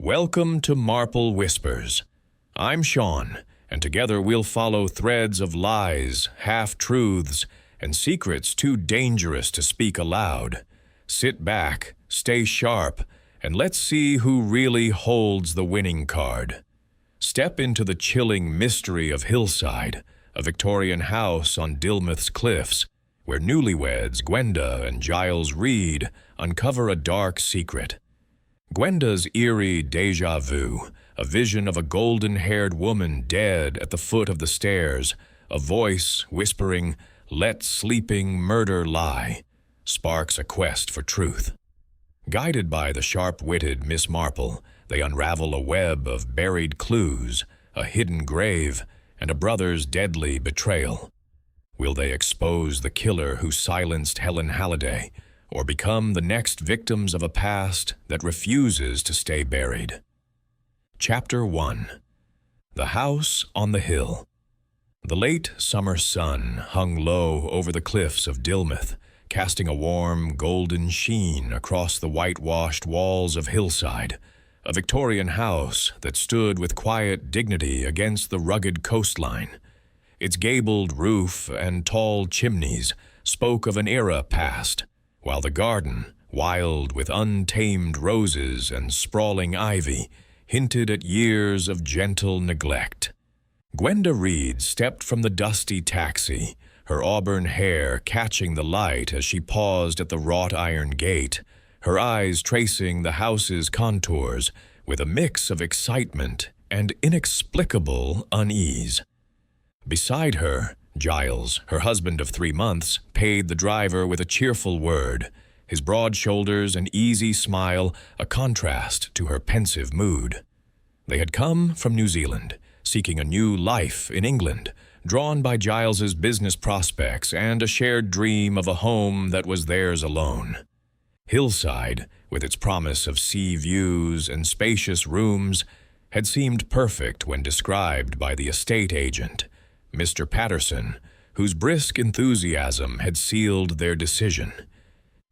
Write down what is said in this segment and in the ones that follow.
Welcome to Marple Whispers. I'm Sean, and together we'll follow threads of lies, half-truths, and secrets too dangerous to speak aloud. Sit back, stay sharp, and let's see who really holds the winning card. Step into the chilling mystery of Hillside, a Victorian house on Dilmouth's cliffs, where newlyweds Gwenda and Giles Reed uncover a dark secret. Gwenda's eerie déjà vu, a vision of a golden-haired woman dead at the foot of the stairs, a voice whispering, "Let sleeping murder lie," sparks a quest for truth. Guided by the sharp-witted Miss Marple, they unravel a web of buried clues, a hidden grave, and a brother's deadly betrayal. Will they expose the killer who silenced Helen Halliday, or become the next victims of a past that refuses to stay buried? Chapter 1. The House on the Hill. The late summer sun hung low over the cliffs of Dilmouth, casting a warm, golden sheen across the whitewashed walls of Hillside, a Victorian house that stood with quiet dignity against the rugged coastline. Its gabled roof and tall chimneys spoke of an era past, while the garden, wild with untamed roses and sprawling ivy, hinted at years of gentle neglect. Gwenda Reed stepped from the dusty taxi, her auburn hair catching the light as she paused at the wrought-iron gate, her eyes tracing the house's contours with a mix of excitement and inexplicable unease. Beside her, Giles, her husband of 3 months, paid the driver with a cheerful word, his broad shoulders and easy smile a contrast to her pensive mood. They had come from New Zealand, seeking a new life in England, drawn by Giles's business prospects and a shared dream of a home that was theirs alone. Hillside, with its promise of sea views and spacious rooms, had seemed perfect when described by the estate agent, Mr. Patterson, whose brisk enthusiasm had sealed their decision.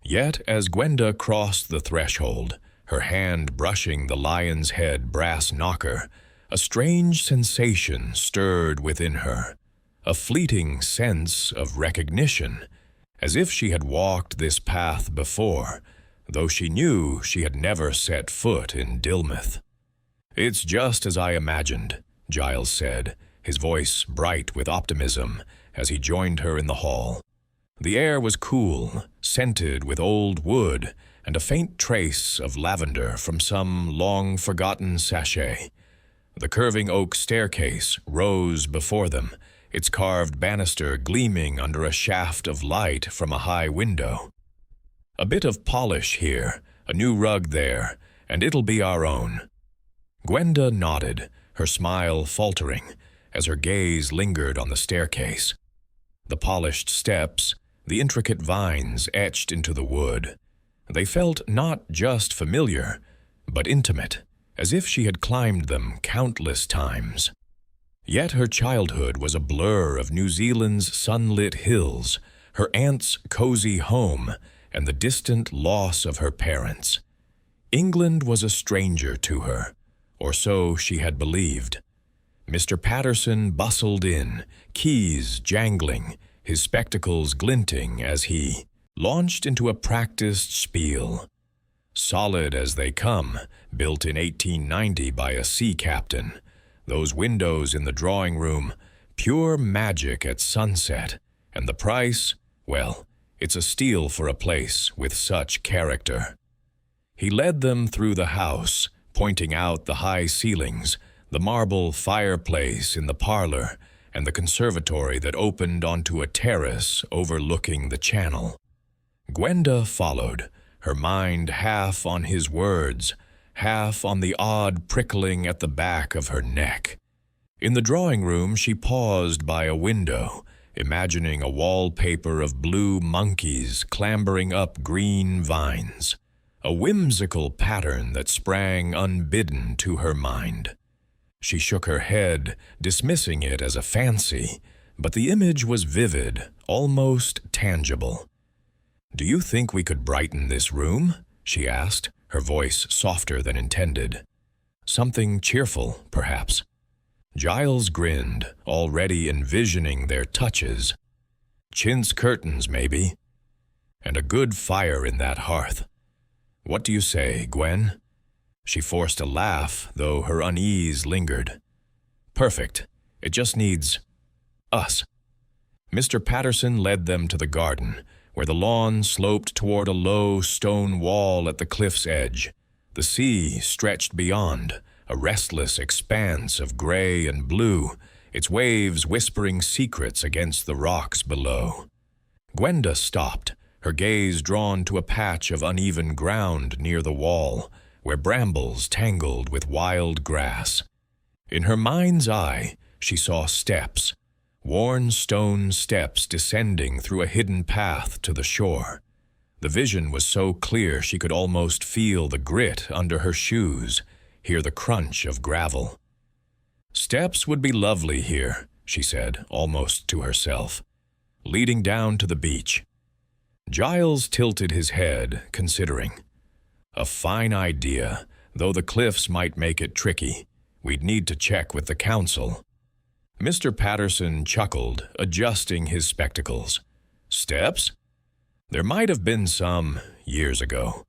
Yet as Gwenda crossed the threshold, her hand brushing the lion's head brass knocker, a strange sensation stirred within her, a fleeting sense of recognition, as if she had walked this path before, though she knew she had never set foot in Dilmouth. "It's just as I imagined," Giles said, his voice bright with optimism as he joined her in the hall. The air was cool, scented with old wood and a faint trace of lavender from some long-forgotten sachet. The curving oak staircase rose before them, its carved banister gleaming under a shaft of light from a high window. "A bit of polish here, a new rug there, and it'll be our own." Gwenda nodded, her smile faltering, as her gaze lingered on the staircase. The polished steps, the intricate vines etched into the wood. They felt not just familiar, but intimate, as if she had climbed them countless times. Yet her childhood was a blur of New Zealand's sunlit hills, her aunt's cozy home, and the distant loss of her parents. England was a stranger to her, or so she had believed. Mr. Patterson bustled in, keys jangling, his spectacles glinting as he launched into a practiced spiel. Solid as they come, built in 1890 by a sea captain, those windows in the drawing room, pure magic at sunset, and the price, well, it's a steal for a place with such character. He led them through the house, pointing out the high ceilings, the marble fireplace in the parlor, and the conservatory that opened onto a terrace overlooking the channel. Gwenda followed, her mind half on his words, half on the odd prickling at the back of her neck. In the drawing room she paused by a window, imagining a wallpaper of blue monkeys clambering up green vines, a whimsical pattern that sprang unbidden to her mind. She shook her head, dismissing it as a fancy, but the image was vivid, almost tangible. "Do you think we could brighten this room?" she asked, her voice softer than intended. Something cheerful, perhaps. Giles grinned, already envisioning their touches. Chintz curtains, maybe. And a good fire in that hearth. What do you say, Gwen? She forced a laugh, though her unease lingered. Perfect. It just needs us. Mr. Patterson led them to the garden, where the lawn sloped toward a low stone wall at the cliff's edge. The sea stretched beyond, a restless expanse of gray and blue, its waves whispering secrets against the rocks below. Gwenda stopped, her gaze drawn to a patch of uneven ground near the wall, where brambles tangled with wild grass. In her mind's eye, she saw steps, worn stone steps descending through a hidden path to the shore. The vision was so clear she could almost feel the grit under her shoes, hear the crunch of gravel. Steps would be lovely here, she said, almost to herself, leading down to the beach. Giles tilted his head, considering. A fine idea, though the cliffs might make it tricky. We'd need to check with the council. Mr. Patterson chuckled, adjusting his spectacles. Steps? There might have been some years ago.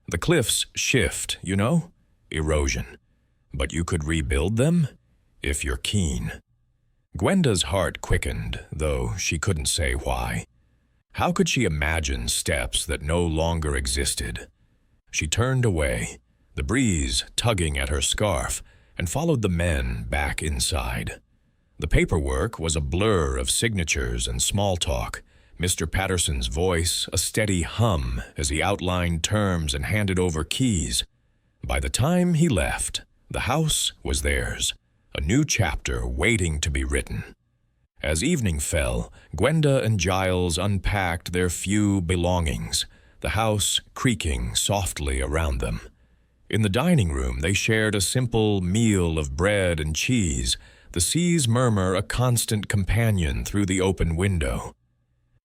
The cliffs shift, you know? Erosion. But you could rebuild them, if you're keen. Gwenda's heart quickened, though she couldn't say why. How could she imagine steps that no longer existed? She turned away, the breeze tugging at her scarf, and followed the men back inside. The paperwork was a blur of signatures and small talk, Mr. Patterson's voice a steady hum as he outlined terms and handed over keys. By the time he left, the house was theirs, a new chapter waiting to be written. As evening fell, Gwenda and Giles unpacked their few belongings, the house creaking softly around them. In the dining room, they shared a simple meal of bread and cheese, the sea's murmur a constant companion through the open window.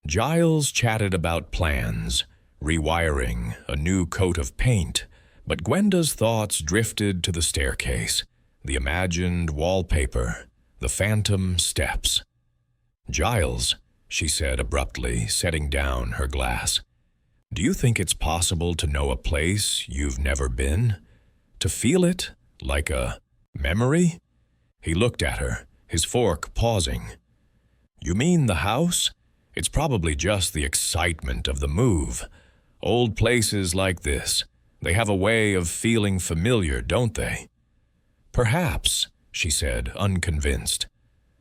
Giles chatted about plans, rewiring, a new coat of paint, but Gwenda's thoughts drifted to the staircase, the imagined wallpaper, the phantom steps. Giles, she said abruptly, setting down her glass, do you think it's possible to know a place you've never been? To feel it, like a memory? He looked at her, his fork pausing. You mean the house? It's probably just the excitement of the move. Old places like this, they have a way of feeling familiar, don't they? Perhaps, she said, unconvinced.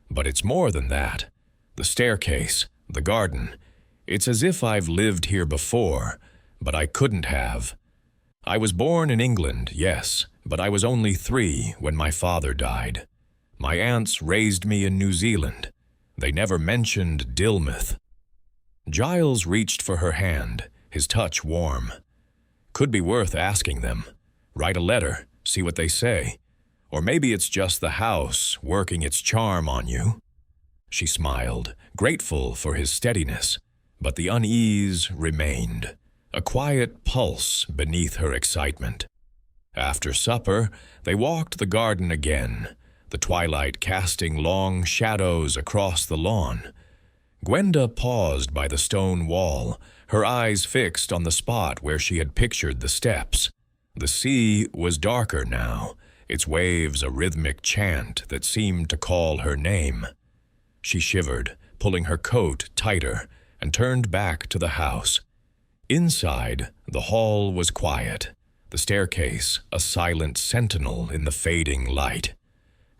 But it's more than that. The staircase, the garden, it's as if I've lived here before, but I couldn't have. I was born in England, yes, but I was only 3 when my father died. My aunts raised me in New Zealand. They never mentioned Dilmouth. Giles reached for her hand, his touch warm. Could be worth asking them. Write a letter, see what they say. Or maybe it's just the house working its charm on you. She smiled, grateful for his steadiness, but the unease remained, a quiet pulse beneath her excitement. After supper, they walked the garden again, the twilight casting long shadows across the lawn. Gwenda paused by the stone wall, her eyes fixed on the spot where she had pictured the steps. The sea was darker now, its waves a rhythmic chant that seemed to call her name. She shivered, pulling her coat tighter, and turned back to the house. Inside, the hall was quiet, the staircase a silent sentinel in the fading light.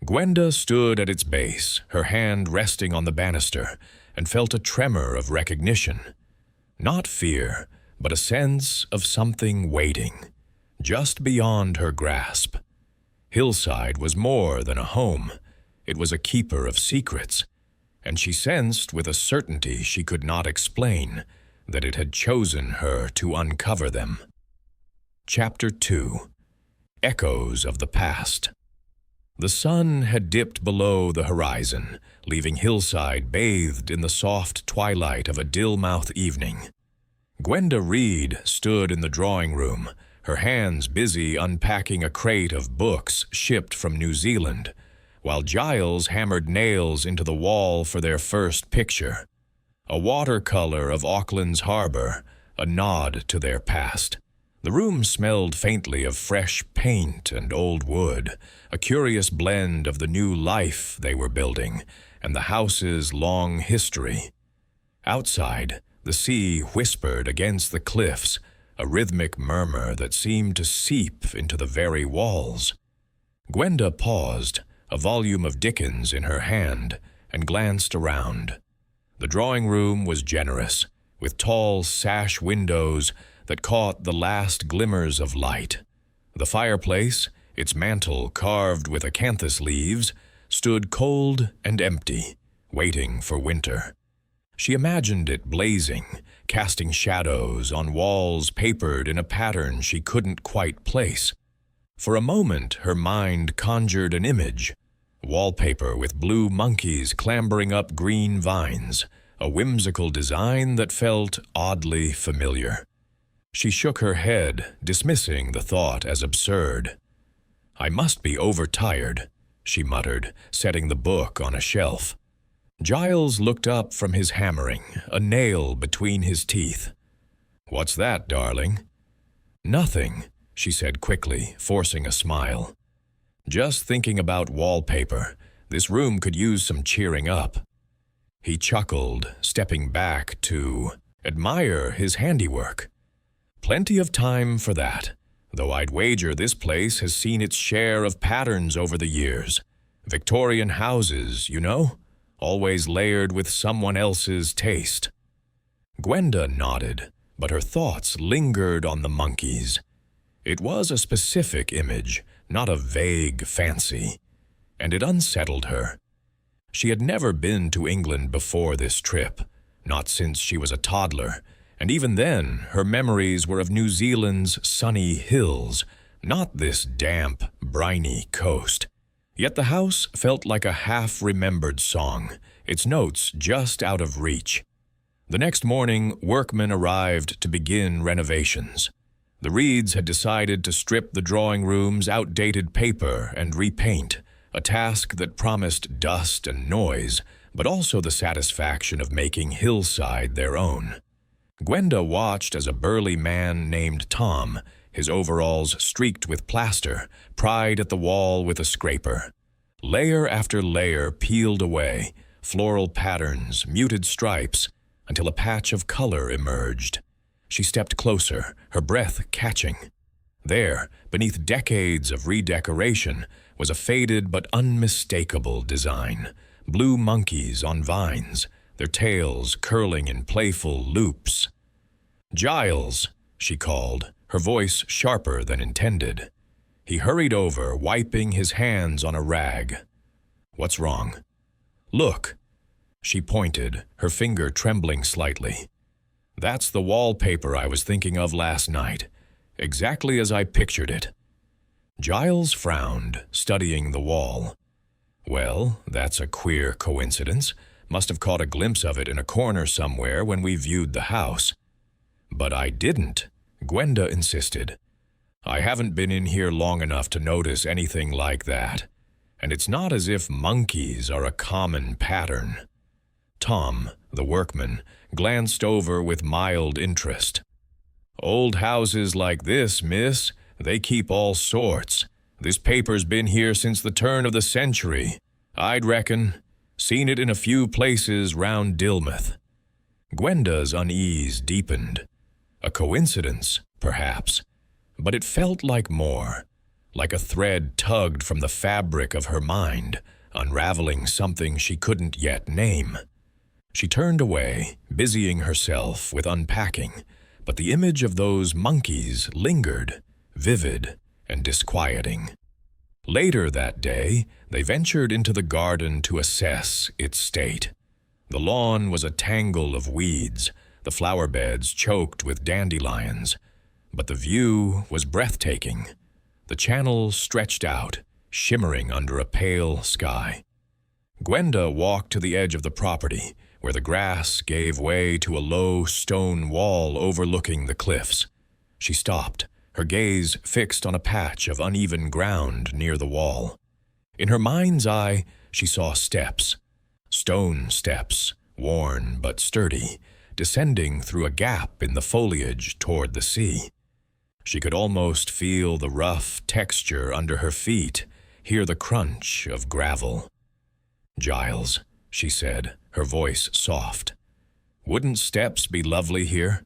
Gwenda stood at its base, her hand resting on the banister, and felt a tremor of recognition. Not fear, but a sense of something waiting, just beyond her grasp. Hillside was more than a home. It was a keeper of secrets, and she sensed with a certainty she could not explain that it had chosen her to uncover them. Chapter 2. Echoes of the Past. The sun had dipped below the horizon, leaving Hillside bathed in the soft twilight of a Dilmouth evening. Gwenda Reed stood in the drawing room, her hands busy unpacking a crate of books shipped from New Zealand, while Giles hammered nails into the wall for their first picture. A watercolor of Auckland's harbor, a nod to their past. The room smelled faintly of fresh paint and old wood, a curious blend of the new life they were building and the house's long history. Outside, the sea whispered against the cliffs, a rhythmic murmur that seemed to seep into the very walls. Gwenda paused, a volume of Dickens in her hand, and glanced around. The drawing room was generous, with tall sash windows that caught the last glimmers of light. The fireplace, its mantel carved with acanthus leaves, stood cold and empty, waiting for winter. She imagined it blazing, casting shadows on walls papered in a pattern she couldn't quite place. For a moment, her mind conjured an image: wallpaper with blue monkeys clambering up green vines, a whimsical design that felt oddly familiar. She shook her head, dismissing the thought as absurd. "I must be overtired," she muttered, setting the book on a shelf. Giles looked up from his hammering, a nail between his teeth. "What's that, darling?" "Nothing," she said quickly, forcing a smile. "Just thinking about wallpaper. This room could use some cheering up." He chuckled, stepping back to admire his handiwork. "Plenty of time for that, though I'd wager this place has seen its share of patterns over the years. Victorian houses, you know, always layered with someone else's taste." Gwenda nodded, but her thoughts lingered on the monkeys. It was a specific image, not a vague fancy, and it unsettled her. She had never been to England before this trip, not since she was a toddler, and even then her memories were of New Zealand's sunny hills, not this damp, briny coast. Yet the house felt like a half-remembered song, its notes just out of reach. The next morning, workmen arrived to begin renovations. The Reeds had decided to strip the drawing room's outdated paper and repaint, a task that promised dust and noise, but also the satisfaction of making Hillside their own. Gwenda watched as a burly man named Tom, his overalls streaked with plaster, pried at the wall with a scraper. Layer after layer peeled away, floral patterns, muted stripes, until a patch of color emerged. She stepped closer, her breath catching. There, beneath decades of redecoration, was a faded but unmistakable design. Blue monkeys on vines, their tails curling in playful loops. "Giles," she called, her voice sharper than intended. He hurried over, wiping his hands on a rag. "What's wrong?" "Look." She pointed, her finger trembling slightly. "That's the wallpaper I was thinking of last night, exactly as I pictured it." Giles frowned, studying the wall. "Well, that's a queer coincidence. Must have caught a glimpse of it in a corner somewhere when we viewed the house." "But I didn't," Gwenda insisted. "I haven't been in here long enough to notice anything like that. And it's not as if monkeys are a common pattern." Tom, the workman, glanced over with mild interest. "Old houses like this, miss, they keep all sorts. This paper's been here since the turn of the century. I'd reckon. Seen it in a few places round Dilmouth." Gwenda's unease deepened. A coincidence, perhaps, but it felt like more, like a thread tugged from the fabric of her mind, unraveling something she couldn't yet name. She turned away, busying herself with unpacking, but the image of those monkeys lingered, vivid and disquieting. Later that day, they ventured into the garden to assess its state. The lawn was a tangle of weeds, the flower beds choked with dandelions, but the view was breathtaking. The channel stretched out, shimmering under a pale sky. Gwenda walked to the edge of the property, where the grass gave way to a low stone wall overlooking the cliffs. She stopped, her gaze fixed on a patch of uneven ground near the wall. In her mind's eye, she saw steps, stone steps, worn but sturdy, descending through a gap in the foliage toward the sea. She could almost feel the rough texture under her feet, hear the crunch of gravel. "Giles," she said, her voice soft, "wouldn't steps be lovely here,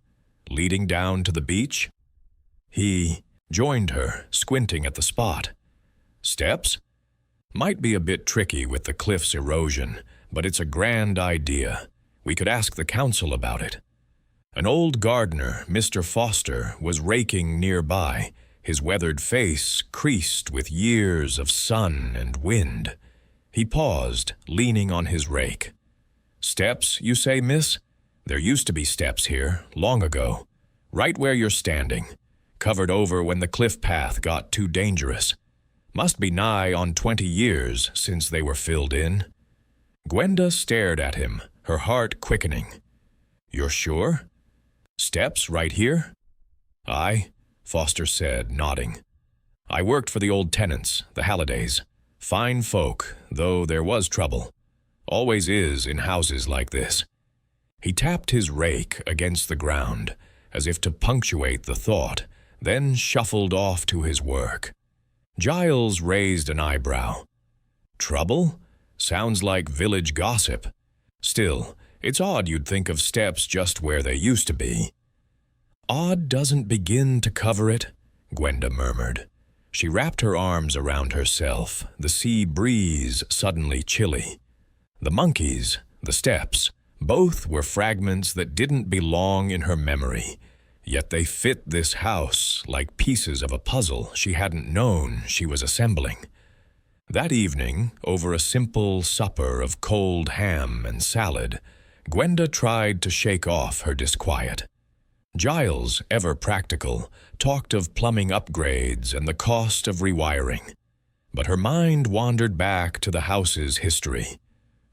leading down to the beach?" He joined her, squinting at the spot. "Steps? Might be a bit tricky with the cliff's erosion, but it's a grand idea. We could ask the council about it." An old gardener, Mr. Foster, was raking nearby, his weathered face creased with years of sun and wind. He paused, leaning on his rake. "Steps, you say, miss? There used to be steps here, long ago, right where you're standing, covered over when the cliff path got too dangerous. Must be nigh on 20 years since they were filled in." Gwenda stared at him, her heart quickening. "You're sure? Steps right here?" "Aye," Foster said, nodding. "I worked for the old tenants, the Hallidays. Fine folk, though there was trouble. Always is in houses like this." He tapped his rake against the ground, as if to punctuate the thought, then shuffled off to his work. Giles raised an eyebrow. "Trouble? Sounds like village gossip. Still, it's odd you'd think of steps just where they used to be." "Odd doesn't begin to cover it," Gwenda murmured. She wrapped her arms around herself, the sea breeze suddenly chilly. The monkeys, the steps, both were fragments that didn't belong in her memory, yet they fit this house like pieces of a puzzle she hadn't known she was assembling. That evening, over a simple supper of cold ham and salad, Gwenda tried to shake off her disquiet. Giles, ever practical, talked of plumbing upgrades and the cost of rewiring. But her mind wandered back to the house's history.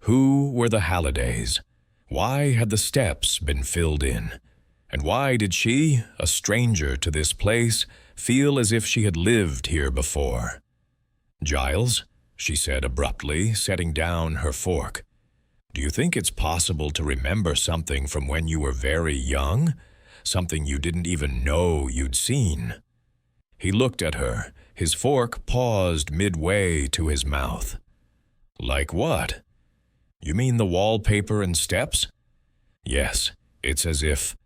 Who were the Hallidays? Why had the steps been filled in? And why did she, a stranger to this place, feel as if she had lived here before? "Giles," she said abruptly, setting down her fork, "do you think it's possible to remember something from when you were very young? Something you didn't even know you'd seen?" He looked at her, his fork paused midway to his mouth. "Like what? You mean the wallpaper and steps?" "Yes, it's as if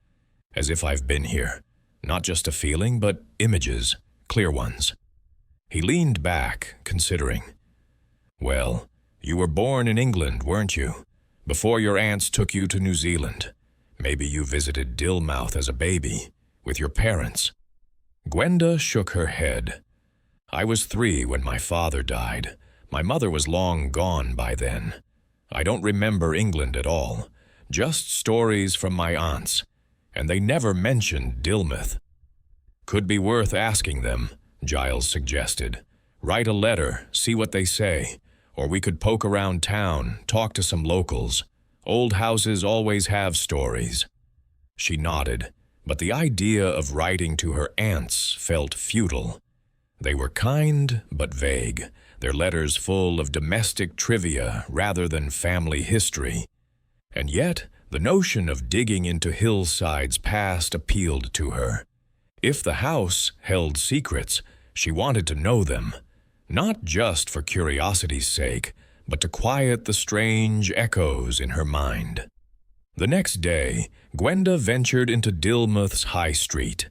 I've been here. Not just a feeling, but images, clear ones." He leaned back, considering. "Well, you were born in England, weren't you? Before your aunts took you to New Zealand. Maybe you visited Dilmouth as a baby, with your parents." Gwenda shook her head. "I was 3 when my father died. My mother was long gone by then. I don't remember England at all, just stories from my aunts, and they never mentioned Dilmouth." "Could be worth asking them," Giles suggested. "Write a letter, see what they say, or we could poke around town, talk to some locals. Old houses always have stories." She nodded, but the idea of writing to her aunts felt futile. They were kind but vague, their letters full of domestic trivia rather than family history. And yet, the notion of digging into Hillside's past appealed to her. If the house held secrets, she wanted to know them, not just for curiosity's sake, but to quiet the strange echoes in her mind. The next day, Gwenda ventured into Dilmouth's High Street,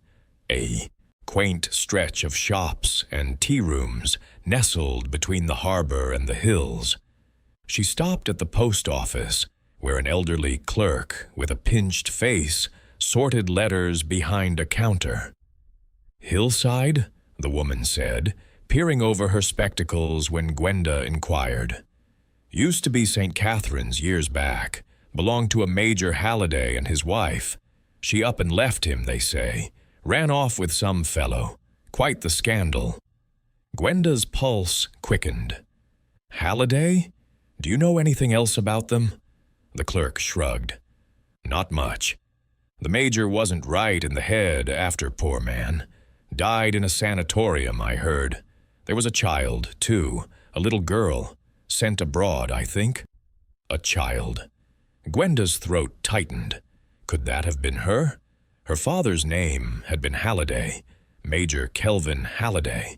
a quaint stretch of shops and tea-rooms nestled between the harbor and the hills. She stopped at the post office, where an elderly clerk with a pinched face sorted letters behind a counter. "Hillside?" the woman said, peering over her spectacles when Gwenda inquired. "Used to be St. Catherine's years back. Belonged to a Major Halliday and his wife. She up and left him, they say. Ran off with some fellow. Quite the scandal." Gwenda's pulse quickened. "Halliday? Do you know anything else about them?" The clerk shrugged. "Not much. The Major wasn't right in the head after poor man. Died in a sanatorium, I heard. There was a child, too, a little girl, sent abroad, I think. A child. Gwenda's throat tightened. Could that have been her? Her father's name had been Halliday, Major Kelvin Halliday,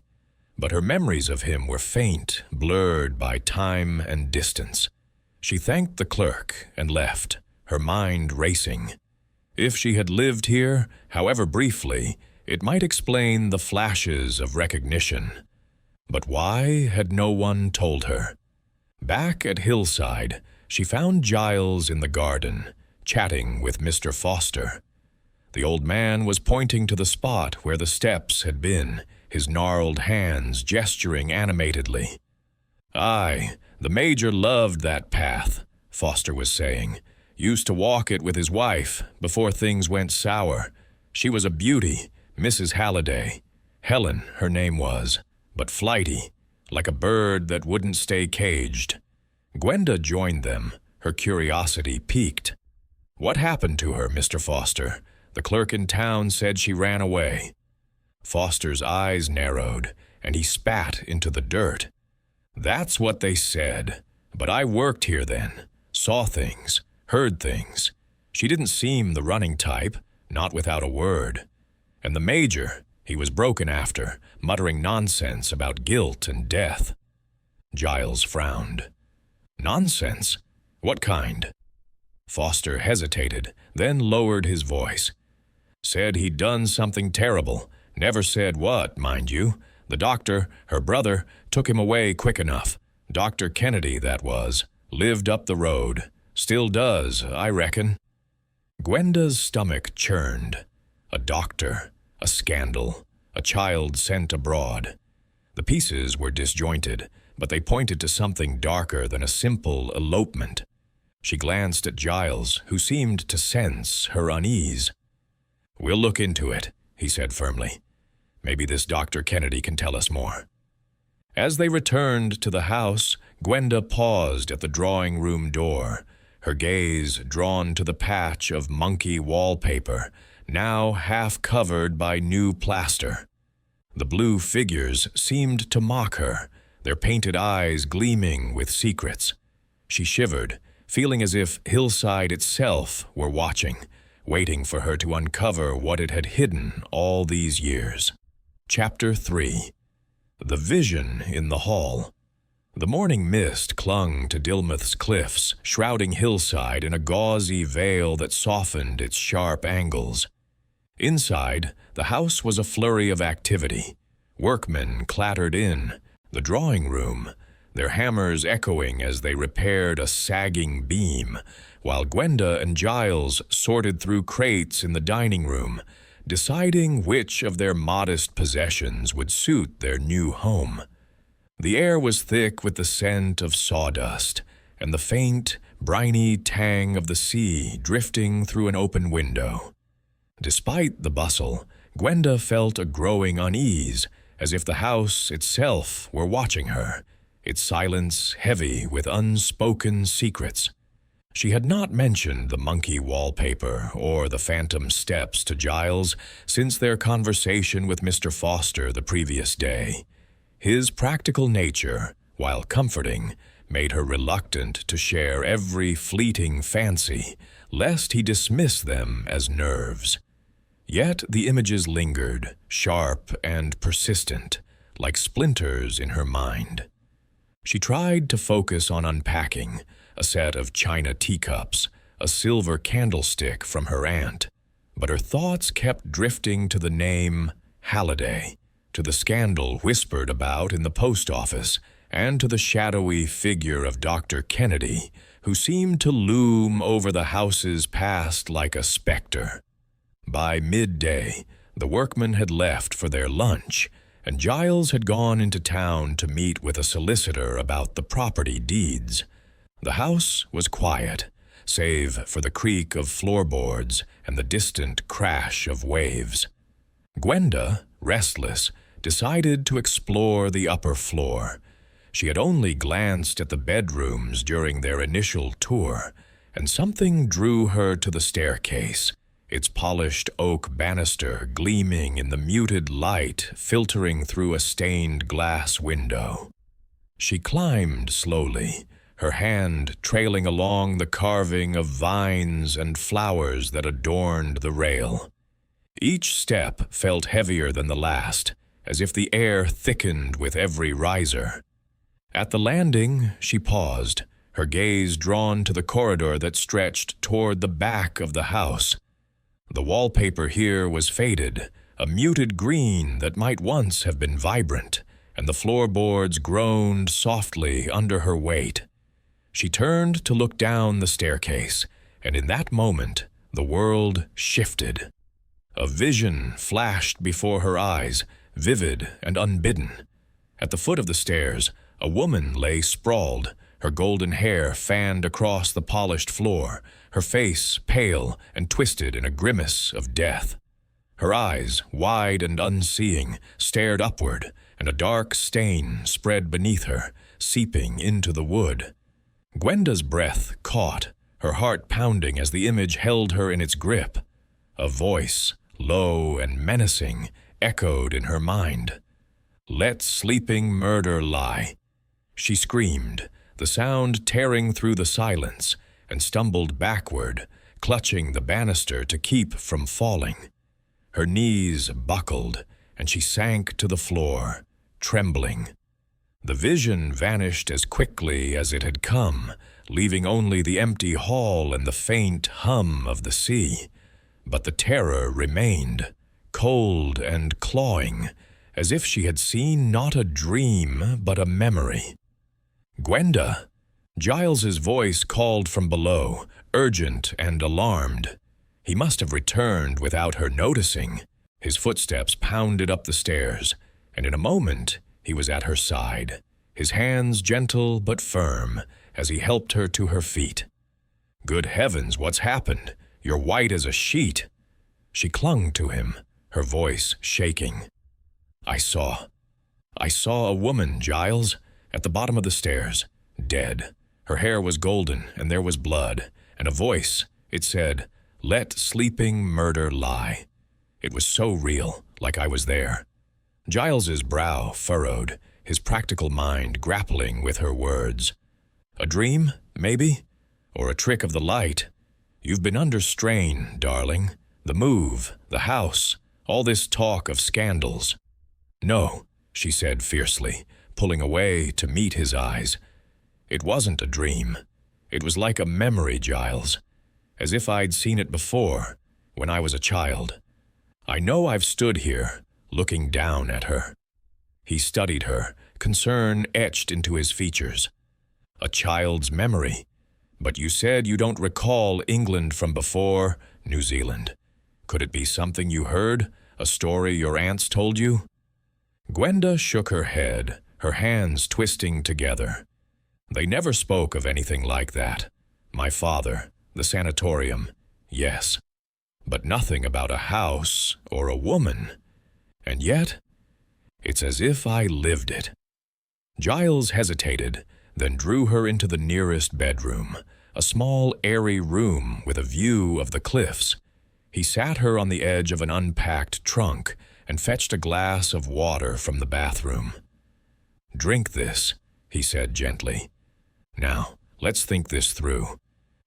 but her memories of him were faint, blurred by time and distance. She thanked the clerk and left, her mind racing. If she had lived here, however briefly, it might explain the flashes of recognition. But why had no one told her? Back at Hillside, she found Giles in the garden, chatting with Mr. Foster. The old man was pointing to the spot where the steps had been, his gnarled hands gesturing animatedly. "Aye, the Major loved that path," Foster was saying. "Used to walk it with his wife before things went sour. She was a beauty, Mrs. Halliday. Helen, her name was, but flighty, like a bird that wouldn't stay caged." Gwenda joined them, her curiosity piqued. "What happened to her, Mr. Foster? The clerk in town said she ran away." Foster's eyes narrowed, and he spat into the dirt. "That's what they said, but I worked here then, saw things, heard things. She didn't seem the running type, not without a word. And the Major, he was broken after, muttering nonsense about guilt and death." Giles frowned. "Nonsense? What kind?" Foster hesitated, then lowered his voice. "Said he'd done something terrible. Never said what, mind you. The doctor, her brother, took him away quick enough. Dr. Kennedy, that was. Lived up the road. Still does, I reckon." Gwenda's stomach churned. A doctor, a scandal, a child sent abroad. The pieces were disjointed, but they pointed to something darker than a simple elopement. She glanced at Giles, who seemed to sense her unease. "We'll look into it," he said firmly. "Maybe this Dr. Kennedy can tell us more." As they returned to the house, Gwenda paused at the drawing-room door, her gaze drawn to the patch of monkey wallpaper, now half covered by new plaster. The blue figures seemed to mock her, their painted eyes gleaming with secrets. She shivered, feeling as if Hillside itself were watching, waiting for her to uncover what it had hidden all these years. Chapter 3. The Vision in the Hall. The morning mist clung to Dilmouth's cliffs, shrouding Hillside in a gauzy veil that softened its sharp angles. Inside, the house was a flurry of activity. Workmen clattered in, the drawing room, their hammers echoing as they repaired a sagging beam, while Gwenda and Giles sorted through crates in the dining room, deciding which of their modest possessions would suit their new home. The air was thick with the scent of sawdust, and the faint, briny tang of the sea drifting through an open window. Despite the bustle, Gwenda felt a growing unease, as if the house itself were watching her, its silence heavy with unspoken secrets. She had not mentioned the monkey wallpaper or the phantom steps to Giles since their conversation with Mr. Foster the previous day. His practical nature, while comforting, made her reluctant to share every fleeting fancy, lest he dismiss them as nerves. Yet the images lingered, sharp and persistent, like splinters in her mind. She tried to focus on unpacking a set of china teacups, a silver candlestick from her aunt, but her thoughts kept drifting to the name Halliday, to the scandal whispered about in the post office, and to the shadowy figure of Dr. Kennedy, who seemed to loom over the house's past like a specter. By midday, the workmen had left for their lunch, and Giles had gone into town to meet with a solicitor about the property deeds. The house was quiet, save for the creak of floorboards and the distant crash of waves. Gwenda, restless, decided to explore the upper floor. She had only glanced at the bedrooms during their initial tour, and something drew her to the staircase, its polished oak banister gleaming in the muted light filtering through a stained glass window. She climbed slowly, her hand trailing along the carving of vines and flowers that adorned the rail. Each step felt heavier than the last, as if the air thickened with every riser. At the landing, she paused, her gaze drawn to the corridor that stretched toward the back of the house. The wallpaper here was faded, a muted green that might once have been vibrant, and the floorboards groaned softly under her weight. She turned to look down the staircase, and in that moment, the world shifted. A vision flashed before her eyes, vivid and unbidden. At the foot of the stairs, a woman lay sprawled, her golden hair fanned across the polished floor, her face pale and twisted in a grimace of death. Her eyes, wide and unseeing, stared upward, and a dark stain spread beneath her, seeping into the wood. Gwenda's breath caught, her heart pounding as the image held her in its grip. A voice, low and menacing, echoed in her mind. "Let sleeping murder lie." She screamed, the sound tearing through the silence, and stumbled backward, clutching the banister to keep from falling. Her knees buckled, and she sank to the floor, trembling. The vision vanished as quickly as it had come, leaving only the empty hall and the faint hum of the sea. But the terror remained, cold and clawing, as if she had seen not a dream but a memory. "Gwenda!" Giles's voice called from below, urgent and alarmed. He must have returned without her noticing. His footsteps pounded up the stairs, and in a moment he was at her side, his hands gentle but firm as he helped her to her feet. "Good heavens, what's happened? You're white as a sheet." She clung to him, her voice shaking. I saw a woman, Giles, at the bottom of the stairs, dead. Her hair was golden, and there was blood, and a voice. It said, 'Let sleeping murder lie.' It was so real, like I was there." Giles's brow furrowed, his practical mind grappling with her words. "A dream, maybe? Or a trick of the light? You've been under strain, darling. The move, the house, all this talk of scandals." "No," she said fiercely, pulling away to meet his eyes. "It wasn't a dream. It was like a memory, Giles, as if I'd seen it before, when I was a child. I know I've stood here, looking down at her." He studied her, concern etched into his features. "A child's memory. But you said you don't recall England from before, New Zealand. Could it be something you heard, a story your aunts told you?" Gwenda shook her head, her hands twisting together. "They never spoke of anything like that. My father, the sanatorium, yes. But nothing about a house or a woman. And yet, it's as if I lived it." Giles hesitated, then drew her into the nearest bedroom, a small, airy room with a view of the cliffs. He sat her on the edge of an unpacked trunk and fetched a glass of water from the bathroom. "Drink this," he said gently. "Now, let's think this through.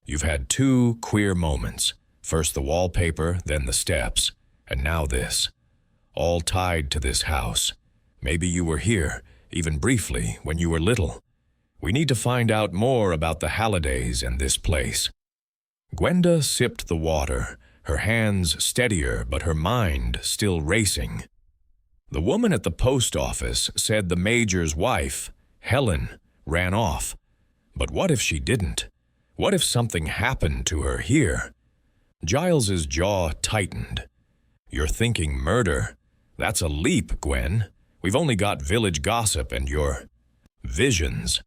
You've had two queer moments, first the wallpaper, then the steps, and now this, all tied to this house. Maybe you were here, even briefly, when you were little. We need to find out more about the Hallidays and this place." Gwenda sipped the water, her hands steadier but her mind still racing. "The woman at the post office said the major's wife, Helen, ran off. But what if she didn't? What if something happened to her here?" Giles's jaw tightened. "You're thinking murder. That's a leap, Gwen. We've only got village gossip and your visions."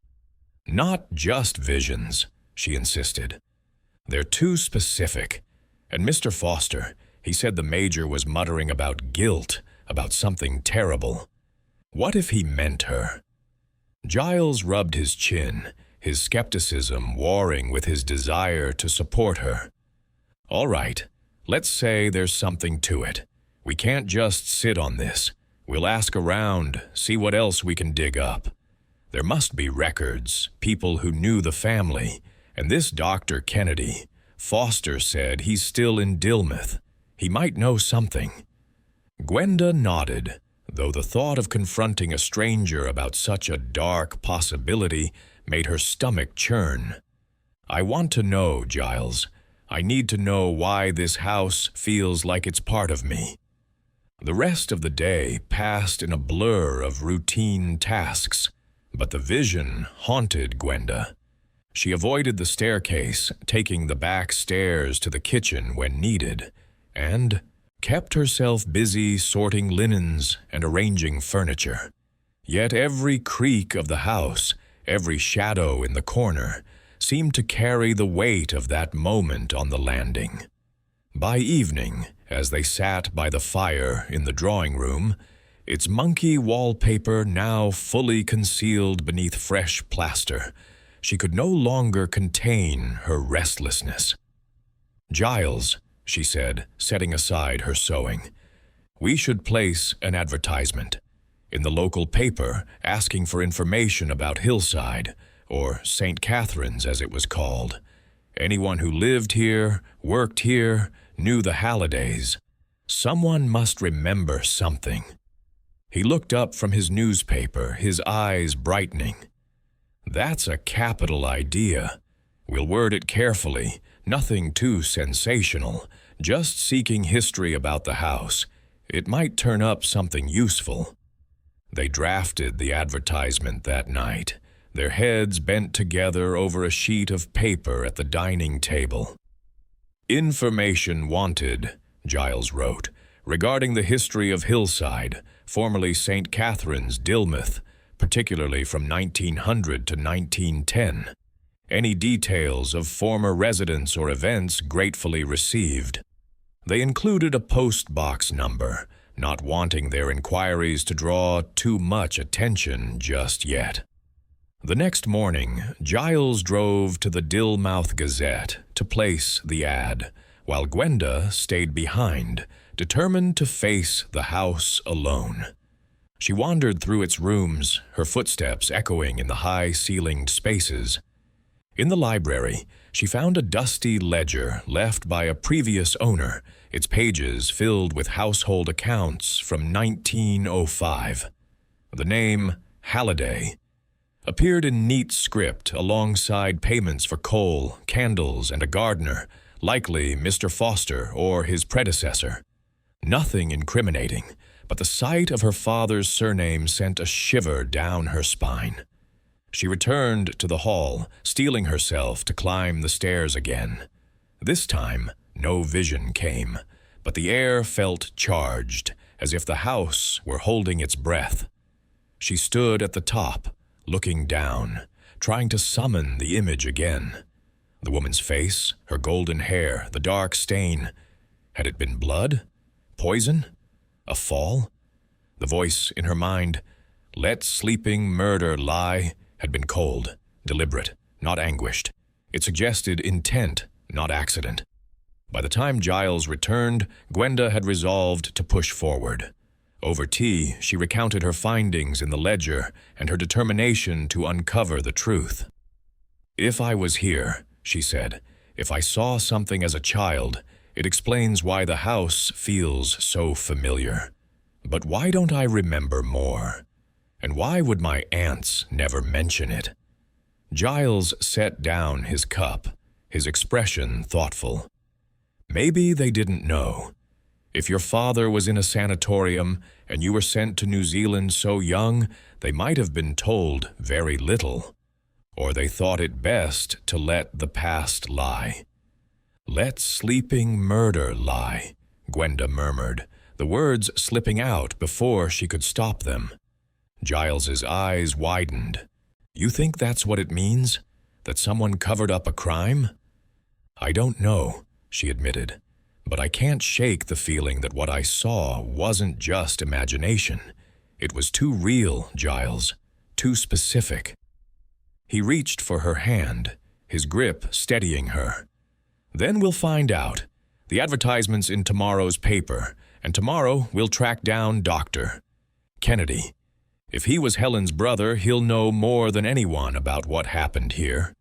"Not just visions," she insisted. "They're too specific. And Mr. Foster, he said the major was muttering about guilt, about something terrible. What if he meant her?" Giles rubbed his chin, his skepticism warring with his desire to support her. "All right, Let's say there's something to it. We can't just sit on this. We'll ask around, see what else we can dig up. There must be records, people who knew the family, and this Dr. Kennedy, Foster said he's still in Dilmouth. He might know something. Gwenda nodded, though the thought of confronting a stranger about such a dark possibility made her stomach churn. I want to know, Giles. I need to know why this house feels like it's part of me. The rest of the day passed in a blur of routine tasks, but the vision haunted Gwenda. She avoided the staircase, taking the back stairs to the kitchen when needed, and kept herself busy sorting linens and arranging furniture. Yet every creak of the house, every shadow in the corner, seemed to carry the weight of that moment on the landing. By evening, as they sat by the fire in the drawing room, its monkey wallpaper now fully concealed beneath fresh plaster, she could no longer contain her restlessness. "Giles," she said, setting aside her sewing, "we should place an advertisement in the local paper asking for information about Hillside, or St. Catherine's as it was called. Anyone who lived here, worked here, knew the Hallidays. Someone must remember something." He looked up from his newspaper, his eyes brightening. "That's a capital idea. We'll word it carefully, nothing too sensational, just seeking history about the house. It might turn up something useful." They drafted the advertisement that night, their heads bent together over a sheet of paper at the dining table. "Information wanted," Giles wrote, "regarding the history of Hillside, formerly St. Catherine's, Dilmouth, particularly from 1900 to 1910. Any details of former residents or events gratefully received." They included a post box number, not wanting their inquiries to draw too much attention just yet. The next morning, Giles drove to the Dilmouth Gazette to place the ad, while Gwenda stayed behind, determined to face the house alone. She wandered through its rooms, her footsteps echoing in the high-ceilinged spaces. In the library, she found a dusty ledger left by a previous owner, its pages filled with household accounts from 1905. The name Halliday appeared in neat script alongside payments for coal, candles, and a gardener, likely Mr. Foster or his predecessor. Nothing incriminating, but the sight of her father's surname sent a shiver down her spine. She returned to the hall, steeling herself to climb the stairs again. This time, no vision came, but the air felt charged, as if the house were holding its breath. She stood at the top, looking down, trying to summon the image again. The woman's face, her golden hair, the dark stain. Had it been blood? Poison? A fall? The voice in her mind, "Let sleeping murder lie," had been cold, deliberate, not anguished. It suggested intent, not accident. By the time Giles returned, Gwenda had resolved to push forward. Over tea, she recounted her findings in the ledger and her determination to uncover the truth. "If I was here," she said, "if I saw something as a child, it explains why the house feels so familiar. But why don't I remember more? And why would my aunts never mention it?" Giles set down his cup, his expression thoughtful. "Maybe they didn't know. If your father was in a sanatorium and you were sent to New Zealand so young, they might have been told very little. Or they thought it best to let the past lie." "Let sleeping murder lie," Gwenda murmured, the words slipping out before she could stop them. Giles's eyes widened. "You think that's what it means? That someone covered up a crime?" "I don't know," she admitted, "but I can't shake the feeling that what I saw wasn't just imagination. It was too real, Giles, too specific." He reached for her hand, his grip steadying her. "Then we'll find out. The advertisement's in tomorrow's paper, and tomorrow we'll track down Dr. Kennedy. If he was Helen's brother, he'll know more than anyone about what happened here."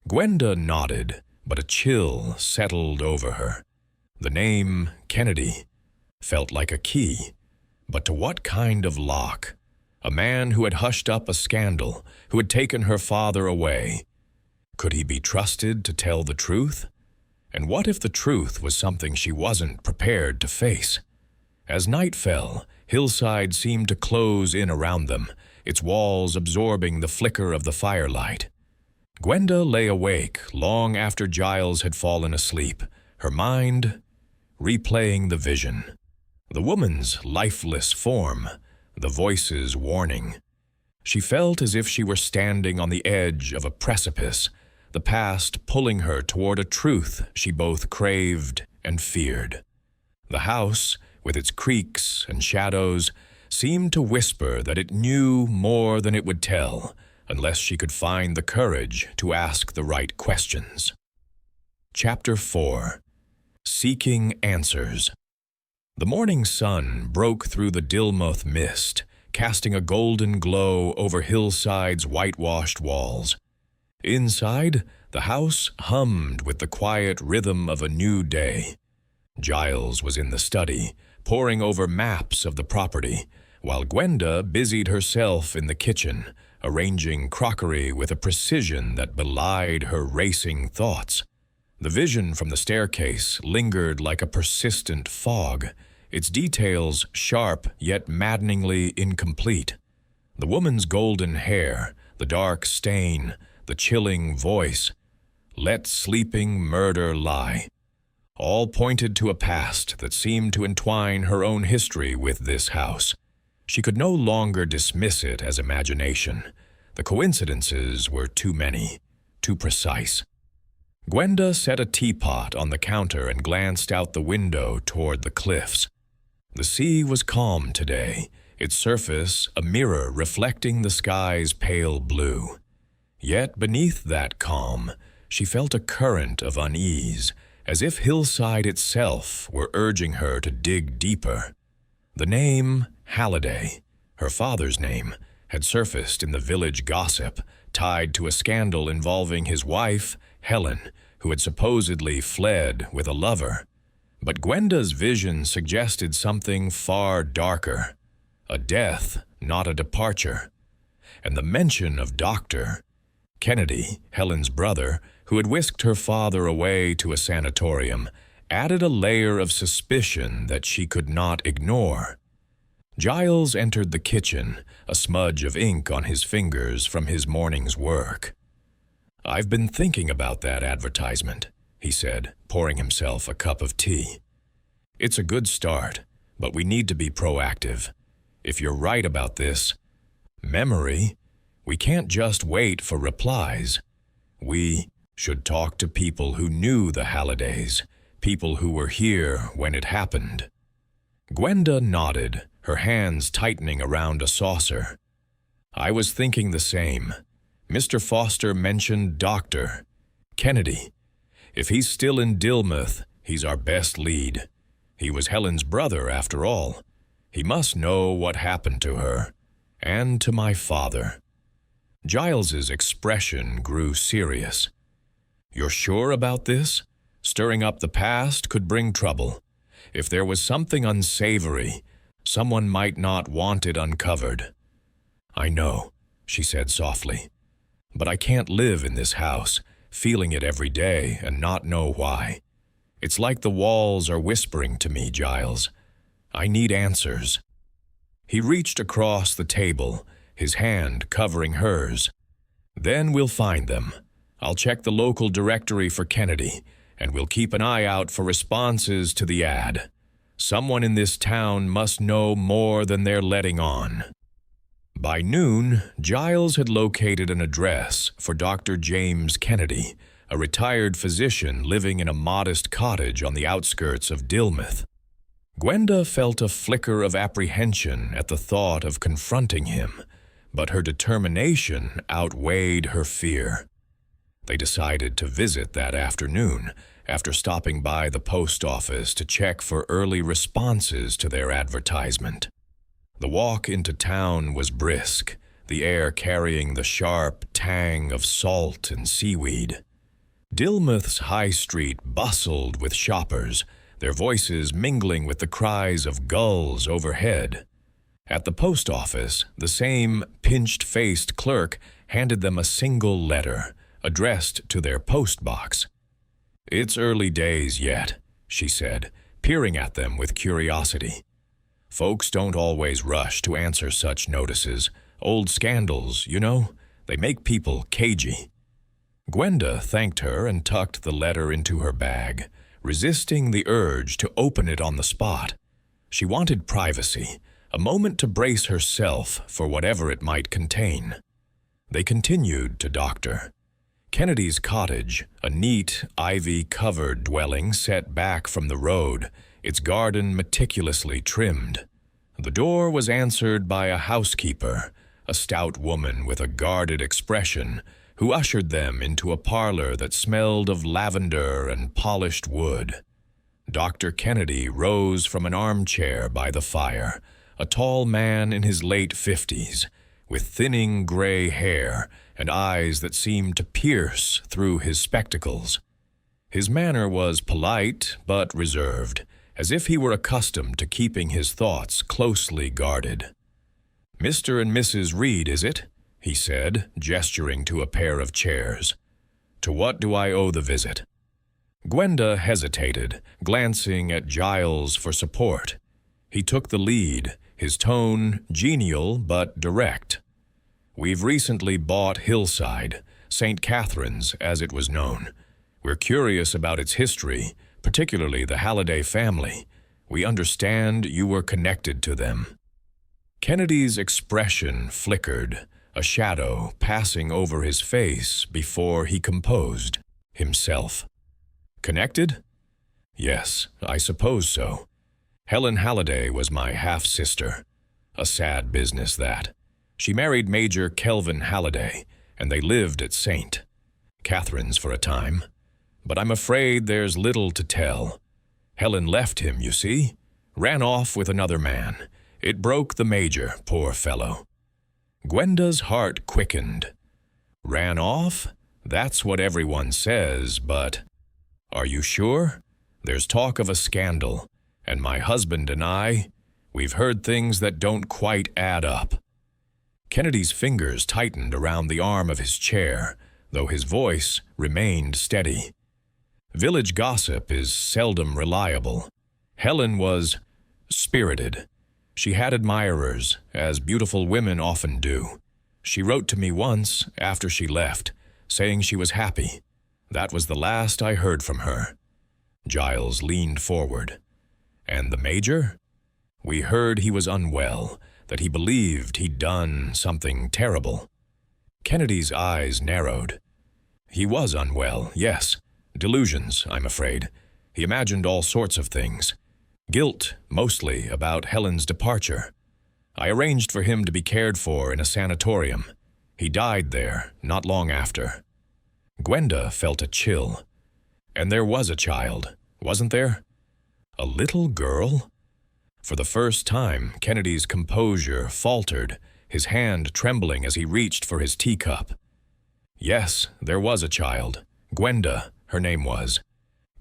Gwenda nodded, but a chill settled over her. The name Kennedy felt like a key, but to what kind of lock? A man who had hushed up a scandal, who had taken her father away. Could he be trusted to tell the truth? And what if the truth was something she wasn't prepared to face? As night fell, Hillside seemed to close in around them, its walls absorbing the flicker of the firelight. Gwenda lay awake long after Giles had fallen asleep, her mind replaying the vision. The woman's lifeless form, the voices warning. She felt as if she were standing on the edge of a precipice, the past pulling her toward a truth she both craved and feared. The house, with its creaks and shadows, seemed to whisper that it knew more than it would tell, unless she could find the courage to ask the right questions. Chapter 4. Seeking Answers. The morning sun broke through the Dilmuth mist, casting a golden glow over Hillside's whitewashed walls. Inside, the house hummed with the quiet rhythm of a new day. Giles was in the study, poring over maps of the property, while Gwenda busied herself in the kitchen, arranging crockery with a precision that belied her racing thoughts. The vision from the staircase lingered like a persistent fog, its details sharp yet maddeningly incomplete. The woman's golden hair, the dark stain, the chilling voice, "Let sleeping murder lie," all pointed to a past that seemed to entwine her own history with this house. She could no longer dismiss it as imagination. The coincidences were too many, too precise. Gwenda set a teapot on the counter and glanced out the window toward the cliffs. The sea was calm today, its surface a mirror reflecting the sky's pale blue. Yet beneath that calm, she felt a current of unease, as if Hillside itself were urging her to dig deeper. The name Halliday, her father's name, had surfaced in the village gossip, tied to a scandal involving his wife, Helen, who had supposedly fled with a lover. But Gwenda's vision suggested something far darker, a death, not a departure. And the mention of Dr. Kennedy, Helen's brother, who had whisked her father away to a sanatorium, added a layer of suspicion that she could not ignore. Giles entered the kitchen, a smudge of ink on his fingers from his morning's work. "I've been thinking about that advertisement," he said, pouring himself a cup of tea. "It's a good start, but we need to be proactive. If you're right about this memory, we can't just wait for replies. We should talk to people who knew the Hallidays, people who were here when it happened." Gwenda nodded, her hands tightening around a saucer. "I was thinking the same. Mr. Foster mentioned Dr. Kennedy. If he's still in Dilmuth, he's our best lead. He was Helen's brother, after all. He must know what happened to her, and to my father." Giles's expression grew serious. "You're sure about this? Stirring up the past could bring trouble. If there was something unsavory, someone might not want it uncovered." "I know," she said softly, "but I can't live in this house, feeling it every day and not know why. It's like the walls are whispering to me, Giles. I need answers." He reached across the table, his hand covering hers. "Then we'll find them. I'll check the local directory for Kennedy, and we'll keep an eye out for responses to the ad. Someone in this town must know more than they're letting on." By noon, Giles had located an address for Dr. James Kennedy, a retired physician living in a modest cottage on the outskirts of Dilmuth. Gwenda felt a flicker of apprehension at the thought of confronting him, but her determination outweighed her fear. They decided to visit that afternoon, after stopping by the post office to check for early responses to their advertisement. The walk into town was brisk, the air carrying the sharp tang of salt and seaweed. Dilmouth's high street bustled with shoppers, their voices mingling with the cries of gulls overhead. At the post office, the same pinched-faced clerk handed them a single letter, addressed to their postbox. "It's early days yet," she said, peering at them with curiosity. "Folks don't always rush to answer such notices. Old scandals, you know, they make people cagey." Gwenda thanked her and tucked the letter into her bag, resisting the urge to open it on the spot. She wanted privacy, a moment to brace herself for whatever it might contain. They continued to doctor. Kennedy's cottage, a neat, ivy-covered dwelling set back from the road, its garden meticulously trimmed. The door was answered by a housekeeper, a stout woman with a guarded expression, who ushered them into a parlor that smelled of lavender and polished wood. Dr. Kennedy rose from an armchair by the fire, a tall man in his late 50s, with thinning gray hair and eyes that seemed to pierce through his spectacles. His manner was polite but reserved, as if he were accustomed to keeping his thoughts closely guarded. "Mr. and Mrs. Reed, is it?" he said, gesturing to a pair of chairs. "To what do I owe the visit?" Gwenda hesitated, glancing at Giles for support. He took the lead, his tone genial but direct. "We've recently bought Hillside, St. Catherine's as it was known. We're curious about its history, particularly the Halliday family. We understand you were connected to them." Kennedy's expression flickered, a shadow passing over his face before he composed himself. "Connected? Yes, I suppose so. Helen Halliday was my half-sister. A sad business, that. She married Major Kelvin Halliday, and they lived at St. Catherine's for a time. But I'm afraid there's little to tell. Helen left him, you see. Ran off with another man. It broke the Major, poor fellow." Gwenda's heart quickened. "Ran off? That's what everyone says, but—" "Are you sure? There's talk of a scandal, and my husband and we've heard things that don't quite add up." Kennedy's fingers tightened around the arm of his chair, though his voice remained steady. "Village gossip is seldom reliable. Helen was spirited. She had admirers, as beautiful women often do. She wrote to me once, after she left, saying she was happy. That was the last I heard from her." Giles leaned forward. "And the Major? We heard he was unwell, that he believed he'd done something terrible." Kennedy's eyes narrowed. "He was unwell, yes. Delusions, I'm afraid. He imagined all sorts of things. Guilt, mostly, about Helen's departure. I arranged for him to be cared for in a sanatorium. He died there, not long after." Gwenda felt a chill. "And there was a child, wasn't there? A little girl?" For the first time, Kennedy's composure faltered, his hand trembling as he reached for his teacup. "Yes, there was a child. Gwenda, her name was.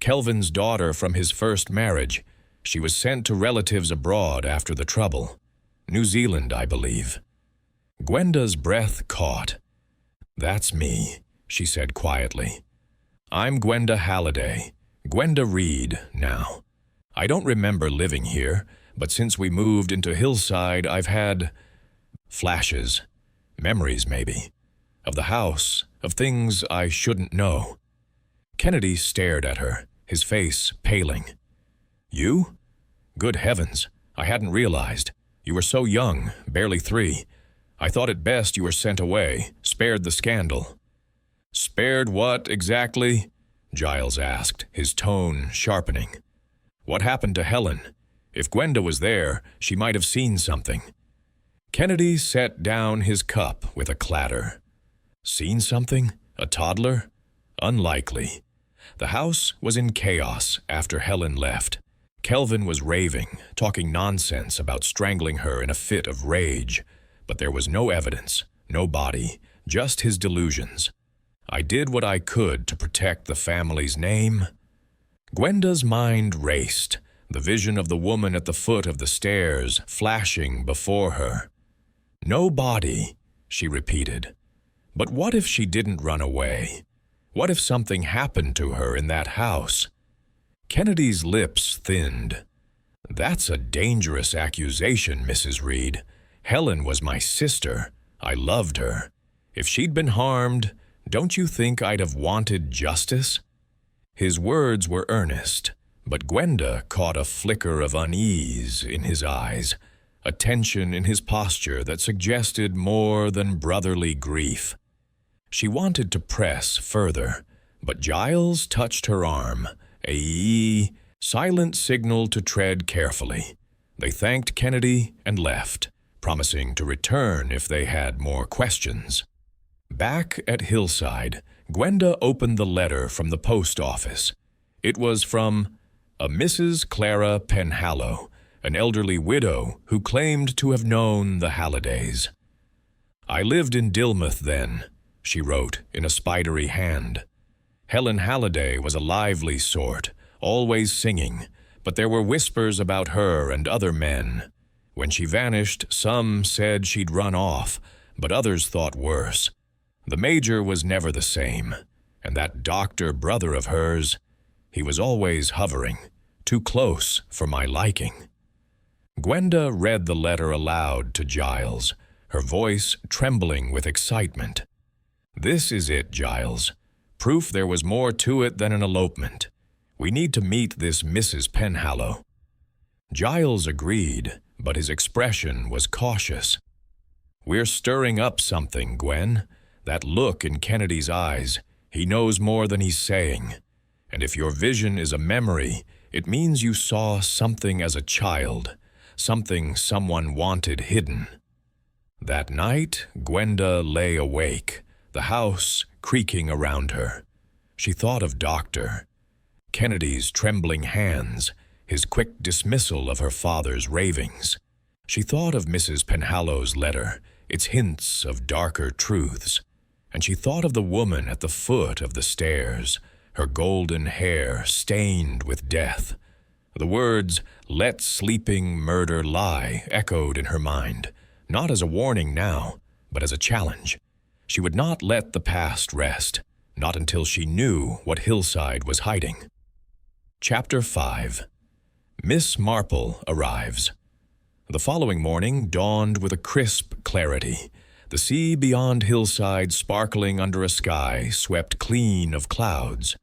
Kelvin's daughter from his first marriage. She was sent to relatives abroad after the trouble. New Zealand, I believe." Gwenda's breath caught. "That's me," she said quietly. "I'm Gwenda Halliday, Gwenda Reed now. I don't remember living here, but since we moved into Hillside, I've had flashes, memories maybe, of the house, of things I shouldn't know." Kennedy stared at her, his face paling. "You? Good heavens, I hadn't realized. You were so young, barely 3. I thought it best you were sent away, spared the scandal." "Spared what, exactly?" Giles asked, his tone sharpening. "What happened to Helen? If Gwenda was there, she might have seen something." Kennedy set down his cup with a clatter. "Seen something? A toddler? Unlikely. The house was in chaos after Helen left. Kelvin was raving, talking nonsense about strangling her in a fit of rage. But there was no evidence, no body, just his delusions. I did what I could to protect the family's name. Gwenda's mind raced, the vision of the woman at the foot of the stairs flashing before her. No body, she repeated. But what if she didn't run away? What if something happened to her in that house? Kennedy's lips thinned. That's a dangerous accusation, Mrs. Reed. Helen was my sister. I loved her. If she'd been harmed, don't you think I'd have wanted justice? His words were earnest, but Gwenda caught a flicker of unease in his eyes, a tension in his posture that suggested more than brotherly grief. She wanted to press further, but Giles touched her arm, a silent signal to tread carefully. They thanked Kennedy and left, promising to return if they had more questions. Back at Hillside, Gwenda opened the letter from the post office. It was from a Mrs. Clara Penhallow, an elderly widow who claimed to have known the Hallidays. I lived in Dilmouth then, she wrote in a spidery hand. Helen Halliday was a lively sort, always singing, but there were whispers about her and other men. When she vanished, some said she'd run off, but others thought worse. The Major was never the same, and that doctor brother of hers, he was always hovering, too close for my liking. Gwenda read the letter aloud to Giles, her voice trembling with excitement. This is it, Giles. Proof there was more to it than an elopement. We need to meet this Mrs. Penhallow. Giles agreed, but his expression was cautious. We're stirring up something, Gwen. That look in Kennedy's eyes, he knows more than he's saying. And if your vision is a memory, it means you saw something as a child, something someone wanted hidden. That night, Gwenda lay awake, the house creaking around her. She thought of Doctor. Kennedy's trembling hands, his quick dismissal of her father's ravings. She thought of Mrs. Penhallow's letter, its hints of darker truths. And she thought of the woman at the foot of the stairs, her golden hair stained with death. The words, "Let sleeping murder lie," echoed in her mind, not as a warning now, but as a challenge. She would not let the past rest, not until she knew what Hillside was hiding. Chapter 5. Miss Marple arrives. The following morning dawned with a crisp clarity, the sea beyond Hillside sparkling under a sky swept clean of clouds.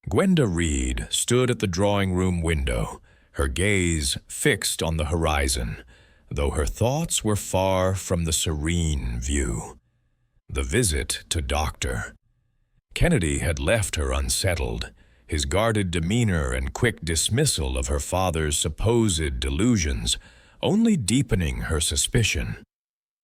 Gwenda Reed stood at the drawing-room window, her gaze fixed on the horizon, though her thoughts were far from the serene view. The visit to Doctor. Kennedy had left her unsettled, his guarded demeanor and quick dismissal of her father's supposed delusions only deepening her suspicion.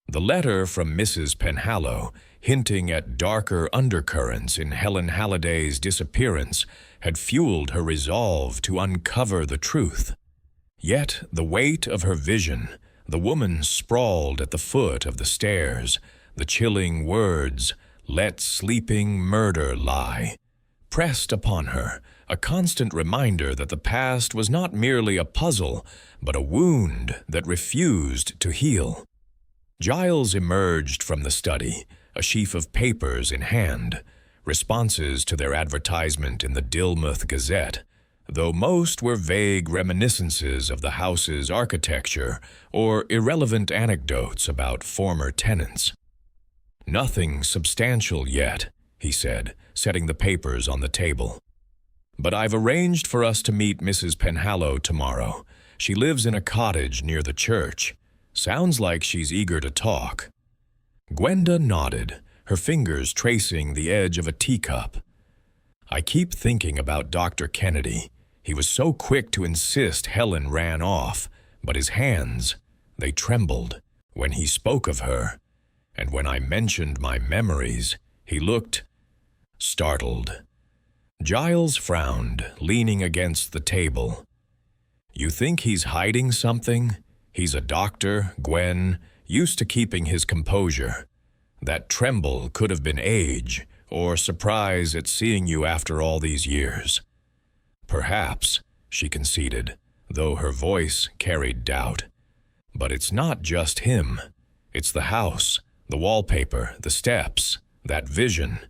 The letter from Mrs. Penhallow, hinting at darker undercurrents in Helen Halliday's disappearance, had fueled her resolve to uncover the truth. Yet the weight of her vision, the woman sprawled at the foot of the stairs, the chilling words, "Let sleeping murder lie," pressed upon her, a constant reminder that the past was not merely a puzzle, but a wound that refused to heal. Giles emerged from the study, a sheaf of papers in hand, responses to their advertisement in the Dilmouth Gazette, though most were vague reminiscences of the house's architecture or irrelevant anecdotes about former tenants. "Nothing substantial yet," he said, setting the papers on the table. "But I've arranged for us to meet Mrs. Penhallow tomorrow. She lives in a cottage near the church. Sounds like she's eager to talk." Gwenda nodded, her fingers tracing the edge of a teacup. "I keep thinking about Dr. Kennedy. He was so quick to insist Helen ran off, but his hands, they trembled when he spoke of her. And when I mentioned my memories, he looked startled." Giles frowned, leaning against the table. You think he's hiding something? He's a doctor, Gwen, used to keeping his composure. That tremble could have been age, or surprise at seeing you after all these years. Perhaps, she conceded, though her voice carried doubt. But it's not just him. It's the house, the wallpaper, the steps, that vision.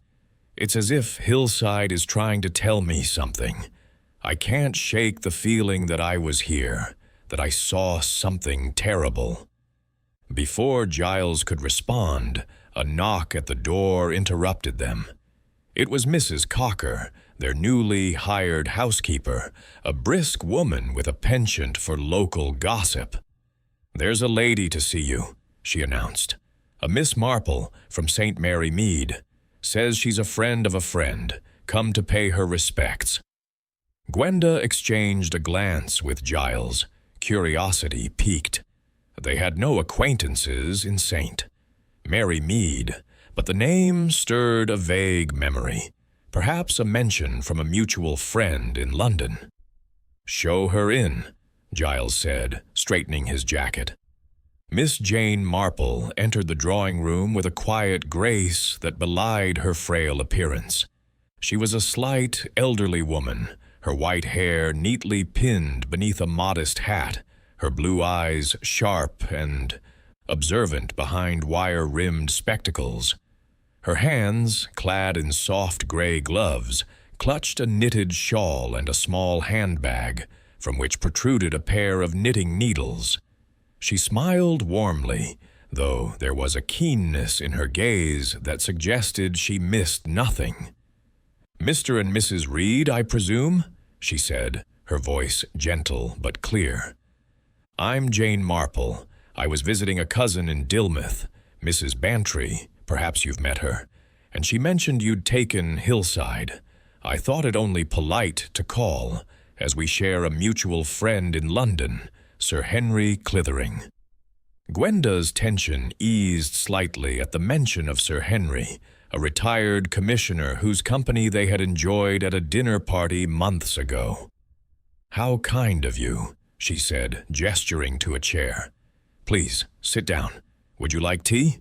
It's as if Hillside is trying to tell me something. I can't shake the feeling that I was here, that I saw something terrible. Before Giles could respond, a knock at the door interrupted them. It was Mrs. Cocker, their newly hired housekeeper, a brisk woman with a penchant for local gossip. "There's a lady to see you," she announced. "A Miss Marple from St. Mary Mead. Says she's a friend of a friend, come to pay her respects." Gwenda exchanged a glance with Giles, curiosity piqued. They had no acquaintances in St. Mary Mead, but the name stirred a vague memory, perhaps a mention from a mutual friend in London. "Show her in," Giles said, straightening his jacket. Miss Jane Marple entered the drawing room with a quiet grace that belied her frail appearance. She was a slight, elderly woman, her white hair neatly pinned beneath a modest hat, her blue eyes sharp and observant behind wire-rimmed spectacles. Her hands, clad in soft gray gloves, clutched a knitted shawl and a small handbag, from which protruded a pair of knitting needles. She smiled warmly, though there was a keenness in her gaze that suggested she missed nothing. "Mr. and Mrs. Reed, I presume?" she said, her voice gentle but clear. "I'm Jane Marple. I was visiting a cousin in Dilmouth, Mrs. Bantry, perhaps you've met her, and she mentioned you'd taken Hillside. I thought it only polite to call, as we share a mutual friend in London, Sir Henry Clithering." Gwenda's tension eased slightly at the mention of Sir Henry, a retired commissioner whose company they had enjoyed at a dinner party months ago. "How kind of you," she said, gesturing to a chair. "Please, sit down. Would you like tea?"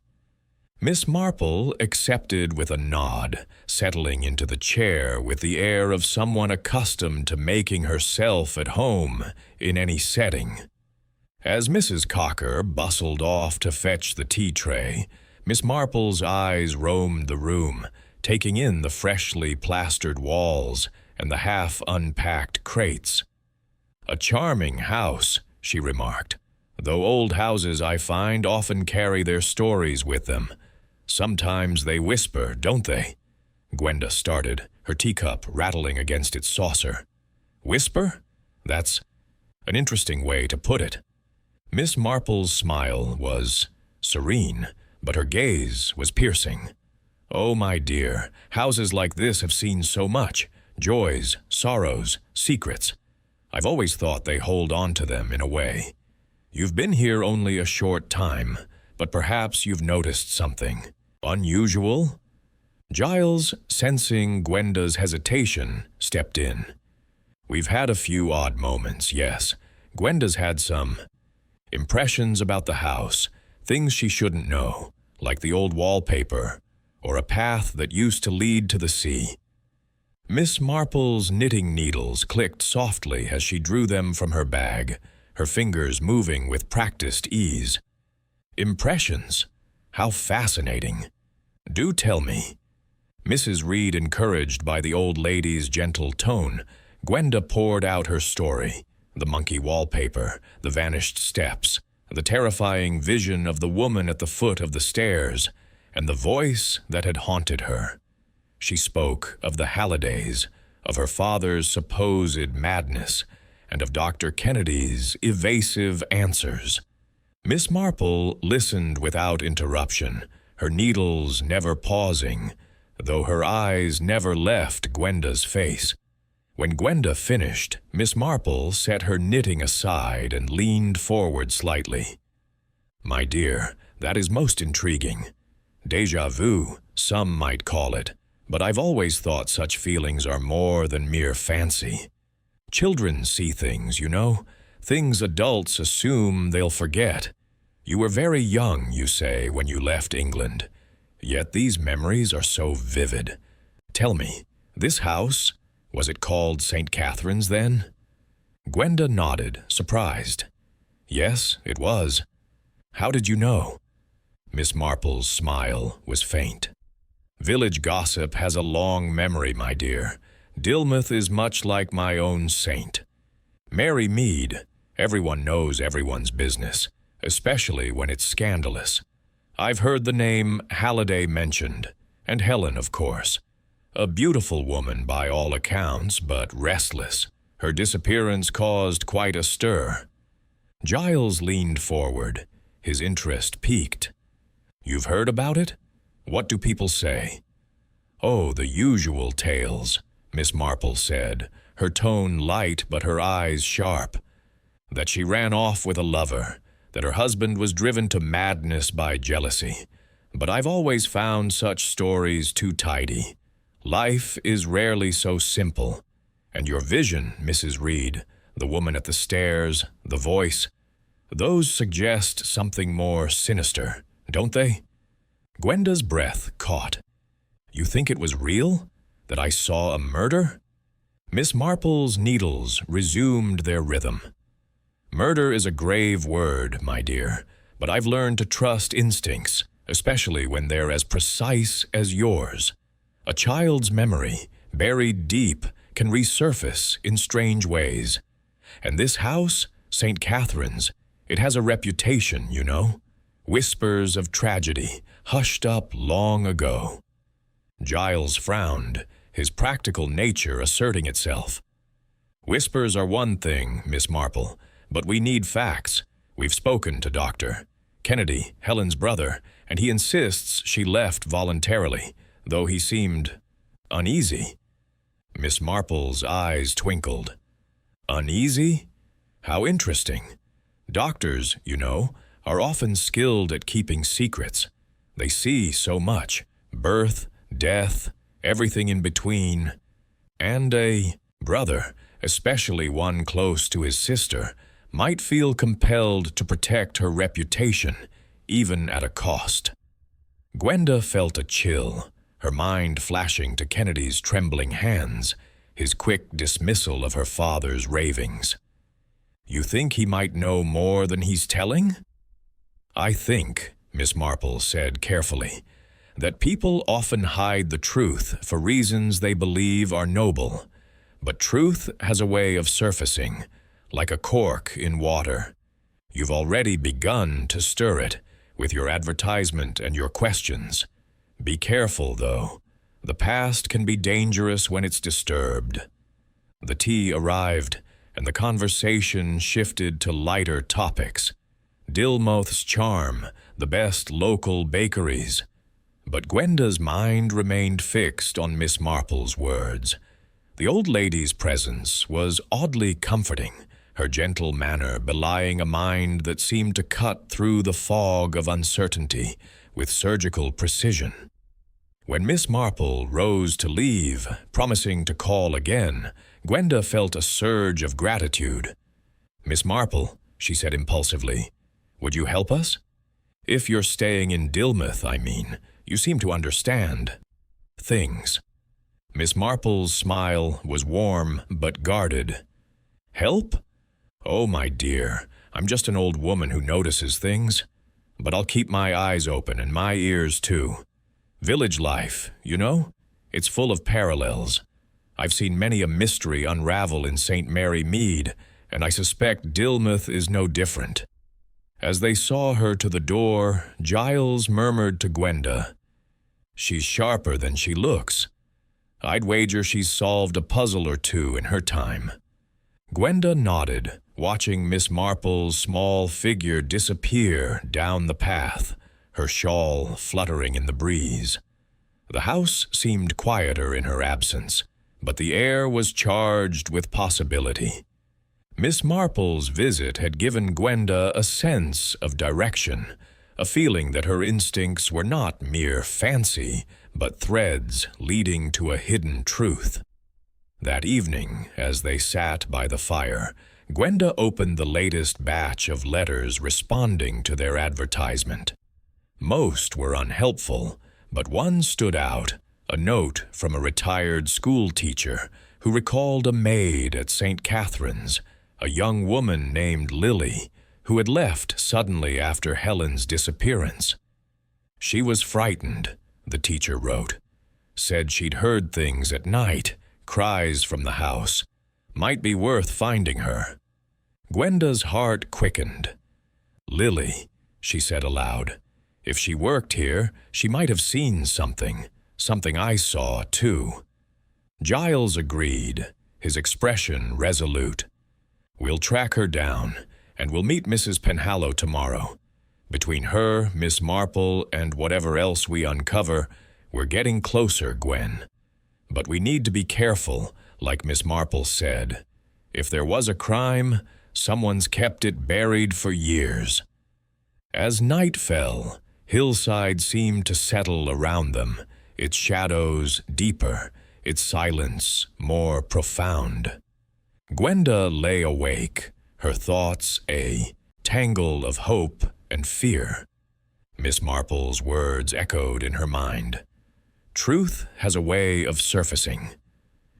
Miss Marple accepted with a nod, settling into the chair with the air of someone accustomed to making herself at home in any setting. As Mrs. Cocker bustled off to fetch the tea tray, Miss Marple's eyes roamed the room, taking in the freshly plastered walls and the half-unpacked crates. "A charming house," she remarked, "though old houses, I find, often carry their stories with them. Sometimes they whisper, don't they?" Gwenda started, her teacup rattling against its saucer. "Whisper? That's an interesting way to put it." Miss Marple's smile was serene, but her gaze was piercing. "Oh, my dear, houses like this have seen so much. Joys, sorrows, secrets. I've always thought they hold on to them in a way. You've been here only a short time, but perhaps you've noticed something unusual?" Giles, sensing Gwenda's hesitation, stepped in. "We've had a few odd moments, yes. Gwenda's had some impressions about the house, things she shouldn't know, like the old wallpaper, or a path that used to lead to the sea." Miss Marple's knitting needles clicked softly as she drew them from her bag, her fingers moving with practiced ease. "Impressions? How fascinating. Do tell me." Mrs. Reed encouraged by the old lady's gentle tone, Gwenda poured out her story, the monkey wallpaper, the vanished steps, the terrifying vision of the woman at the foot of the stairs, and the voice that had haunted her. She spoke of the Hallidays, of her father's supposed madness, and of Dr. Kennedy's evasive answers. Miss Marple listened without interruption, her needles never pausing, though her eyes never left Gwenda's face. When Gwenda finished, Miss Marple set her knitting aside and leaned forward slightly. "My dear, that is most intriguing. Déjà vu, some might call it, But I've always thought such feelings are more than mere fancy. Children see things, you know, things adults assume they'll forget. You were very young, you say, when you left England. Yet these memories are so vivid. Tell me, this house, was it called St. Catherine's then? Gwenda nodded, surprised. Yes, it was. How did you know? Miss Marple's smile was faint. Village gossip has a long memory, my dear. Dilmouth is much like my own saint. Mary Mead, everyone knows everyone's business, especially when it's scandalous. I've heard the name Halliday mentioned, and Helen, of course. A beautiful woman by all accounts, but restless. Her disappearance caused quite a stir. Giles leaned forward, his interest piqued. You've heard about it? What do people say? Oh, the usual tales, Miss Marple said, her tone light but her eyes sharp. That she ran off with a lover, that her husband was driven to madness by jealousy. But I've always found such stories too tidy. Life is rarely so simple. And your vision, Mrs. Reed, the woman at the stairs, the voice, those suggest something more sinister, don't they? Gwenda's breath caught. You think it was real? That I saw a murder? Miss Marple's needles resumed their rhythm. Murder is a grave word, my dear, but I've learned to trust instincts, especially when they're as precise as yours. A child's memory, buried deep, can resurface in strange ways. And this house, St. Catherine's, it has a reputation, you know. Whispers of tragedy, hushed up long ago. Giles frowned, his practical nature asserting itself. Whispers are one thing, Miss Marple, but we need facts. We've spoken to Dr. Kennedy, Helen's brother, and he insists she left voluntarily, though he seemed uneasy. Miss Marple's eyes twinkled. Uneasy? How interesting. Doctors, you know, are often skilled at keeping secrets. They see so much, birth, death, everything in between. And a brother, especially one close to his sister, might feel compelled to protect her reputation, even at a cost. Gwenda felt a chill, her mind flashing to Kennedy's trembling hands, his quick dismissal of her father's ravings. You think he might know more than he's telling? I think, Miss Marple said carefully, that people often hide the truth for reasons they believe are noble, but truth has a way of surfacing, like a cork in water. You've already begun to stir it with your advertisement and your questions. Be careful, though. The past can be dangerous when it's disturbed. The tea arrived, and the conversation shifted to lighter topics. Dilmouth's charm, the best local bakeries. But Gwenda's mind remained fixed on Miss Marple's words. The old lady's presence was oddly comforting, her gentle manner belying a mind that seemed to cut through the fog of uncertainty with surgical precision. When Miss Marple rose to leave, promising to call again, Gwenda felt a surge of gratitude. Miss Marple, she said impulsively, would you help us? If you're staying in Dilmouth, I mean. You seem to understand things. Miss Marple's smile was warm but guarded. Help? Oh, my dear, I'm just an old woman who notices things. But I'll keep my eyes open and my ears too. Village life, you know? It's full of parallels. I've seen many a mystery unravel in St. Mary Mead, and I suspect Dilmouth is no different. As they saw her to the door, Giles murmured to Gwenda, "She's sharper than she looks. I'd wager she's solved a puzzle or two in her time." Gwenda nodded, watching Miss Marple's small figure disappear down the path, her shawl fluttering in the breeze. The house seemed quieter in her absence, but the air was charged with possibility. Miss Marple's visit had given Gwenda a sense of direction, a feeling that her instincts were not mere fancy, but threads leading to a hidden truth. That evening, as they sat by the fire, Gwenda opened the latest batch of letters responding to their advertisement. Most were unhelpful, but one stood out, a note from a retired school teacher who recalled a maid at St. Catherine's, a young woman named Lily, who had left suddenly after Helen's disappearance. She was frightened, the teacher wrote. Said she'd heard things at night, cries from the house. Might be worth finding her. Gwenda's heart quickened. Lily, she said aloud. If she worked here, she might have seen something I saw, too. Giles agreed, his expression resolute. We'll track her down, and we'll meet Mrs. Penhallow tomorrow. Between her, Miss Marple, and whatever else we uncover, we're getting closer, Gwen. But we need to be careful, like Miss Marple said. If there was a crime, someone's kept it buried for years. As night fell, Hillside seemed to settle around them, its shadows deeper, its silence more profound. Gwenda lay awake, her thoughts a tangle of hope and fear. Miss Marple's words echoed in her mind. Truth has a way of surfacing.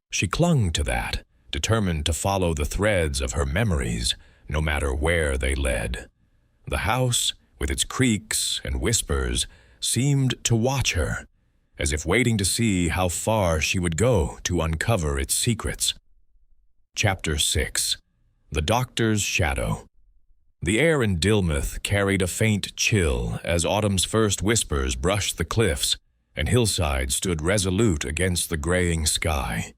She clung to that, determined to follow the threads of her memories, no matter where they led. The house, with its creaks and whispers, seemed to watch her, as if waiting to see how far she would go to uncover its secrets. Chapter 6. The Doctor's Shadow. The air in Dilmouth carried a faint chill as autumn's first whispers brushed the cliffs, and Hillside stood resolute against the graying sky.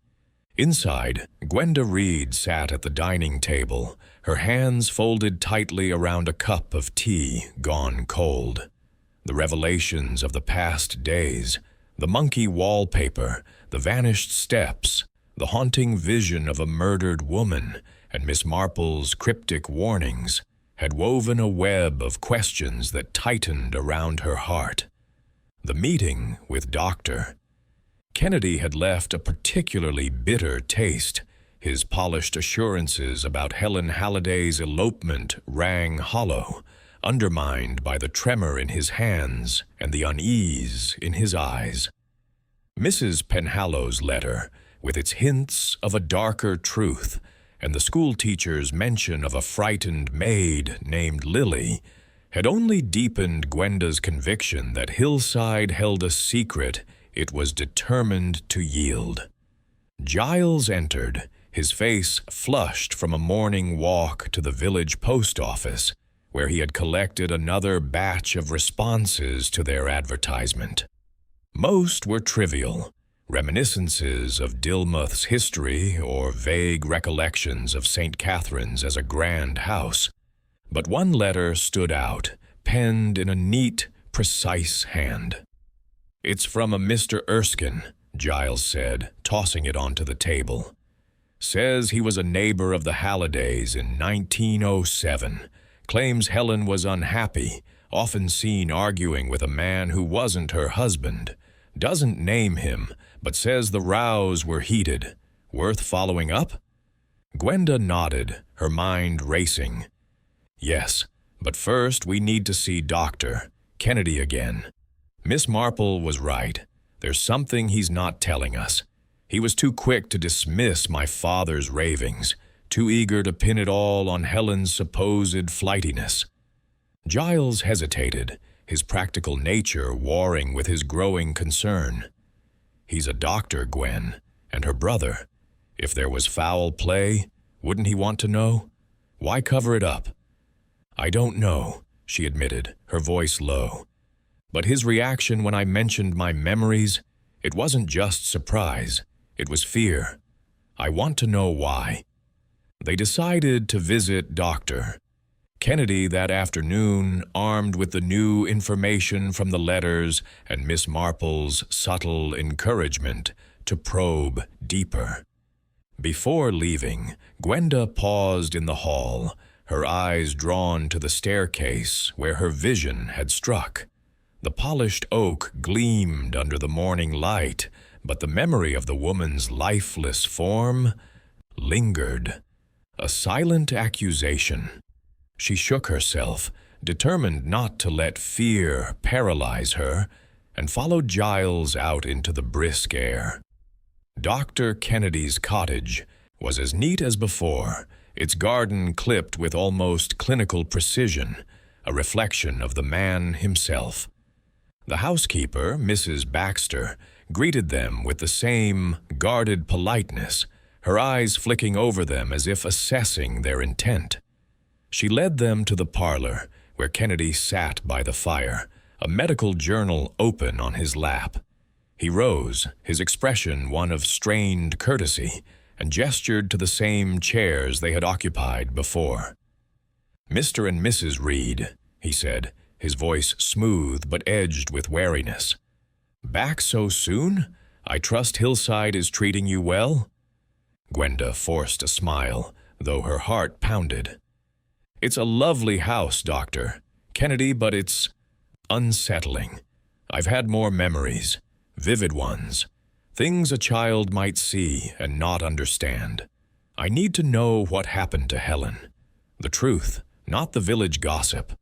Inside, Gwenda Reed sat at the dining table, her hands folded tightly around a cup of tea gone cold. The revelations of the past days, the monkey wallpaper, the vanished steps, the haunting vision of a murdered woman, and Miss Marple's cryptic warnings, had woven a web of questions that tightened around her heart. The meeting with Dr. Kennedy had left a particularly bitter taste. His polished assurances about Helen Halliday's elopement rang hollow, undermined by the tremor in his hands and the unease in his eyes. Mrs. Penhallow's letter, with its hints of a darker truth, and the schoolteacher's mention of a frightened maid named Lily, had only deepened Gwenda's conviction that Hillside held a secret it was determined to yield. Giles entered, his face flushed from a morning walk to the village post office, where he had collected another batch of responses to their advertisement. Most were trivial, reminiscences of Dilmouth's history or vague recollections of St. Catherine's as a grand house. But one letter stood out, penned in a neat, precise hand. "It's from a Mr. Erskine," Giles said, tossing it onto the table. "Says he was a neighbor of the Hallidays in 1907. Claims Helen was unhappy, often seen arguing with a man who wasn't her husband. Doesn't name him, but says the rows were heated. Worth following up?" Gwenda nodded, her mind racing. "Yes, but first we need to see Dr. Kennedy again. Miss Marple was right. There's something he's not telling us. He was too quick to dismiss my father's ravings, too eager to pin it all on Helen's supposed flightiness." Giles hesitated, his practical nature warring with his growing concern. "He's a doctor, Gwen, and her brother. If there was foul play, wouldn't he want to know? Why cover it up?" "I don't know," she admitted, her voice low. "But his reaction when I mentioned my memories, it wasn't just surprise, it was fear. I want to know why." They decided to visit Dr. Kennedy that afternoon, armed with the new information from the letters and Miss Marple's subtle encouragement to probe deeper. Before leaving, Gwenda paused in the hall, her eyes drawn to the staircase where her vision had struck. The polished oak gleamed under the morning light, but the memory of the woman's lifeless form lingered, a silent accusation. She shook herself, determined not to let fear paralyze her, and followed Giles out into the brisk air. Dr. Kennedy's cottage was as neat as before, its garden clipped with almost clinical precision, a reflection of the man himself. The housekeeper, Mrs. Baxter, greeted them with the same guarded politeness, her eyes flicking over them as if assessing their intent. She led them to the parlor, where Kennedy sat by the fire, a medical journal open on his lap. He rose, his expression one of strained courtesy, and gestured to the same chairs they had occupied before. "Mr. and Mrs. Reed," he said, his voice smooth but edged with wariness. "Back so soon? I trust Hillside is treating you well?" Gwenda forced a smile, though her heart pounded. "It's a lovely house, Doctor Kennedy, but it's unsettling. I've had more memories, vivid ones, things a child might see and not understand. I need to know what happened to Helen. The truth, not the village gossip."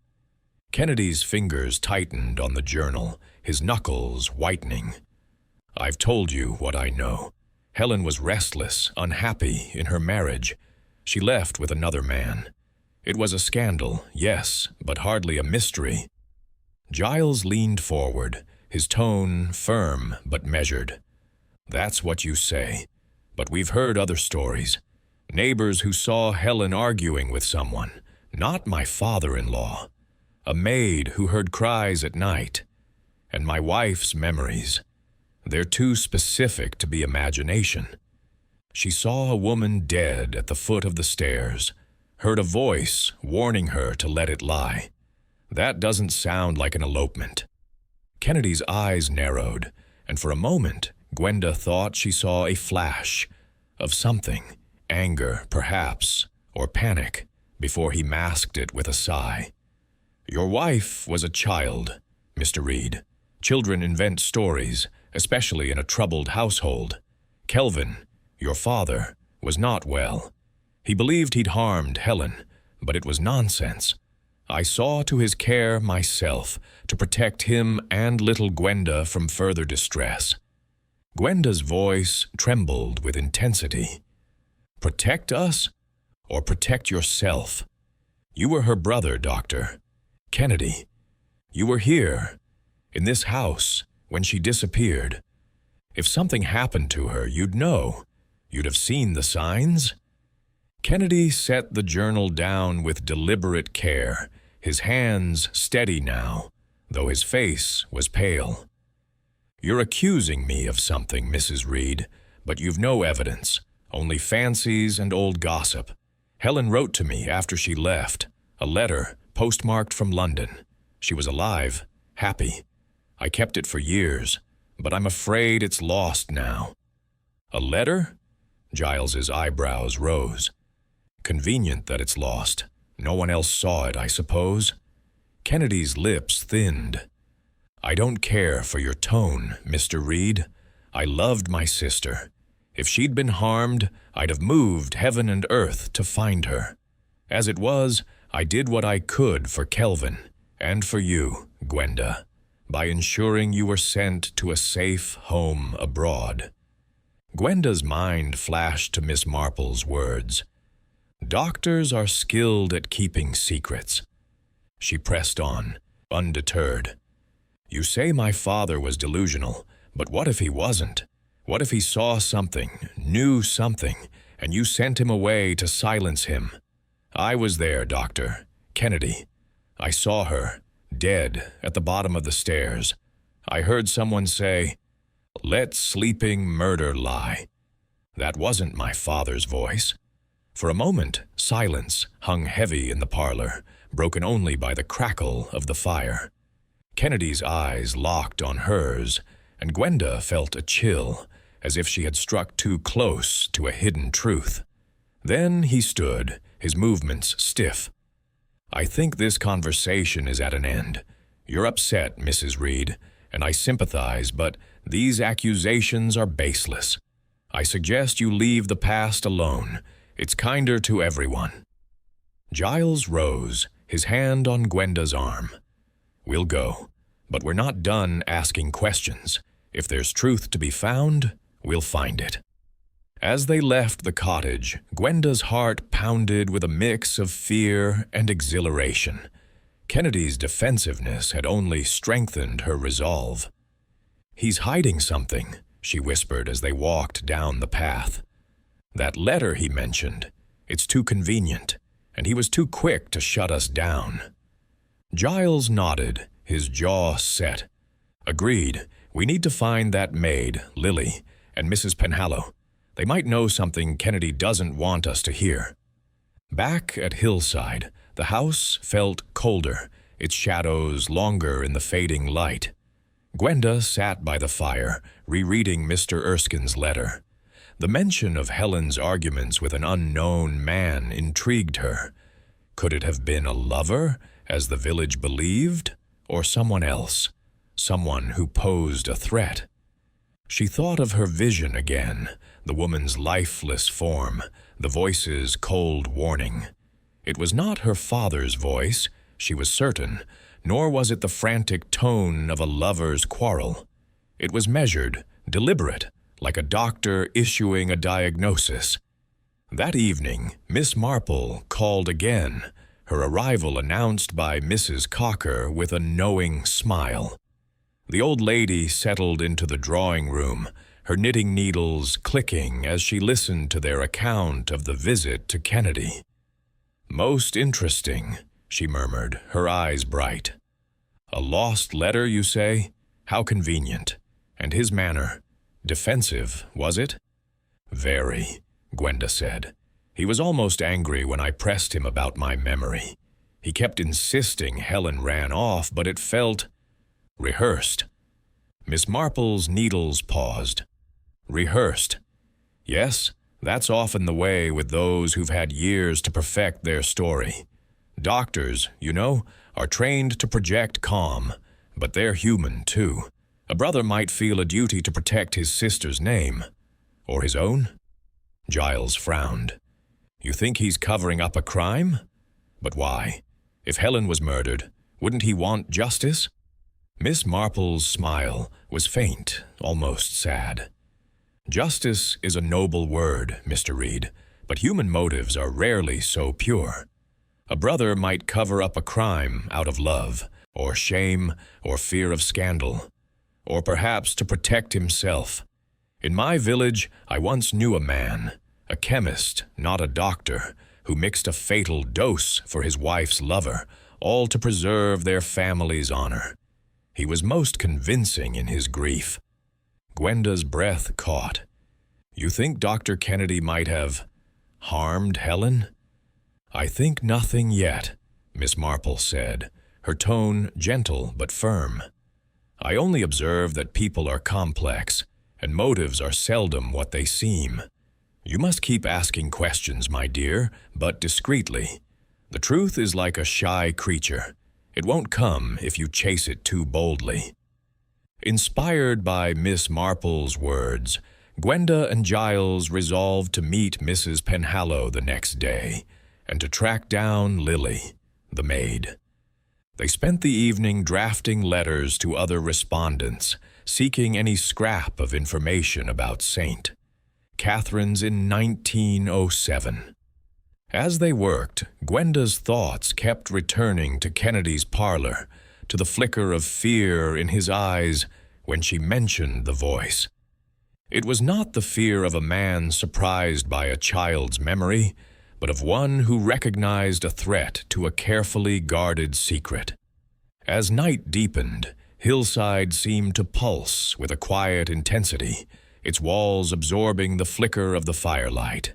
Kennedy's fingers tightened on the journal, his knuckles whitening. "I've told you what I know. Helen was restless, unhappy in her marriage. She left with another man. It was a scandal, yes, but hardly a mystery." Giles leaned forward, his tone firm but measured. "That's what you say, but we've heard other stories. Neighbors who saw Helen arguing with someone, not my father-in-law. A maid who heard cries at night. And my wife's memories. They're too specific to be imagination. She saw a woman dead at the foot of the stairs, heard a voice warning her to let it lie. That doesn't sound like an elopement." Kennedy's eyes narrowed, and for a moment Gwenda thought she saw a flash of something, anger perhaps, or panic, before he masked it with a sigh. "Your wife was a child, Mr. Reed. Children invent stories, especially in a troubled household. Kelvin, your father, was not well. He believed he'd harmed Helen, but it was nonsense. I saw to his care myself, to protect him and little Gwenda from further distress." Gwenda's voice trembled with intensity. "Protect us, or protect yourself? You were her brother, Doctor Kennedy. You were here, in this house, when she disappeared. If something happened to her, you'd know. You'd have seen the signs." Kennedy set the journal down with deliberate care, his hands steady now, though his face was pale. "You're accusing me of something, Mrs. Reed, but you've no evidence, only fancies and old gossip. Helen wrote to me after she left, a letter postmarked from London. She was alive, happy. I kept it for years, but I'm afraid it's lost now." "A letter?" Giles's eyebrows rose. "Convenient that it's lost. No one else saw it, I suppose." Kennedy's lips thinned. "I don't care for your tone, Mr. Reed. I loved my sister. If she'd been harmed, I'd have moved heaven and earth to find her. As it was, I did what I could for Kelvin, and for you, Gwenda, by ensuring you were sent to a safe home abroad." Gwenda's mind flashed to Miss Marple's words. "Doctors are skilled at keeping secrets." She pressed on, undeterred. "You say my father was delusional, but what if he wasn't? What if he saw something, knew something, and you sent him away to silence him? I was there, Dr. Kennedy. I saw her, dead, at the bottom of the stairs. I heard someone say, 'Let sleeping murder lie.' That wasn't my father's voice." For a moment, silence hung heavy in the parlor, broken only by the crackle of the fire. Kennedy's eyes locked on hers, and Gwenda felt a chill, as if she had struck too close to a hidden truth. Then he stood, his movements stiff. "I think this conversation is at an end. You're upset, Mrs. Reed, and I sympathize, but these accusations are baseless. I suggest you leave the past alone. It's kinder to everyone." Giles rose, his hand on Gwenda's arm. "We'll go, but we're not done asking questions. If there's truth to be found, we'll find it." As they left the cottage, Gwenda's heart pounded with a mix of fear and exhilaration. Kennedy's defensiveness had only strengthened her resolve. "He's hiding something," she whispered as they walked down the path. "That letter he mentioned, it's too convenient, and he was too quick to shut us down." Giles nodded, his jaw set. "Agreed. We need to find that maid, Lily, and Mrs. Penhallow. They might know something Kennedy doesn't want us to hear." Back at Hillside, the house felt colder, its shadows longer in the fading light. Gwenda sat by the fire, rereading Mr. Erskine's letter. The mention of Helen's arguments with an unknown man intrigued her. Could it have been a lover, as the village believed, or someone else, someone who posed a threat? She thought of her vision again, the woman's lifeless form, the voice's cold warning. It was not her father's voice, she was certain, nor was it the frantic tone of a lover's quarrel. It was measured, deliberate, like a doctor issuing a diagnosis. That evening, Miss Marple called again, her arrival announced by Mrs. Cocker with a knowing smile. The old lady settled into the drawing room, her knitting needles clicking as she listened to their account of the visit to Kennedy. "Most interesting," she murmured, her eyes bright. "A lost letter, you say? How convenient. And his manner, defensive, was it?" "Very," Gwenda said. "He was almost angry when I pressed him about my memory. He kept insisting Helen ran off, but it felt rehearsed." Miss Marple's needles paused. "Rehearsed. Yes, that's often the way with those who've had years to perfect their story. Doctors, you know, are trained to project calm, but they're human too. A brother might feel a duty to protect his sister's name. Or his own?" Giles frowned. "You think he's covering up a crime? But why? If Helen was murdered, wouldn't he want justice?" Miss Marple's smile was faint, almost sad. "Justice is a noble word, Mr. Reed, but human motives are rarely so pure. A brother might cover up a crime out of love, or shame, or fear of scandal, or perhaps to protect himself. In my village, I once knew a man, a chemist, not a doctor, who mixed a fatal dose for his wife's lover, all to preserve their family's honor. He was most convincing in his grief." Gwenda's breath caught. "You think Dr. Kennedy might have harmed Helen?" "I think nothing yet," Miss Marple said, her tone gentle but firm. "I only observe that people are complex, and motives are seldom what they seem. You must keep asking questions, my dear, but discreetly. The truth is like a shy creature. It won't come if you chase it too boldly." Inspired by Miss Marple's words, Gwenda and Giles resolved to meet Mrs. Penhallow the next day and to track down Lily, the maid. They spent the evening drafting letters to other respondents, seeking any scrap of information about Saint. Catherine's in 1907. As they worked, Gwenda's thoughts kept returning to Kennedy's parlor, to the flicker of fear in his eyes when she mentioned the voice. It was not the fear of a man surprised by a child's memory, but of one who recognized a threat to a carefully guarded secret. As night deepened, Hillside seemed to pulse with a quiet intensity, its walls absorbing the flicker of the firelight.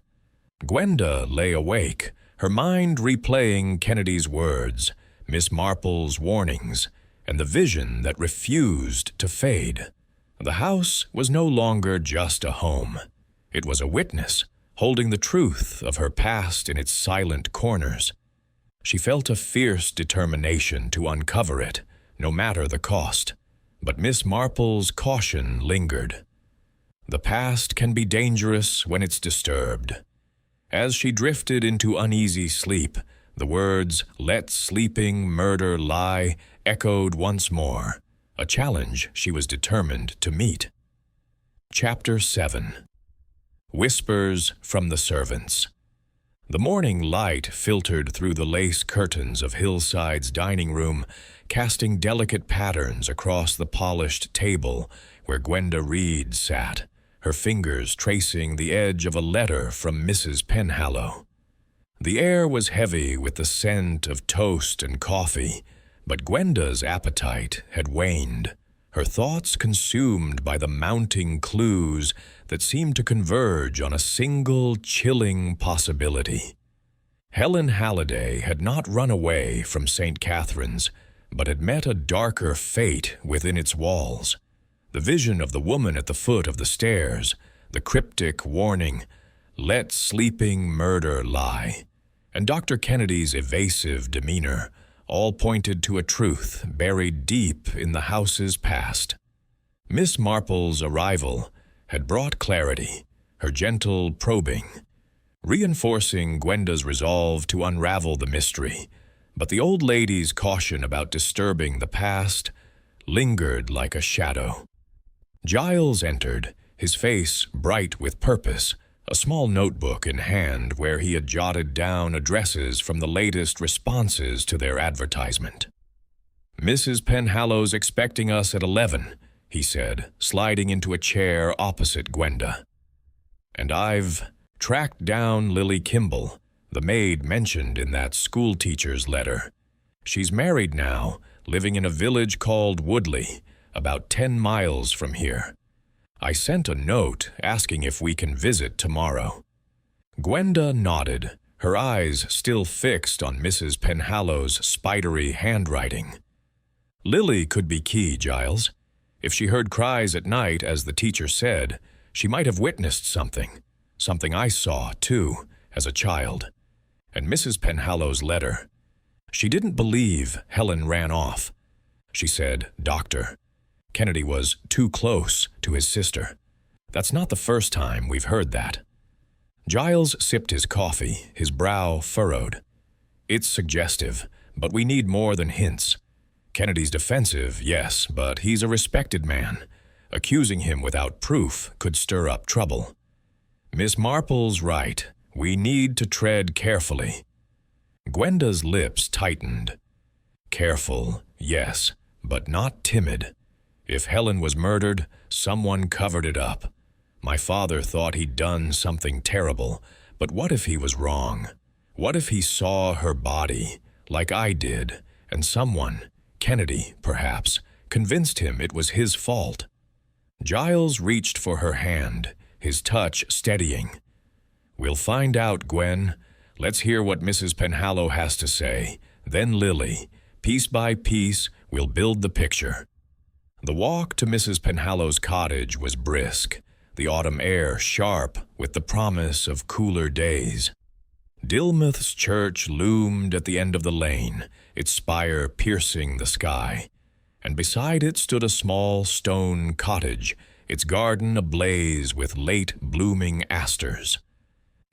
Gwenda lay awake, her mind replaying Kennedy's words, Miss Marple's warnings, and the vision that refused to fade. The house was no longer just a home. It was a witness, holding the truth of her past in its silent corners. She felt a fierce determination to uncover it, no matter the cost. But Miss Marple's caution lingered. The past can be dangerous when it's disturbed. As she drifted into uneasy sleep, the words, "Let sleeping murder lie," echoed once more, a challenge she was determined to meet. Chapter 7. Whispers from the Servants. The morning light filtered through the lace curtains of Hillside's dining room, casting delicate patterns across the polished table where Gwenda Reed sat, her fingers tracing the edge of a letter from Mrs. Penhallow. The air was heavy with the scent of toast and coffee, but Gwenda's appetite had waned, her thoughts consumed by the mounting clues that seemed to converge on a single chilling possibility. Helen Halliday had not run away from St. Catherine's, but had met a darker fate within its walls. The vision of the woman at the foot of the stairs, the cryptic warning, "Let sleeping murder lie," and Dr. Kennedy's evasive demeanor all pointed to a truth buried deep in the house's past. Miss Marple's arrival had brought clarity, her gentle probing, reinforcing Gwenda's resolve to unravel the mystery, but the old lady's caution about disturbing the past lingered like a shadow. Giles entered, his face bright with purpose, a small notebook in hand where he had jotted down addresses from the latest responses to their advertisement. "Mrs. Penhallow's expecting us at 11, he said, sliding into a chair opposite Gwenda. "And I've tracked down Lily Kimball, the maid mentioned in that schoolteacher's letter. She's married now, living in a village called Woodley, about 10 miles from here. I sent a note asking if we can visit tomorrow." Gwenda nodded, her eyes still fixed on Mrs. Penhallow's spidery handwriting. "Lily could be key, Giles. If she heard cries at night, as the teacher said, she might have witnessed something I saw, too, as a child. And Mrs. Penhallow's letter. She didn't believe Helen ran off. She said, 'Doctor, Kennedy was too close to his sister.' That's not the first time we've heard that." Giles sipped his coffee, his brow furrowed. "It's suggestive, but we need more than hints. Kennedy's defensive, yes, but he's a respected man. Accusing him without proof could stir up trouble. Miss Marple's right. We need to tread carefully." Gwenda's lips tightened. Careful, yes, but not timid. If Helen was murdered, someone covered it up. My father thought he'd done something terrible, but what if he was wrong? What if he saw her body, like I did, and someone, Kennedy, perhaps, convinced him it was his fault? Giles reached for her hand, his touch steadying. "We'll find out, Gwen. Let's hear what Mrs. Penhallow has to say. Then Lily. Piece by piece, we'll build the picture." The walk to Mrs. Penhallow's cottage was brisk, the autumn air sharp with the promise of cooler days. Dilmouth's church loomed at the end of the lane, its spire piercing the sky, and beside it stood a small stone cottage, its garden ablaze with late-blooming asters.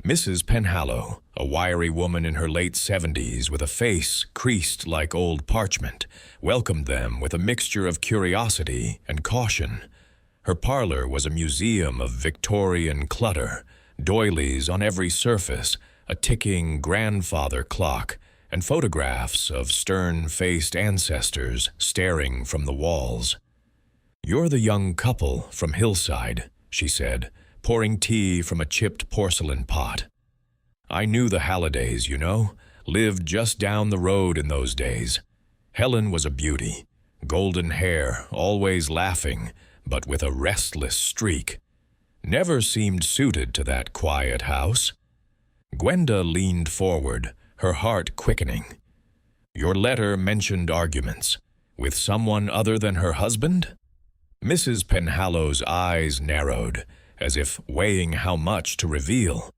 Mrs. Penhallow, a wiry woman in her late 70s with a face creased like old parchment, welcomed them with a mixture of curiosity and caution. Her parlor was a museum of Victorian clutter, doilies on every surface, a ticking grandfather clock, and photographs of stern-faced ancestors staring from the walls. "You're the young couple from Hillside," she said, pouring tea from a chipped porcelain pot. "I knew the Hallidays, you know, lived just down the road in those days. Helen was a beauty, golden hair, always laughing, but with a restless streak. Never seemed suited to that quiet house." Gwenda leaned forward, her heart quickening. "Your letter mentioned arguments. With someone other than her husband?" Mrs. Penhallow's eyes narrowed, as if weighing how much to reveal.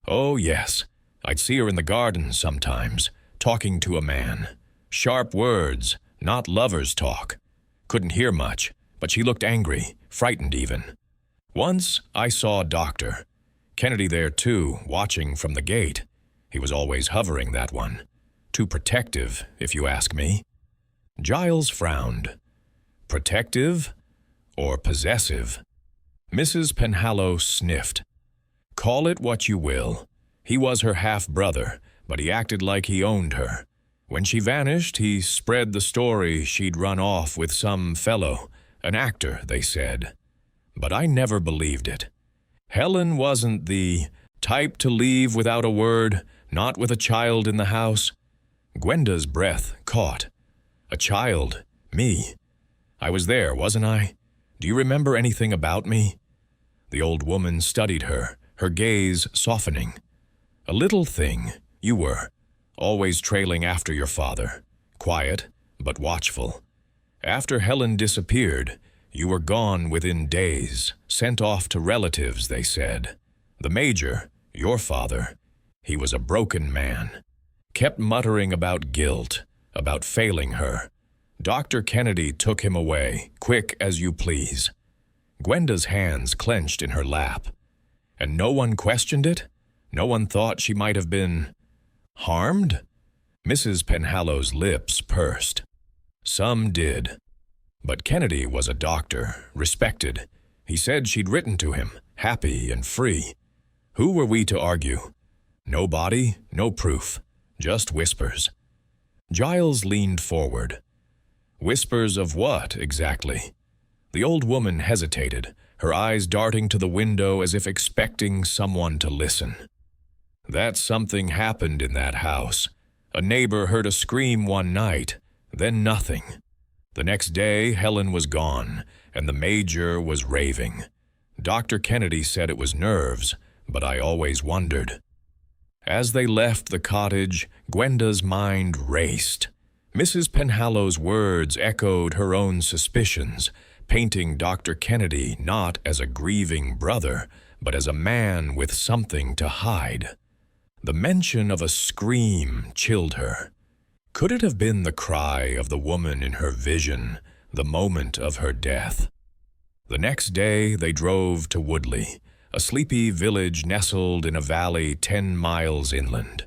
"Oh, yes. I'd see her in the garden sometimes, talking to a man. Sharp words, Not lovers' talk. Couldn't hear much, but she looked angry, frightened even. Once I saw a doctor. Kennedy there too, watching from the gate. He was always hovering, that one. Too protective, if you ask me. Giles frowned. Protective or possessive? Mrs. Penhallow sniffed. Call it what you will. He was her half-brother, but he acted like he owned her. When she vanished, he spread the story she'd run off with some fellow, an actor, they said. But I never believed it. Helen wasn't the type to leave without a word, not with a child in the house. Gwenda's breath caught. A child, me. I was there, wasn't I? Do you remember anything about me? The old woman studied her, her gaze softening. A little thing, you were, always trailing after your father, quiet but watchful. After Helen disappeared, you were gone within days, sent off to relatives, they said. The major, your father, he was a broken man. Kept muttering about guilt, about failing her. Dr. Kennedy took him away, quick as you please. Gwenda's hands clenched in her lap. And no one questioned it? No one thought she might have been harmed? Mrs. Penhallow's lips pursed. Some did. But Kennedy was a doctor, respected. He said she'd written to him, happy and free. Who were we to argue? No body, no proof, just whispers. Giles leaned forward. Whispers of what, exactly? The old woman hesitated, her eyes darting to the window as if expecting someone to listen. That something happened in that house. A neighbor heard a scream one night, then nothing. The next day, Helen was gone, and the major was raving. Dr. Kennedy said it was nerves, but I always wondered. As they left the cottage, Gwenda's mind raced. Mrs. Penhallow's words echoed her own suspicions, painting Dr. Kennedy not as a grieving brother, but as a man with something to hide. The mention of a scream chilled her. Could it have been the cry of the woman in her vision, the moment of her death? The next day they drove to Woodley, a sleepy village nestled in a valley 10 miles inland.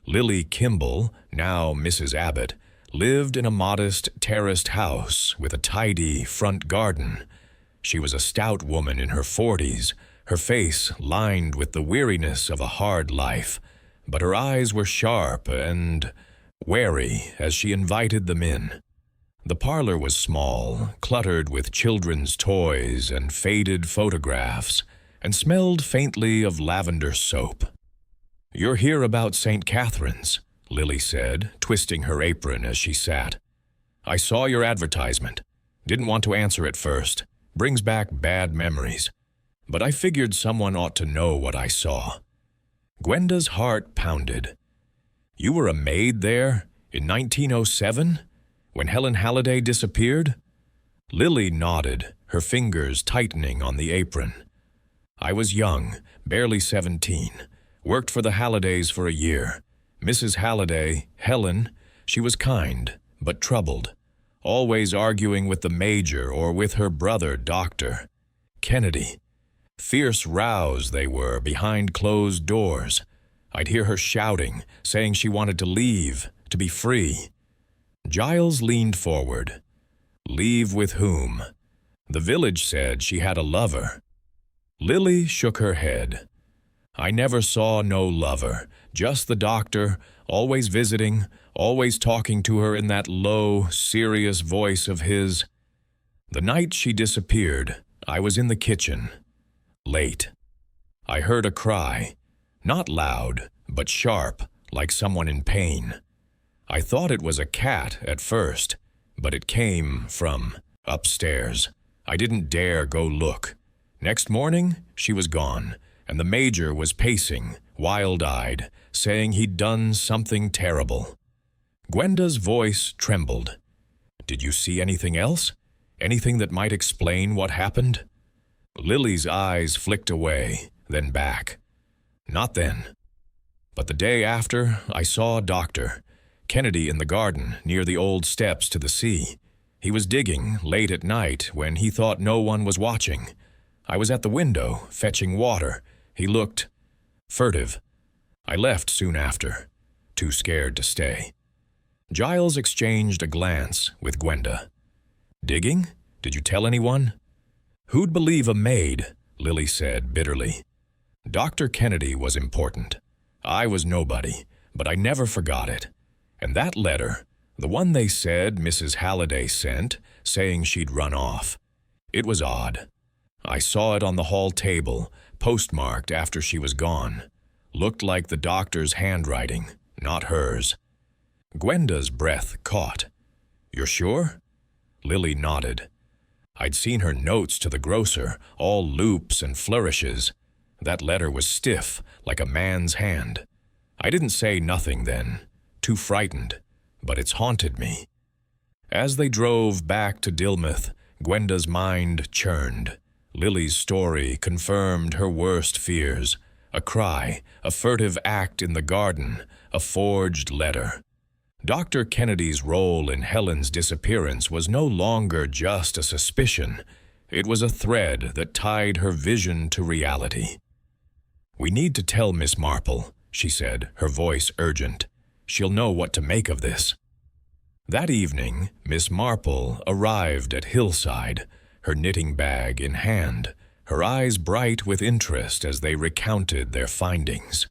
Lily Kimball, now Mrs. Abbott, lived in a modest terraced house with a tidy front garden. She was a stout woman in her 40s, her face lined with the weariness of a hard life, but her eyes were sharp and wary as she invited them in. The parlor was small, cluttered with children's toys and faded photographs, and smelled faintly of lavender soap. "You're here about St. Catherine's," Lily said, twisting her apron as she sat. "I saw your advertisement. Didn't want to answer at first. Brings back bad memories. But I figured someone ought to know what I saw." Gwenda's heart pounded. "You were a maid there in 1907, when Helen Halliday disappeared?" Lily nodded, her fingers tightening on the apron. "I was young, barely 17. Worked for the Hallidays for a year. Mrs. Halliday, Helen, she was kind, but troubled. Always arguing with the major or with her brother, Dr. Kennedy. Fierce rows they were behind closed doors. I'd hear her shouting, saying she wanted to leave, to be free." Giles leaned forward. "Leave with whom?" "The village said she had a lover." Lily shook her head. "I never saw no lover, just the doctor, always visiting, always talking to her in that low, serious voice of his. The night she disappeared, I was in the kitchen, late. I heard a cry, not loud, but sharp, like someone in pain. I thought it was a cat at first, but it came from upstairs. I didn't dare go look. Next morning, she was gone, and the major was pacing, wild-eyed, saying he'd done something terrible." Gwenda's voice trembled. "Did you see anything else? Anything that might explain what happened?" Lily's eyes flicked away, then back. "Not then. But the day after, I saw a doctor. Kennedy in the garden, near the old steps to the sea. He was digging late at night when he thought no one was watching. I was at the window, fetching water. He looked furtive. I left soon after, too scared to stay. Giles exchanged a glance with Gwenda. Digging? Did you tell anyone? Who'd believe a maid? Lily said bitterly. Dr. Kennedy was important. I was nobody, but I never forgot it. And that letter, the one they said Mrs. Halliday sent, saying she'd run off. It was odd. I saw it on the hall table, postmarked after she was gone. Looked like the doctor's handwriting, not hers. Gwenda's breath caught. You're sure? Lily nodded. I'd seen her notes to the grocer, all loops and flourishes. That letter was stiff, like a man's hand. I didn't say nothing then, too frightened, but it's haunted me. As they drove back to Dilmouth, Gwenda's mind churned. Lily's story confirmed her worst fears. A cry, a furtive act in the garden, a forged letter. Dr. Kennedy's role in Helen's disappearance was no longer just a suspicion. It was a thread that tied her vision to reality. We need to tell Miss Marple, she said, her voice urgent. She'll know what to make of this. That evening, Miss Marple arrived at Hillside, her knitting bag in hand, her eyes bright with interest as they recounted their findings.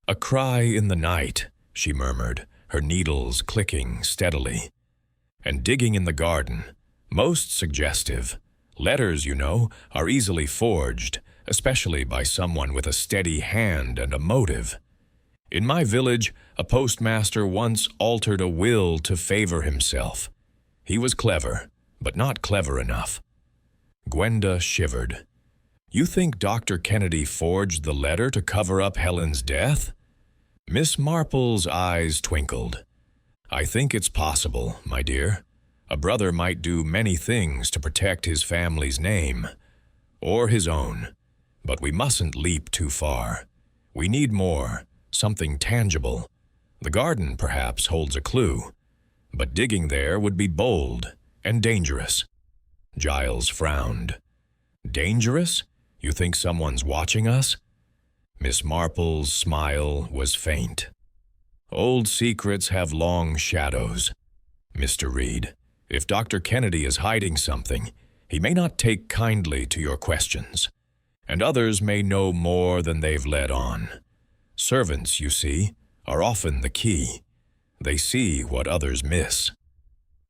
A cry in the night, she murmured, her needles clicking steadily. And digging in the garden, most suggestive. Letters, you know, are easily forged, especially by someone with a steady hand and a motive. In my village, a postmaster once altered a will to favor himself. He was clever, but not clever enough. Gwenda shivered. You think Dr. Kennedy forged the letter to cover up Helen's death? Miss Marple's eyes twinkled. I think it's possible, my dear. A brother might do many things to protect his family's name, or his own. But we mustn't leap too far. We need more, something tangible. The garden, perhaps, holds a clue. But digging there would be bold and dangerous. Giles frowned. Dangerous? You think someone's watching us? Miss Marple's smile was faint. Old secrets have long shadows. Mr. Reed, if Dr. Kennedy is hiding something, he may not take kindly to your questions. And others may know more than they've let on. Servants, you see, are often the key. They see what others miss.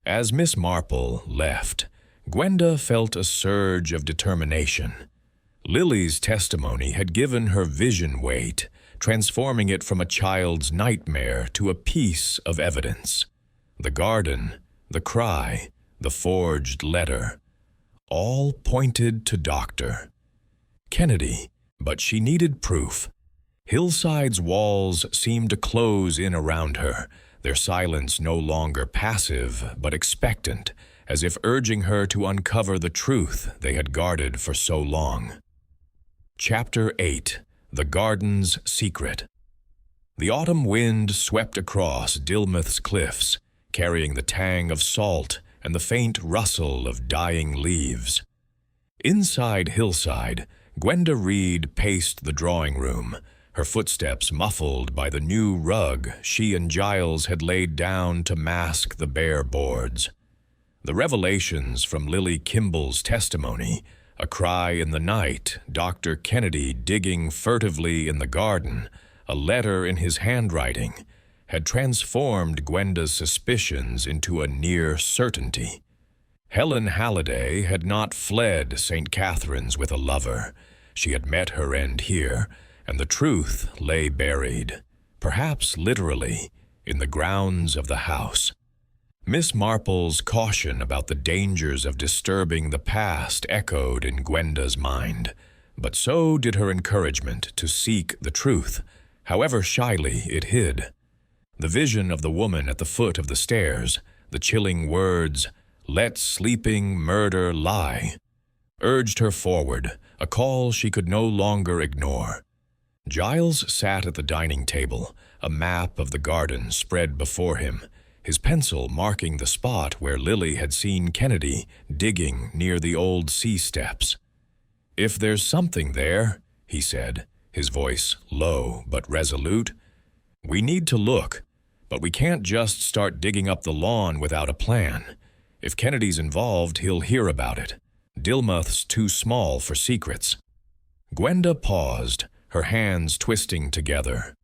As Miss Marple left, Gwenda felt a surge of determination. Lily's testimony had given her vision weight, transforming it from a child's nightmare to a piece of evidence. The garden, the cry, the forged letter, all pointed to Dr. Kennedy, but she needed proof. Hillside's walls seemed to close in around her, their silence no longer passive but expectant, as if urging her to uncover the truth they had guarded for so long. Chapter 8. The Garden's Secret. The autumn wind swept across Dilmouth's cliffs, carrying the tang of salt and the faint rustle of dying leaves. Inside Hillside, Gwenda Reed paced the drawing room, her footsteps muffled by the new rug she and Giles had laid down to mask the bare boards. The revelations from Lily Kimball's testimony, a cry in the night, Dr. Kennedy digging furtively in the garden, a letter in his handwriting, had transformed Gwenda's suspicions into a near certainty. Helen Halliday had not fled St. Catherine's with a lover. She had met her end here, and the truth lay buried, perhaps literally, in the grounds of the house. Miss Marple's caution about the dangers of disturbing the past echoed in Gwenda's mind, but so did her encouragement to seek the truth, however shyly it hid. The vision of the woman at the foot of the stairs, the chilling words, "Let sleeping murder lie," urged her forward, a call she could no longer ignore. Giles sat at the dining table, a map of the garden spread before him, his pencil marking the spot where Lily had seen Kennedy digging near the old sea steps. "If there's something there," he said, his voice low but resolute, "we need to look, but we can't just start digging up the lawn without a plan. If Kennedy's involved, he'll hear about it. Dilmuth's too small for secrets." Gwenda paused, her hands twisting together.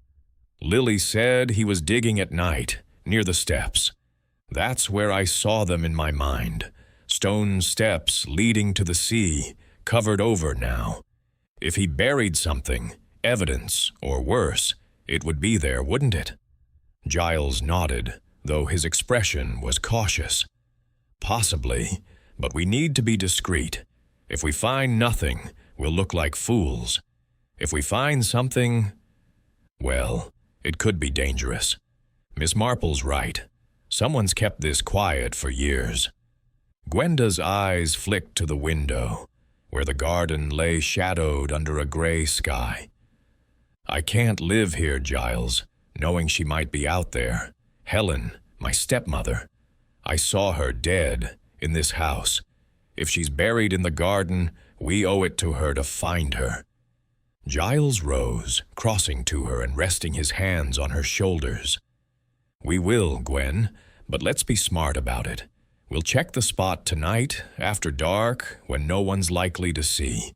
"Lily said he was digging at night, near the steps. That's where I saw them in my mind. Stone steps leading to the sea, covered over now. If he buried something, evidence, or worse, it would be there, wouldn't it?" Giles nodded, though his expression was cautious. "Possibly, but we need to be discreet. If we find nothing, we'll look like fools. If we find something, well, it could be dangerous. Miss Marple's right. Someone's kept this quiet for years." Gwenda's eyes flicked to the window, where the garden lay shadowed under a gray sky. "I can't live here, Giles, knowing she might be out there. Helen, my stepmother. I saw her dead in this house. If she's buried in the garden, we owe it to her to find her." Giles rose, crossing to her and resting his hands on her shoulders. "We will, Gwen, but let's be smart about it. We'll check the spot tonight, after dark, when no one's likely to see.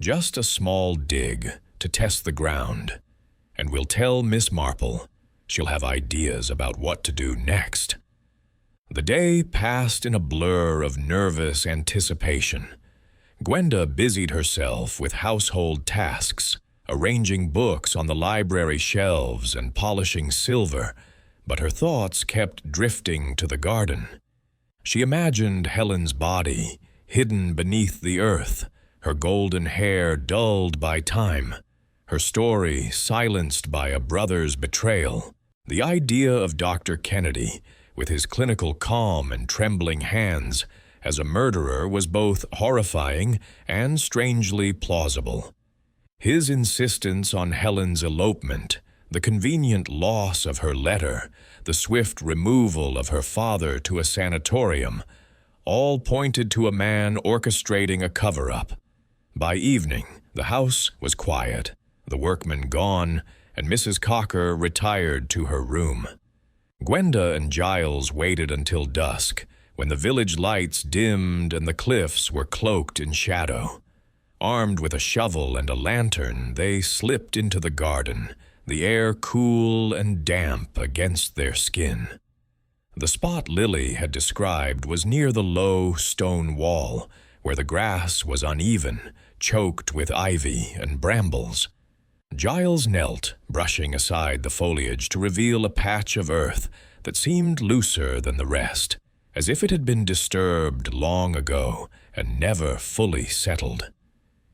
Just a small dig to test the ground. And we'll tell Miss Marple. She'll have ideas about what to do next." The day passed in a blur of nervous anticipation. Gwenda busied herself with household tasks, arranging books on the library shelves and polishing silver, but her thoughts kept drifting to the garden. She imagined Helen's body, hidden beneath the earth, her golden hair dulled by time, her story silenced by a brother's betrayal. The idea of Dr. Kennedy, with his clinical calm and trembling hands, as a murderer was both horrifying and strangely plausible. His insistence on Helen's elopement, the convenient loss of her letter, the swift removal of her father to a sanatorium, all pointed to a man orchestrating a cover-up. By evening, the house was quiet, the workmen gone, and Mrs. Cocker retired to her room. Gwenda and Giles waited until dusk, when the village lights dimmed and the cliffs were cloaked in shadow. Armed with a shovel and a lantern, they slipped into the garden, the air cool and damp against their skin. The spot Lily had described was near the low stone wall, where the grass was uneven, choked with ivy and brambles. Giles knelt, brushing aside the foliage to reveal a patch of earth that seemed looser than the rest, as if it had been disturbed long ago and never fully settled.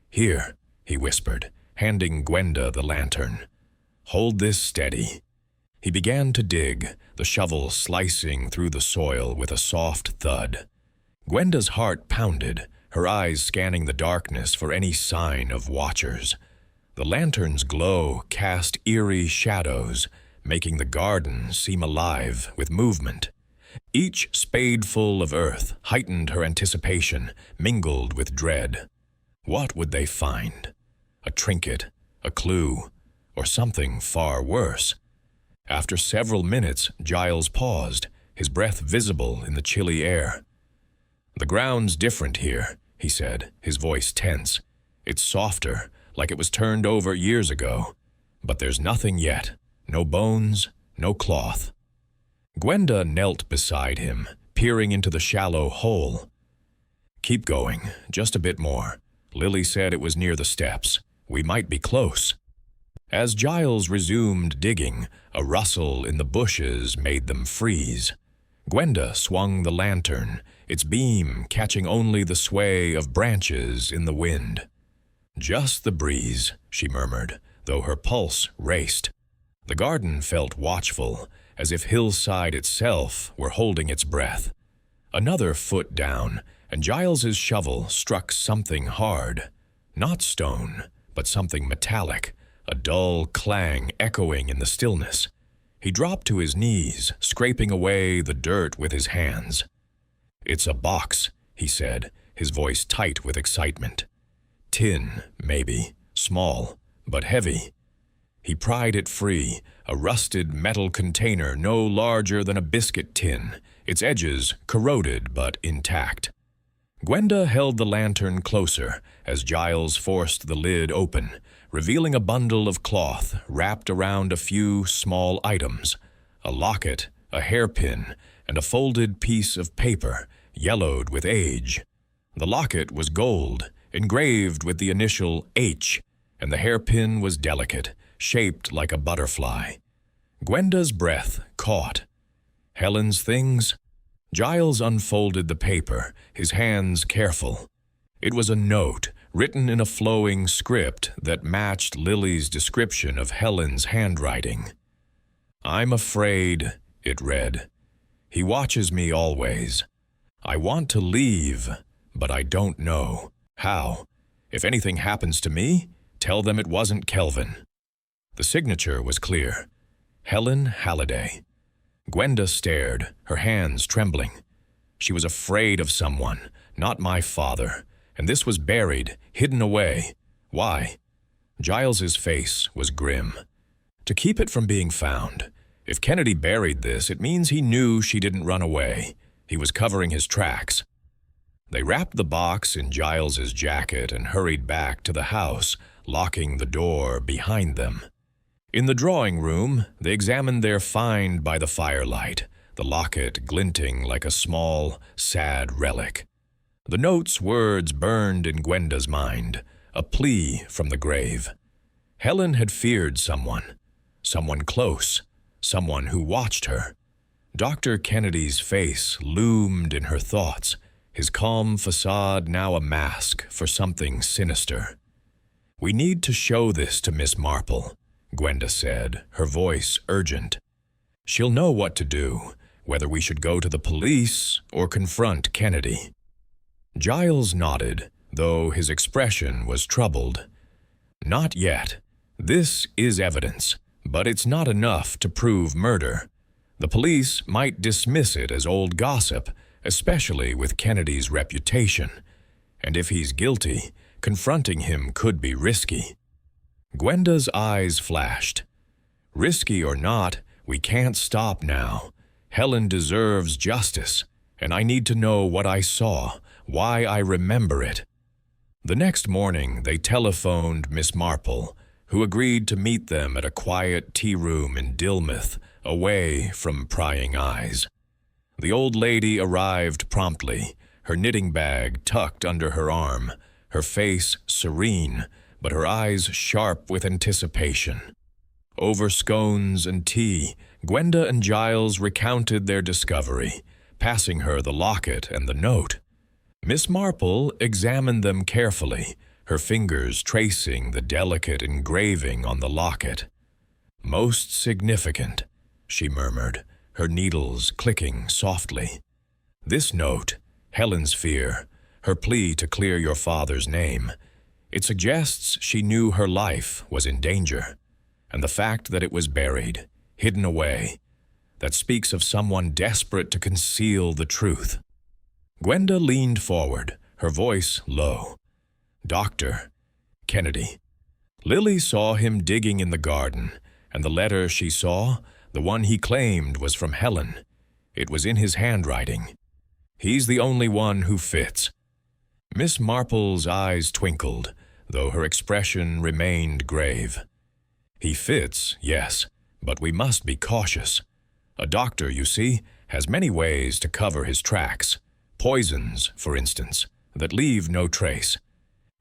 "Here," he whispered, handing Gwenda the lantern. "Hold this steady." He began to dig, the shovel slicing through the soil with a soft thud. Gwenda's heart pounded, her eyes scanning the darkness for any sign of watchers. The lantern's glow cast eerie shadows, making the garden seem alive with movement. Each spadeful of earth heightened her anticipation, mingled with dread. What would they find? A trinket, a clue, or something far worse? After several minutes, Giles paused, his breath visible in the chilly air. "The ground's different here," he said, his voice tense. "It's softer, like it was turned over years ago. But there's nothing yet. No bones, no cloth." Gwenda knelt beside him, peering into the shallow hole. "Keep going, just a bit more. Lily said it was near the steps. We might be close." As Giles resumed digging, a rustle in the bushes made them freeze. Gwenda swung the lantern, its beam catching only the sway of branches in the wind. "Just the breeze," she murmured, though her pulse raced. The garden felt watchful, as if hillside itself were holding its breath. Another foot down, and Giles's shovel struck something hard. Not stone, but something metallic, a dull clang echoing in the stillness. He dropped to his knees, scraping away the dirt with his hands. "It's a box," he said, his voice tight with excitement. "Tin, maybe, small, but heavy." He pried it free, a rusted metal container no larger than a biscuit tin, its edges corroded but intact. Gwenda held the lantern closer as Giles forced the lid open, revealing a bundle of cloth wrapped around a few small items: a locket, a hairpin, and a folded piece of paper, yellowed with age. The locket was gold, engraved with the initial H, and the hairpin was delicate, shaped like a butterfly. Gwenda's breath caught. Helen's things? Giles unfolded the paper, his hands careful. It was a note, written in a flowing script that matched Lily's description of Helen's handwriting. "I'm afraid," it read. "He watches me always. I want to leave, but I don't know how. If anything happens to me, tell them it wasn't Kelvin." The signature was clear: Helen Halliday. Gwenda stared, her hands trembling. She was afraid of someone, not my father, and this was buried, hidden away. Why? Giles's face was grim. To keep it from being found. If Kennedy buried this, it means he knew she didn't run away. He was covering his tracks. They wrapped the box in Giles's jacket and hurried back to the house, locking the door behind them. In the drawing room, they examined their find by the firelight, the locket glinting like a small, sad relic. The note's words burned in Gwenda's mind, a plea from the grave. Helen had feared someone close, someone who watched her. Dr. Kennedy's face loomed in her thoughts, his calm facade now a mask for something sinister. "We need to show this to Miss Marple," Gwenda said, her voice urgent. "She'll know what to do, whether we should go to the police or confront Kennedy." Giles nodded, though his expression was troubled. "Not yet. This is evidence, but it's not enough to prove murder. The police might dismiss it as old gossip, especially with Kennedy's reputation. And if he's guilty, confronting him could be risky." Gwenda's eyes flashed. "Risky or not, we can't stop now. Helen deserves justice, and I need to know what I saw, why I remember it." The next morning, they telephoned Miss Marple, who agreed to meet them at a quiet tea room in Dilmouth, away from prying eyes. The old lady arrived promptly, her knitting bag tucked under her arm, her face serene, but her eyes sharp with anticipation. Over scones and tea, Gwenda and Giles recounted their discovery, passing her the locket and the note. Miss Marple examined them carefully, her fingers tracing the delicate engraving on the locket. "Most significant," she murmured, her needles clicking softly. "This note, Helen's fear, her plea to clear your father's name, it suggests she knew her life was in danger, and the fact that it was buried, hidden away, that speaks of someone desperate to conceal the truth." Gwenda leaned forward, her voice low. "Dr. Kennedy. Lily saw him digging in the garden, and the letter she saw, the one he claimed was from Helen. It was in his handwriting. He's the only one who fits." Miss Marple's eyes twinkled, though her expression remained grave. "He fits, yes, but we must be cautious. A doctor, you see, has many ways to cover his tracks. Poisons, for instance, that leave no trace.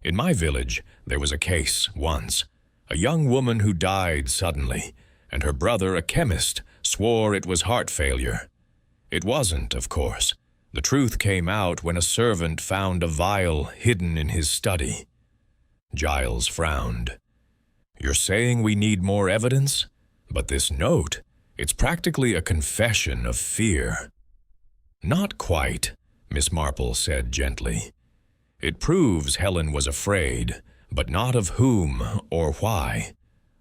In my village, there was a case once. A young woman who died suddenly, and her brother, a chemist, swore it was heart failure. It wasn't, of course. The truth came out when a servant found a vial hidden in his study." Giles frowned. "You're saying we need more evidence? But this note, it's practically a confession of fear." "Not quite," Miss Marple said gently. "It proves Helen was afraid, but not of whom or why.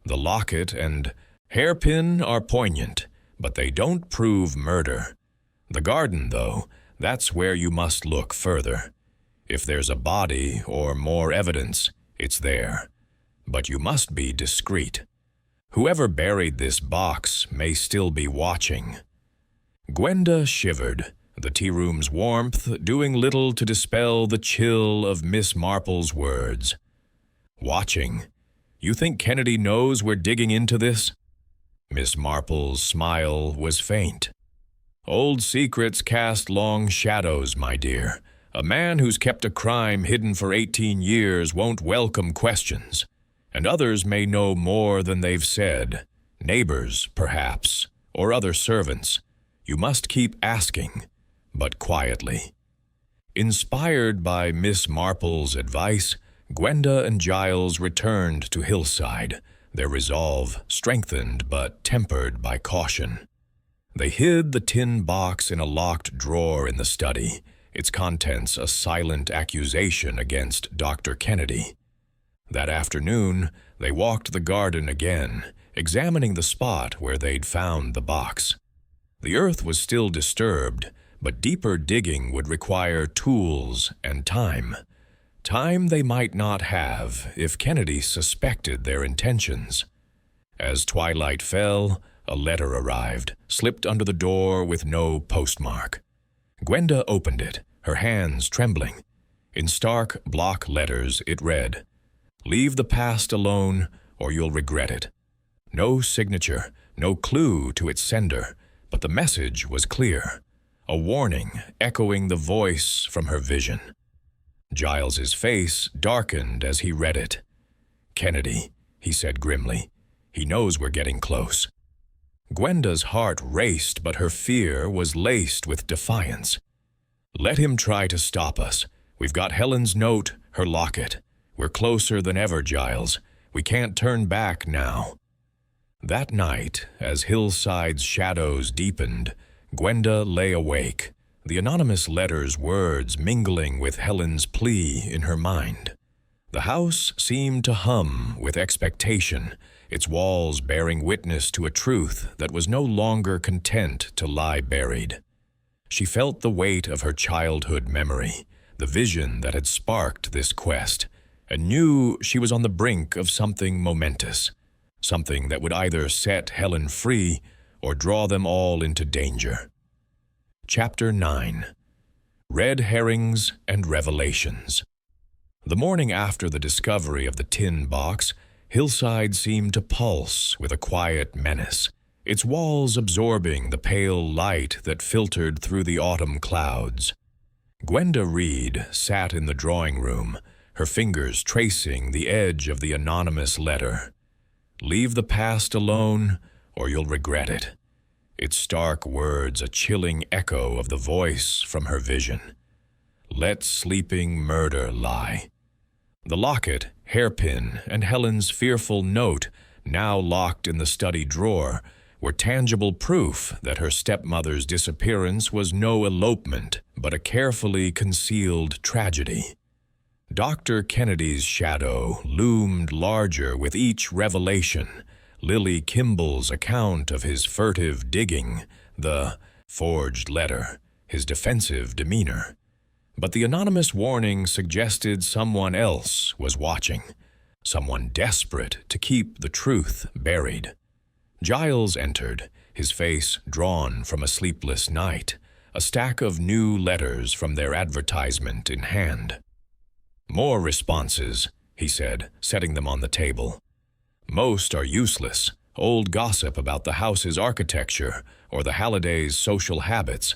The locket and hairpin are poignant, but they don't prove murder. The garden, though, that's where you must look further. If there's a body or more evidence, it's there. But you must be discreet. Whoever buried this box may still be watching. Gwenda shivered, the tea room's warmth doing little to dispel the chill of Miss Marple's words. Watching? You think Kennedy knows we're digging into this? Miss Marple's smile was faint. Old secrets cast long shadows, my dear. A man who's kept a crime hidden for 18 years won't welcome questions. And others may know more than they've said. Neighbors, perhaps, or other servants. You must keep asking, but quietly. Inspired by Miss Marple's advice, Gwenda and Giles returned to Hillside, their resolve strengthened but tempered by caution. They hid the tin box in a locked drawer in the study, its contents a silent accusation against Dr. Kennedy. That afternoon, they walked the garden again, examining the spot where they'd found the box. The earth was still disturbed, but deeper digging would require tools and time. Time they might not have if Kennedy suspected their intentions. As twilight fell, a letter arrived, slipped under the door with no postmark. Gwenda opened it, her hands trembling. In stark block letters it read, "Leave the past alone, or you'll regret it." No signature, no clue to its sender, but the message was clear, a warning echoing the voice from her vision. Giles's face darkened as he read it. "Kennedy," he said grimly, "he knows we're getting close." Gwenda's heart raced, but her fear was laced with defiance. "Let him try to stop us. We've got Helen's note, her locket. We're closer than ever, Giles. We can't turn back now." That night, as Hillside's shadows deepened, Gwenda lay awake, the anonymous letter's words mingling with Helen's plea in her mind. The house seemed to hum with expectation, its walls bearing witness to a truth that was no longer content to lie buried. She felt the weight of her childhood memory, the vision that had sparked this quest, and knew she was on the brink of something momentous, something that would either set Helen free or draw them all into danger. Chapter 9. Red Herrings and Revelations. The morning after the discovery of the tin box, Hillside seemed to pulse with a quiet menace, its walls absorbing the pale light that filtered through the autumn clouds. Gwenda Reed sat in the drawing room, her fingers tracing the edge of the anonymous letter. "Leave the past alone, or you'll regret it." Its stark words a chilling echo of the voice from her vision. "Let sleeping murder lie." The locket, hairpin, and Helen's fearful note, now locked in the study drawer, were tangible proof that her stepmother's disappearance was no elopement, but a carefully concealed tragedy. Dr. Kennedy's shadow loomed larger with each revelation, Lily Kimball's account of his furtive digging, the forged letter, his defensive demeanor. But the anonymous warning suggested someone else was watching, someone desperate to keep the truth buried. Giles entered, his face drawn from a sleepless night, a stack of new letters from their advertisement in hand. "More responses," he said, setting them on the table. "Most are useless, old gossip about the house's architecture or the Hallidays' social habits.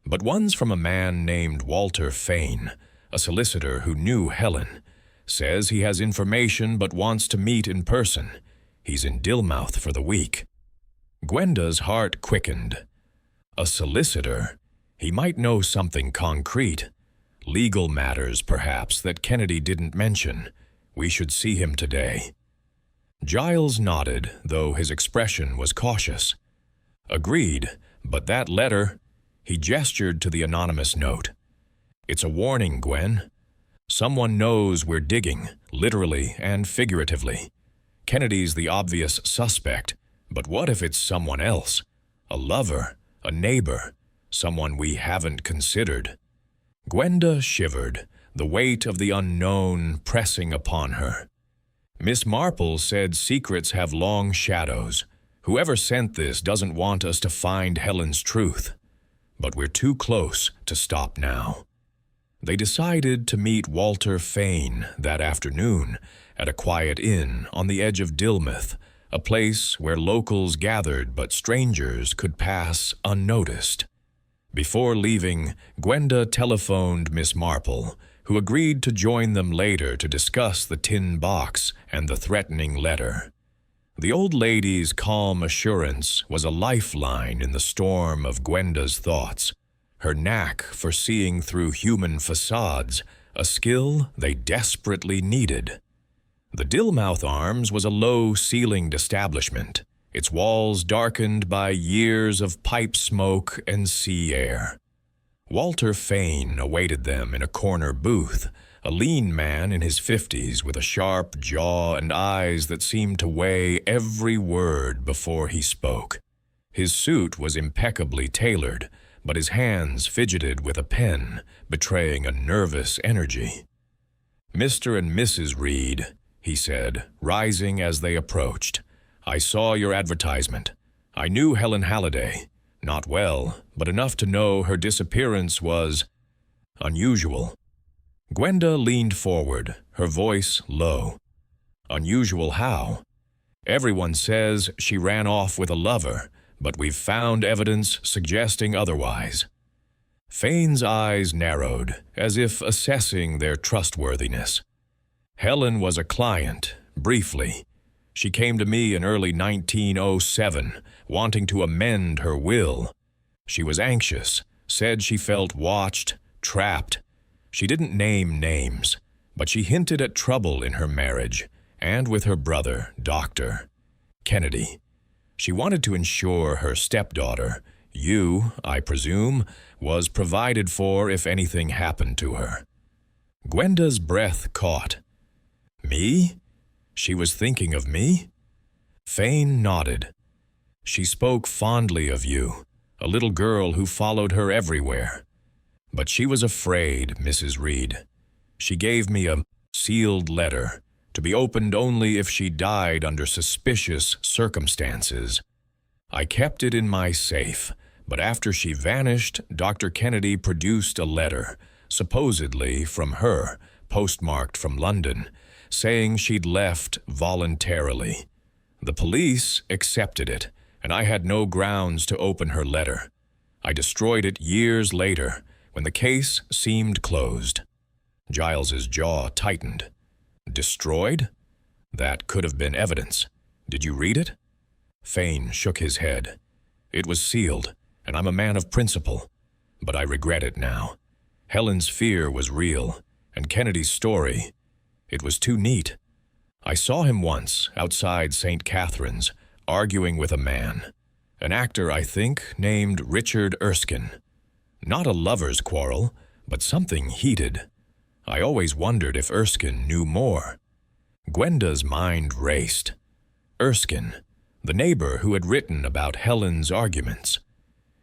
But one's from a man named Walter Fane, a solicitor who knew Helen. Says he has information but wants to meet in person. He's in Dilmouth for the week." Gwenda's heart quickened. A solicitor? He might know something concrete. Legal matters, perhaps, that Kennedy didn't mention. We should see him today. Giles nodded, though his expression was cautious. "Agreed, but that letter—" He gestured to the anonymous note. "It's a warning, Gwen. Someone knows we're digging, literally and figuratively. Kennedy's the obvious suspect, but what if it's someone else? A lover, a neighbor, someone we haven't considered. Gwenda shivered, the weight of the unknown pressing upon her. Miss Marple said secrets have long shadows. Whoever sent this doesn't want us to find Helen's truth. But we're too close to stop now. They decided to meet Walter Fane that afternoon at a quiet inn on the edge of Dilmouth, a place where locals gathered but strangers could pass unnoticed. Before leaving, Gwenda telephoned Miss Marple, who agreed to join them later to discuss the tin box and the threatening letter. The old lady's calm assurance was a lifeline in the storm of Gwenda's thoughts, her knack for seeing through human facades, a skill they desperately needed. The Dilmouth Arms was a low-ceilinged establishment, its walls darkened by years of pipe smoke and sea air. Walter Fane awaited them in a corner booth, a lean man in his 50s with a sharp jaw and eyes that seemed to weigh every word before he spoke. His suit was impeccably tailored, but his hands fidgeted with a pen, betraying a nervous energy. "Mr. and Mrs. Reed," he said, rising as they approached. "I saw your advertisement. I knew Helen Halliday. Not well, but enough to know her disappearance was unusual." Gwenda leaned forward, her voice low. "Unusual how? Everyone says she ran off with a lover, but we've found evidence suggesting otherwise." Fane's eyes narrowed, as if assessing their trustworthiness. "Helen was a client, briefly. She came to me in early 1907, wanting to amend her will. She was anxious, said she felt watched, trapped. She didn't name names, but she hinted at trouble in her marriage and with her brother, Dr. Kennedy. She wanted to ensure her stepdaughter, you, I presume, was provided for if anything happened to her." Gwenda's breath caught. "Me? She was thinking of me?" Fane nodded. "She spoke fondly of you, a little girl who followed her everywhere. But she was afraid, Mrs. Reed. She gave me a sealed letter, to be opened only if she died under suspicious circumstances. I kept it in my safe, but after she vanished, Dr. Kennedy produced a letter, supposedly from her, postmarked from London, saying she'd left voluntarily. The police accepted it, and I had no grounds to open her letter. I destroyed it years later, when the case seemed closed." Giles's jaw tightened. "Destroyed? That could have been evidence. Did you read it?" Fane shook his head. "It was sealed, and I'm a man of principle. But I regret it now. Helen's fear was real, and Kennedy's story, it was too neat. I saw him once, outside St. Catherine's, arguing with a man. An actor, I think, named Richard Erskine. Not a lover's quarrel, but something heated. I always wondered if Erskine knew more." Gwenda's mind raced. Erskine, the neighbor who had written about Helen's arguments.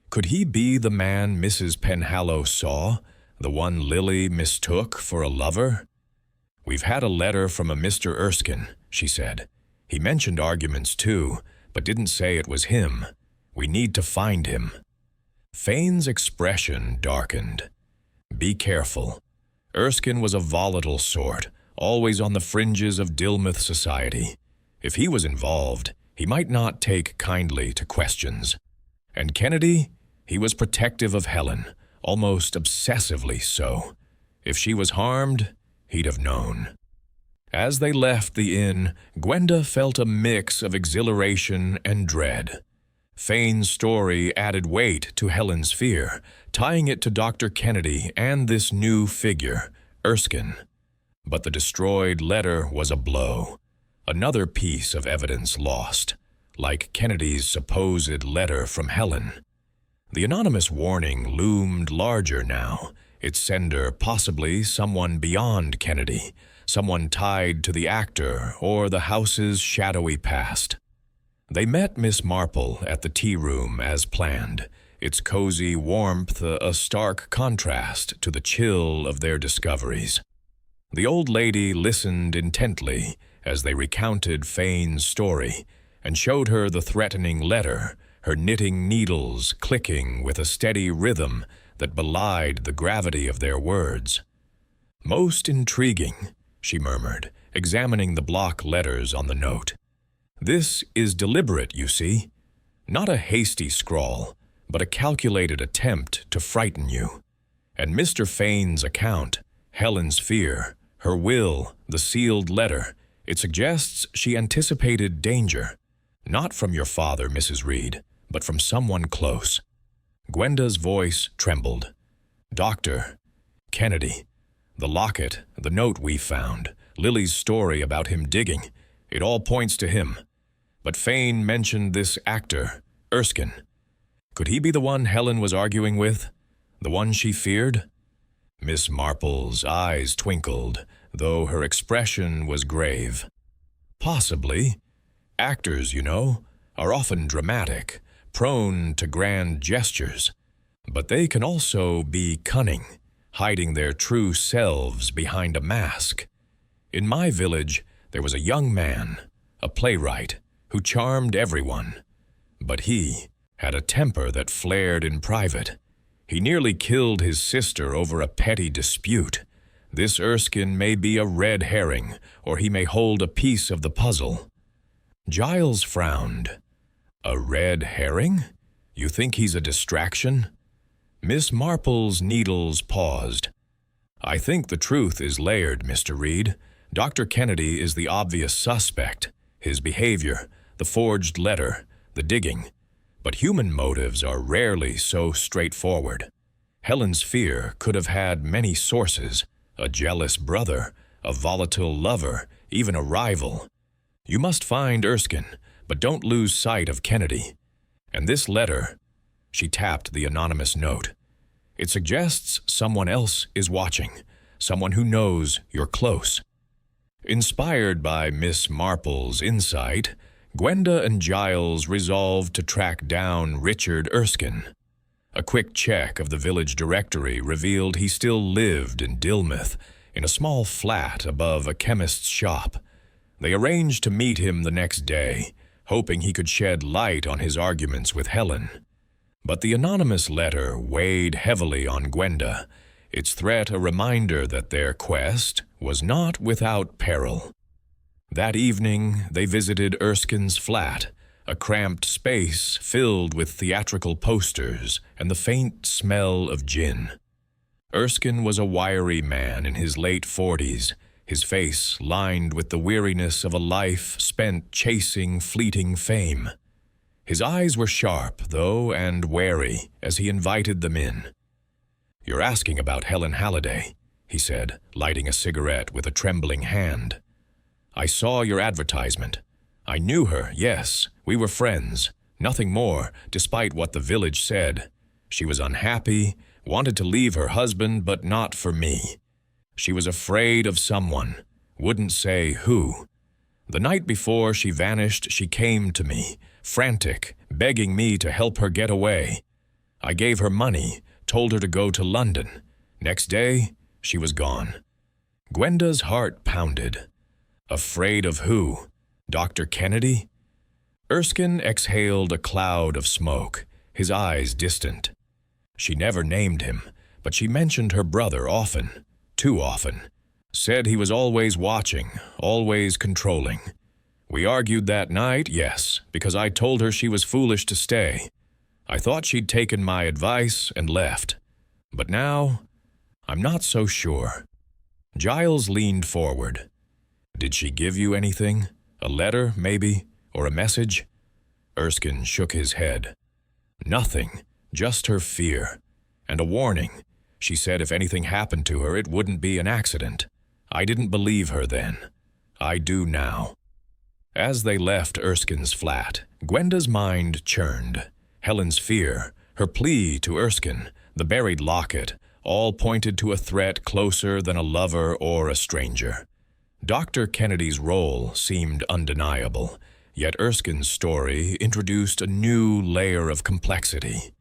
Could he be the man Mrs. Penhallow saw, the one Lily mistook for a lover? "We've had a letter from a Mr. Erskine," she said. "He mentioned arguments too, but didn't say it was him. We need to find him." Fane's expression darkened. "Be careful. Erskine was a volatile sort, always on the fringes of Dilmouth society. If he was involved, he might not take kindly to questions. And Kennedy, he was protective of Helen, almost obsessively so. If she was harmed, he'd have known." As they left the inn, Gwenda felt a mix of exhilaration and dread. Fane's story added weight to Helen's fear, tying it to Dr. Kennedy and this new figure, Erskine. But the destroyed letter was a blow. Another piece of evidence lost, like Kennedy's supposed letter from Helen. The anonymous warning loomed larger now, its sender possibly someone beyond Kennedy, someone tied to the actor or the house's shadowy past. They met Miss Marple at the tea room as planned, its cozy warmth a stark contrast to the chill of their discoveries. The old lady listened intently as they recounted Fane's story and showed her the threatening letter, her knitting needles clicking with a steady rhythm that belied the gravity of their words. "Most intriguing," she murmured, examining the block letters on the note. "This is deliberate, you see. Not a hasty scrawl, but a calculated attempt to frighten you. And Mr. Fane's account, Helen's fear, her will, the sealed letter, it suggests she anticipated danger, not from your father, Mrs. Reed, but from someone close." Gwenda's voice trembled. "Doctor, Kennedy, the locket, the note we found, Lily's story about him digging, it all points to him. But Fane mentioned this actor, Erskine. Could he be the one Helen was arguing with? The one she feared?" Miss Marple's eyes twinkled, though her expression was grave. "Possibly. Actors, you know, are often dramatic, prone to grand gestures, but they can also be cunning, hiding their true selves behind a mask. In my village, there was a young man, a playwright, who charmed everyone. But he had a temper that flared in private. He nearly killed his sister over a petty dispute. This Erskine may be a red herring, or he may hold a piece of the puzzle." Giles frowned. "A red herring? You think he's a distraction?" Miss Marple's needles paused. "I think the truth is layered, Mr. Reed. Dr. Kennedy is the obvious suspect. His behavior, the forged letter, the digging. But human motives are rarely so straightforward. Helen's fear could have had many sources: a jealous brother, a volatile lover, even a rival. You must find Erskine, but don't lose sight of Kennedy. And this letter," she tapped the anonymous note, "it suggests someone else is watching, someone who knows you're close." Inspired by Miss Marple's insight, Gwenda and Giles resolved to track down Richard Erskine. A quick check of the village directory revealed he still lived in Dilmouth, in a small flat above a chemist's shop. They arranged to meet him the next day, hoping he could shed light on his arguments with Helen. But the anonymous letter weighed heavily on Gwenda, its threat a reminder that their quest was not without peril. That evening, they visited Erskine's flat, a cramped space filled with theatrical posters and the faint smell of gin. Erskine was a wiry man in his late 40s, his face lined with the weariness of a life spent chasing fleeting fame. His eyes were sharp, though, and wary as he invited them in. "You're asking about Helen Halliday," he said, lighting a cigarette with a trembling hand. "I saw your advertisement. I knew her, yes, we were friends, nothing more, despite what the village said. She was unhappy, wanted to leave her husband, but not for me. She was afraid of someone, wouldn't say who. The night before she vanished, she came to me, frantic, begging me to help her get away. I gave her money, told her to go to London. Next day, she was gone." Gwenda's heart pounded. Afraid of who? Dr. Kennedy? Erskine exhaled a cloud of smoke, his eyes distant. She never named him, but she mentioned her brother often, too often. Said he was always watching, always controlling. We argued that night, yes, because I told her she was foolish to stay. I thought she'd taken my advice and left. But now, I'm not so sure. Giles leaned forward. Did she give you anything? A letter, maybe? Or a message? Erskine shook his head. Nothing, just her fear. And a warning. She said if anything happened to her, it wouldn't be an accident. I didn't believe her then. I do now. As they left Erskine's flat, Gwenda's mind churned. Helen's fear, her plea to Erskine, the buried locket, all pointed to a threat closer than a lover or a stranger. Dr. Kennedy's role seemed undeniable, yet Erskine's story introduced a new layer of complexity.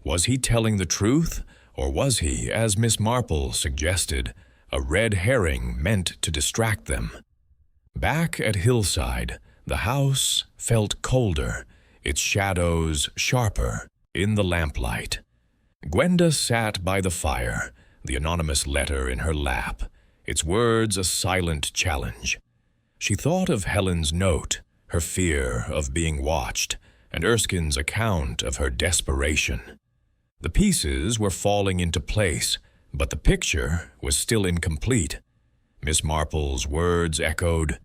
Was he telling the truth, or was he, as Miss Marple suggested, a red herring meant to distract them? Back at Hillside, the house felt colder, its shadows sharper in the lamplight. Gwenda sat by the fire, the anonymous letter in her lap, its words a silent challenge. She thought of Helen's note, her fear of being watched, and Erskine's account of her desperation. The pieces were falling into place, but the picture was still incomplete. Miss Marple's words echoed,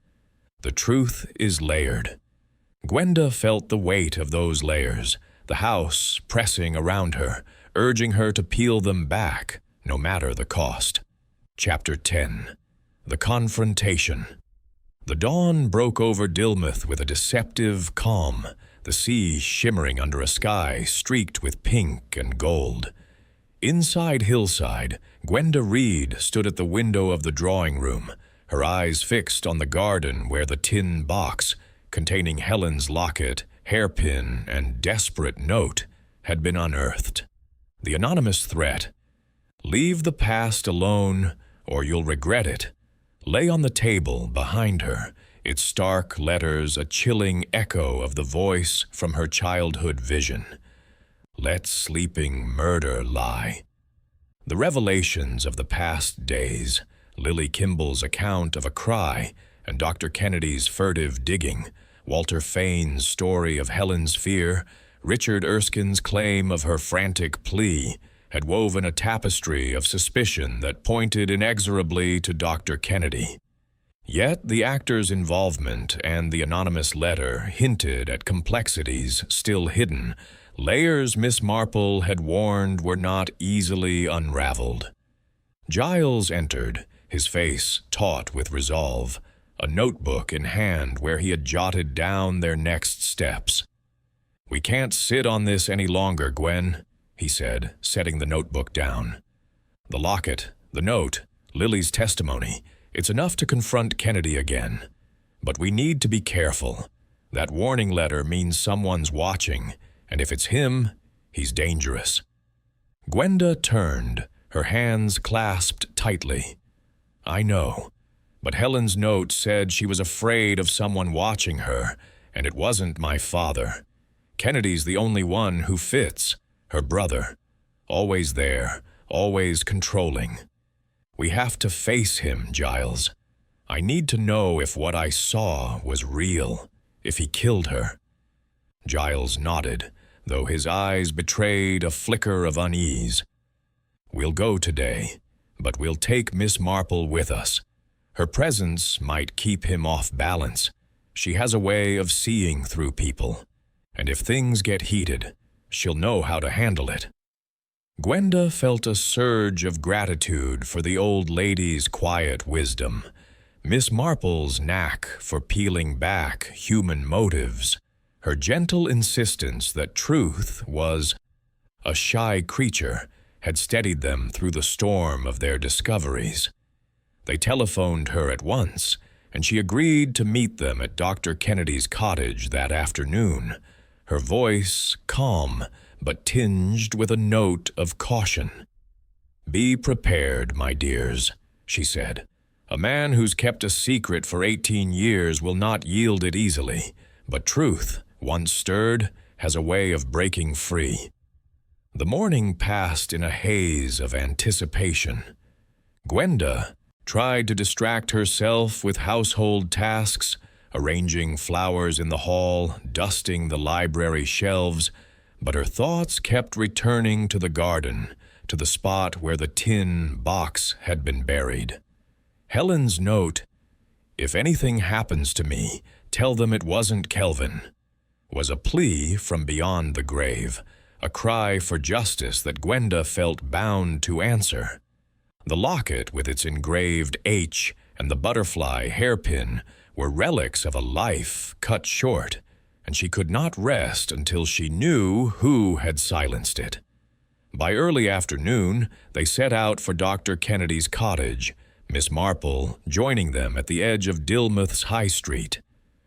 "The truth is layered." Gwenda felt the weight of those layers, the house pressing around her, urging her to peel them back, no matter the cost. Chapter 10. The Confrontation. The dawn broke over Dilmouth with a deceptive calm, the sea shimmering under a sky streaked with pink and gold. Inside Hillside, Gwenda Reed stood at the window of the drawing room, her eyes fixed on the garden where the tin box, containing Helen's locket, hairpin, and desperate note, had been unearthed. The anonymous threat, "Leave the past alone, or you'll regret it," lay on the table behind her, its stark letters a chilling echo of the voice from her childhood vision. "Let sleeping murder lie." The revelations of the past days, Lily Kimball's account of a cry, and Dr. Kennedy's furtive digging, Walter Fane's story of Helen's fear, Richard Erskine's claim of her frantic plea, had woven a tapestry of suspicion that pointed inexorably to Dr. Kennedy. Yet the actor's involvement and the anonymous letter hinted at complexities still hidden, layers Miss Marple had warned were not easily unraveled. Giles entered, his face taut with resolve, a notebook in hand where he had jotted down their next steps. "We can't sit on this any longer, Gwen," he said, setting the notebook down. "The locket, the note, Lily's testimony, it's enough to confront Kennedy again. But we need to be careful. That warning letter means someone's watching, and if it's him, he's dangerous." Gwenda turned, her hands clasped tightly. "I know, but Helen's note said she was afraid of someone watching her, and it wasn't my father. Kennedy's the only one who fits, her brother. Always there, always controlling. We have to face him, Giles. I need to know if what I saw was real, if he killed her." Giles nodded, though his eyes betrayed a flicker of unease. "We'll go today, but we'll take Miss Marple with us. Her presence might keep him off balance. She has a way of seeing through people, and if things get heated, she'll know how to handle it." Gwenda felt a surge of gratitude for the old lady's quiet wisdom, Miss Marple's knack for peeling back human motives, her gentle insistence that truth was a shy creature had steadied them through the storm of their discoveries. They telephoned her at once, and she agreed to meet them at Dr. Kennedy's cottage that afternoon, her voice calm but tinged with a note of caution. "Be prepared, my dears," she said. "A man who's kept a secret for 18 years will not yield it easily, but truth, once stirred, has a way of breaking free." The morning passed in a haze of anticipation. Gwenda tried to distract herself with household tasks, arranging flowers in the hall, dusting the library shelves, but her thoughts kept returning to the garden, to the spot where the tin box had been buried. Helen's note, "If anything happens to me, tell them it wasn't Kelvin," was a plea from beyond the grave, a cry for justice that Gwenda felt bound to answer. The locket with its engraved H and the butterfly hairpin were relics of a life cut short, and she could not rest until she knew who had silenced it. By early afternoon, they set out for Dr. Kennedy's cottage, Miss Marple joining them at the edge of Dilmouth's High Street.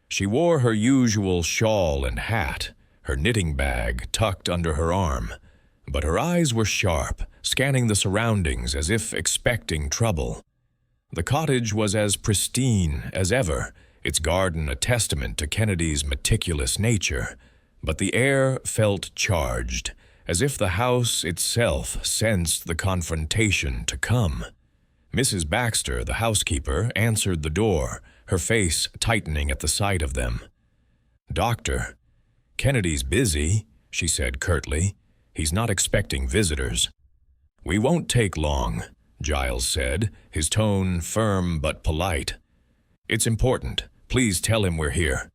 She wore her usual shawl and hat, her knitting bag tucked under her arm, but her eyes were sharp, scanning the surroundings as if expecting trouble. The cottage was as pristine as ever, its garden a testament to Kennedy's meticulous nature, but the air felt charged, as if the house itself sensed the confrontation to come. Mrs. Baxter, the housekeeper, answered the door, her face tightening at the sight of them. "Doctor, Kennedy's busy," she said curtly. "He's not expecting visitors." "We won't take long," Giles said, his tone firm but polite. "It's important. Please tell him we're here."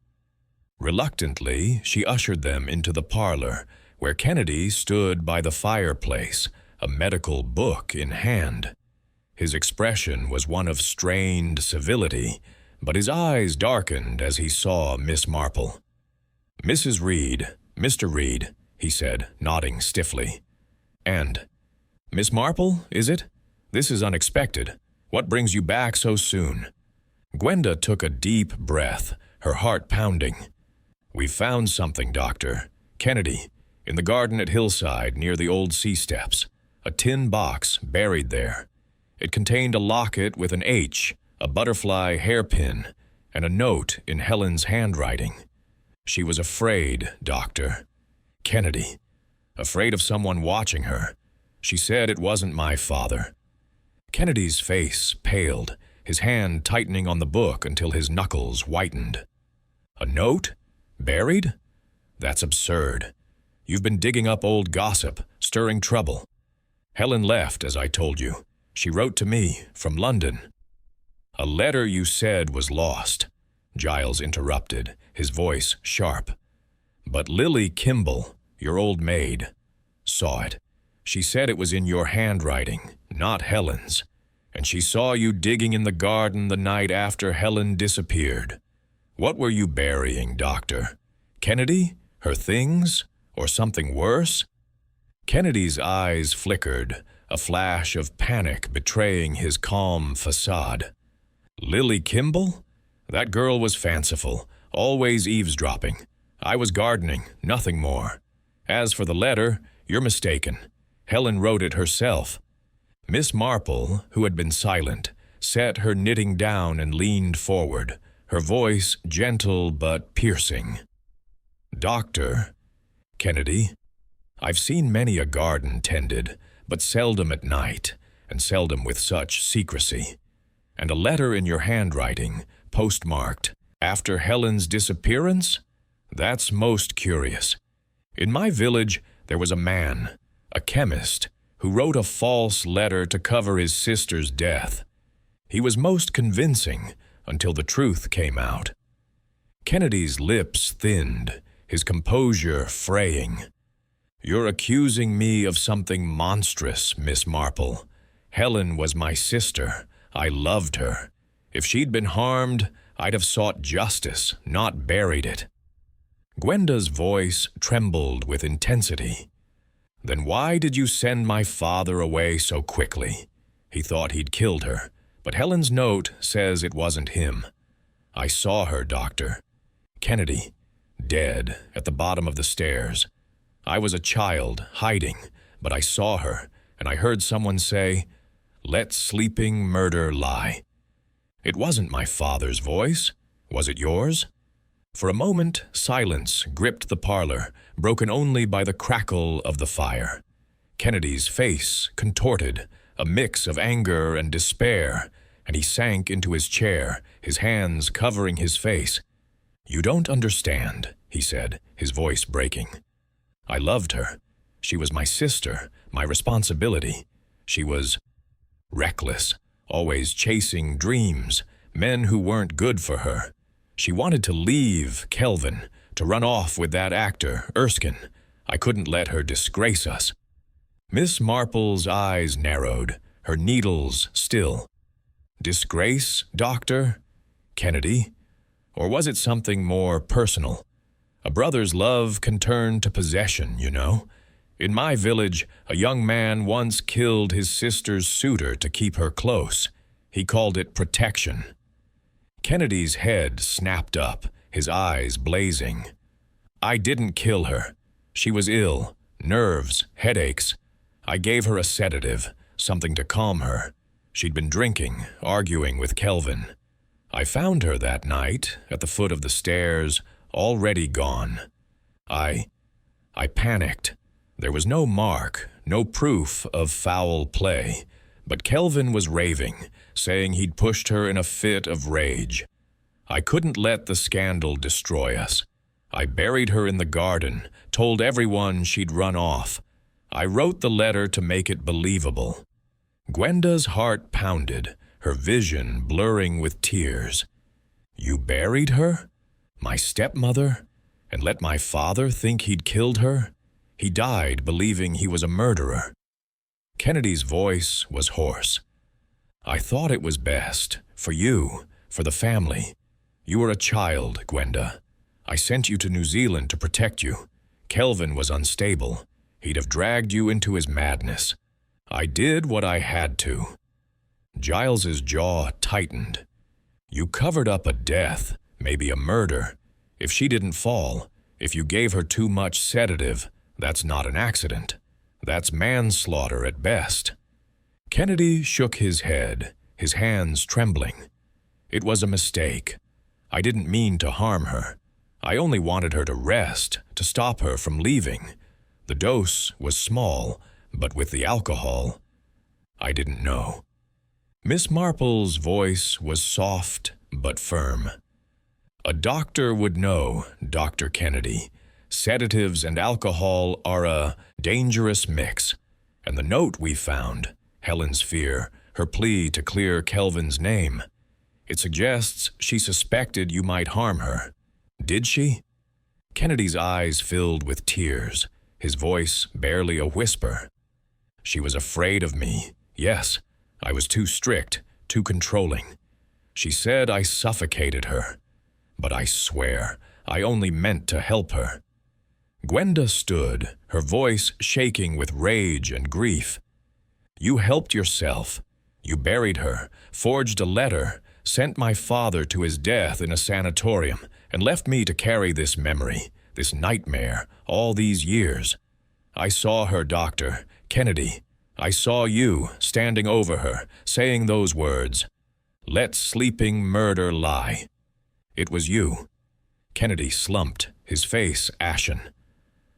Reluctantly, she ushered them into the parlor, where Kennedy stood by the fireplace, a medical book in hand. His expression was one of strained civility, but his eyes darkened as he saw Miss Marple. "Mrs. Reed, Mr. Reed," he said, nodding stiffly. "And, Miss Marple, is it? This is unexpected. What brings you back so soon?" Gwenda took a deep breath, her heart pounding. "We've found something, Doctor. Kennedy, in the garden at Hillside near the old sea steps. A tin box buried there. It contained a locket with an H, a butterfly hairpin, and a note in Helen's handwriting. She was afraid, Doctor. Kennedy. Afraid of someone watching her. She said it wasn't my father." Kennedy's face paled, his hand tightening on the book until his knuckles whitened. "A note? Buried? That's absurd. You've been digging up old gossip, stirring trouble. Helen left, as I told you. She wrote to me, from London." "A letter you said was lost," Giles interrupted, his voice sharp. "But Lily Kimball, your old maid, saw it. She said it was in your handwriting, not Helen's, and she saw you digging in the garden the night after Helen disappeared. What were you burying, Doctor? Kennedy? Her things? Or something worse?" Kennedy's eyes flickered, a flash of panic betraying his calm facade. "Lily Kimball? That girl was fanciful, always eavesdropping. I was gardening, nothing more. As for the letter, you're mistaken. Helen wrote it herself." Miss Marple, who had been silent, set her knitting down and leaned forward, her voice gentle but piercing. "Doctor, Kennedy, I've seen many a garden tended, but seldom at night, and seldom with such secrecy. And a letter in your handwriting, postmarked, after Helen's disappearance? That's most curious. In my village, there was a man, a chemist, who wrote a false letter to cover his sister's death. He was most convincing until the truth came out." Kennedy's lips thinned, his composure fraying. "You're accusing me of something monstrous, Miss Marple. Helen was my sister. I loved her. If she'd been harmed, I'd have sought justice, not buried it." Gwenda's voice trembled with intensity. "Then why did you send my father away so quickly? He thought he'd killed her, but Helen's note says it wasn't him. I saw her, Doctor. Kennedy, dead, at the bottom of the stairs. I was a child, hiding, but I saw her, and I heard someone say, 'Let sleeping murder lie.' It wasn't my father's voice. Was it yours?" For a moment, silence gripped the parlor, broken only by the crackle of the fire. Kennedy's face contorted, a mix of anger and despair, and he sank into his chair, his hands covering his face. "You don't understand," he said, his voice breaking. "I loved her. She was my sister, my responsibility. She was reckless, always chasing dreams, men who weren't good for her. She wanted to leave Kelvin, to run off with that actor, Erskine. I couldn't let her disgrace us." Miss Marple's eyes narrowed, her needles still. "Disgrace, Doctor? Kennedy? Or was it something more personal? A brother's love can turn to possession, you know. In my village, a young man once killed his sister's suitor to keep her close. He called it protection. Kennedy's head snapped up, his eyes blazing. I didn't kill her. She was ill, nerves, headaches. I gave her a sedative, something to calm her. She'd been drinking, arguing with Kelvin. I found her that night, at the foot of the stairs, already gone. I panicked. There was no mark, no proof of foul play, but Kelvin was raving, saying he'd pushed her in a fit of rage. I couldn't let the scandal destroy us. I buried her in the garden, told everyone she'd run off. I wrote the letter to make it believable. Gwenda's heart pounded, her vision blurring with tears. You buried her? My stepmother? And let my father think he'd killed her? He died believing he was a murderer. Kennedy's voice was hoarse. I thought it was best, for you, for the family. You were a child, Gwenda. I sent you to New Zealand to protect you. Kelvin was unstable. He'd have dragged you into his madness. I did what I had to. Giles's jaw tightened. You covered up a death, maybe a murder. If she didn't fall, if you gave her too much sedative, that's not an accident. That's manslaughter at best. Kennedy shook his head, his hands trembling. It was a mistake. I didn't mean to harm her. I only wanted her to rest, to stop her from leaving. The dose was small, but with the alcohol, I didn't know. Miss Marple's voice was soft but firm. A doctor would know, Dr. Kennedy. Sedatives and alcohol are a dangerous mix. And the note we found, Helen's fear, her plea to clear Kelvin's name, it suggests she suspected you might harm her. Did she? Kennedy's eyes filled with tears, his voice barely a whisper. She was afraid of me. Yes, I was too strict, too controlling. She said I suffocated her. But I swear, I only meant to help her. Gwenda stood, her voice shaking with rage and grief. You helped yourself. You buried her, forged a letter, sent my father to his death in a sanatorium, and left me to carry this memory, this nightmare, all these years. I saw her, Doctor, Kennedy. I saw you, standing over her, saying those words. Let sleeping murder lie. It was you. Kennedy slumped, his face ashen.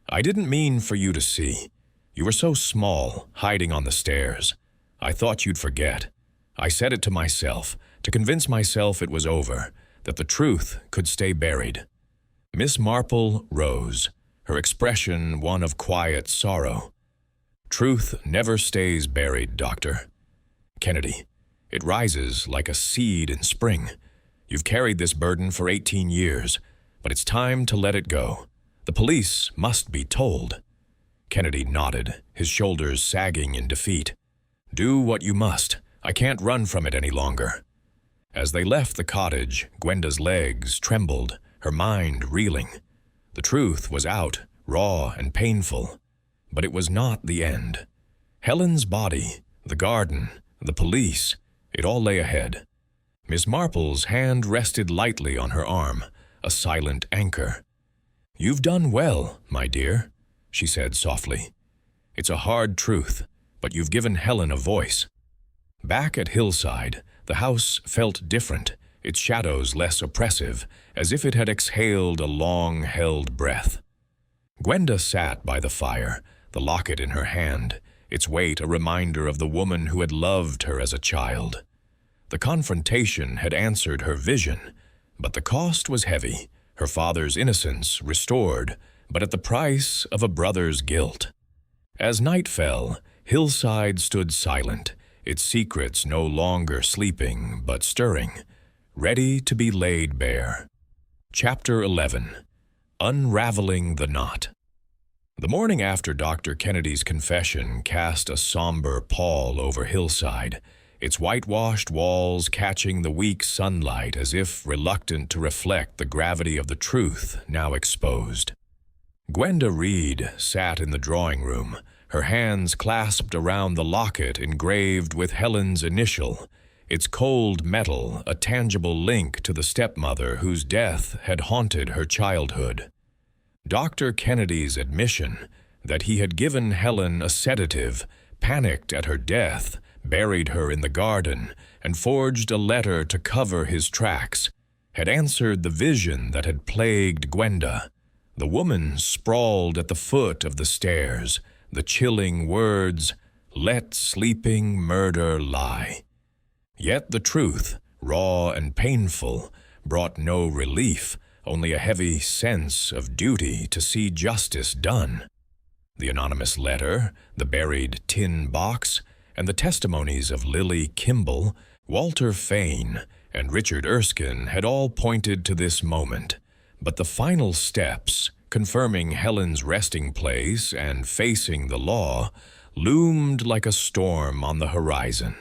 I didn't mean for you to see. You were so small, hiding on the stairs. I thought you'd forget. I said it to myself, to convince myself it was over, that the truth could stay buried. Miss Marple rose, her expression one of quiet sorrow. Truth never stays buried, Doctor. Kennedy, it rises like a seed in spring. You've carried this burden for 18 years, but it's time to let it go. The police must be told. Kennedy nodded, his shoulders sagging in defeat. Do what you must. I can't run from it any longer. As they left the cottage, Gwenda's legs trembled, her mind reeling. The truth was out, raw and painful. But it was not the end. Helen's body, the garden, the police, it all lay ahead. Miss Marple's hand rested lightly on her arm, a silent anchor. You've done well, my dear, she said softly. It's a hard truth, but you've given Helen a voice. Back at Hillside, the house felt different, its shadows less oppressive, as if it had exhaled a long-held breath. Gwenda sat by the fire, the locket in her hand, its weight a reminder of the woman who had loved her as a child. The confrontation had answered her vision, but the cost was heavy, her father's innocence restored, but at the price of a brother's guilt. As night fell, Hillside stood silent, its secrets no longer sleeping but stirring, ready to be laid bare. Chapter 11. Unraveling the Knot. The morning after Dr. Kennedy's confession cast a somber pall over Hillside, its whitewashed walls catching the weak sunlight as if reluctant to reflect the gravity of the truth now exposed. Gwenda Reed sat in the drawing room, her hands clasped around the locket engraved with Helen's initial, its cold metal a tangible link to the stepmother whose death had haunted her childhood. Dr. Kennedy's admission that he had given Helen a sedative, panicked at her death, buried her in the garden, and forged a letter to cover his tracks, had answered the vision that had plagued Gwenda. The woman sprawled at the foot of the stairs, the chilling words, "Let sleeping murder lie." Yet the truth, raw and painful, brought no relief, only a heavy sense of duty to see justice done. The anonymous letter, the buried tin box, and the testimonies of Lily Kimball, Walter Fane, and Richard Erskine had all pointed to this moment, but the final steps, confirming Helen's resting place and facing the law, loomed like a storm on the horizon.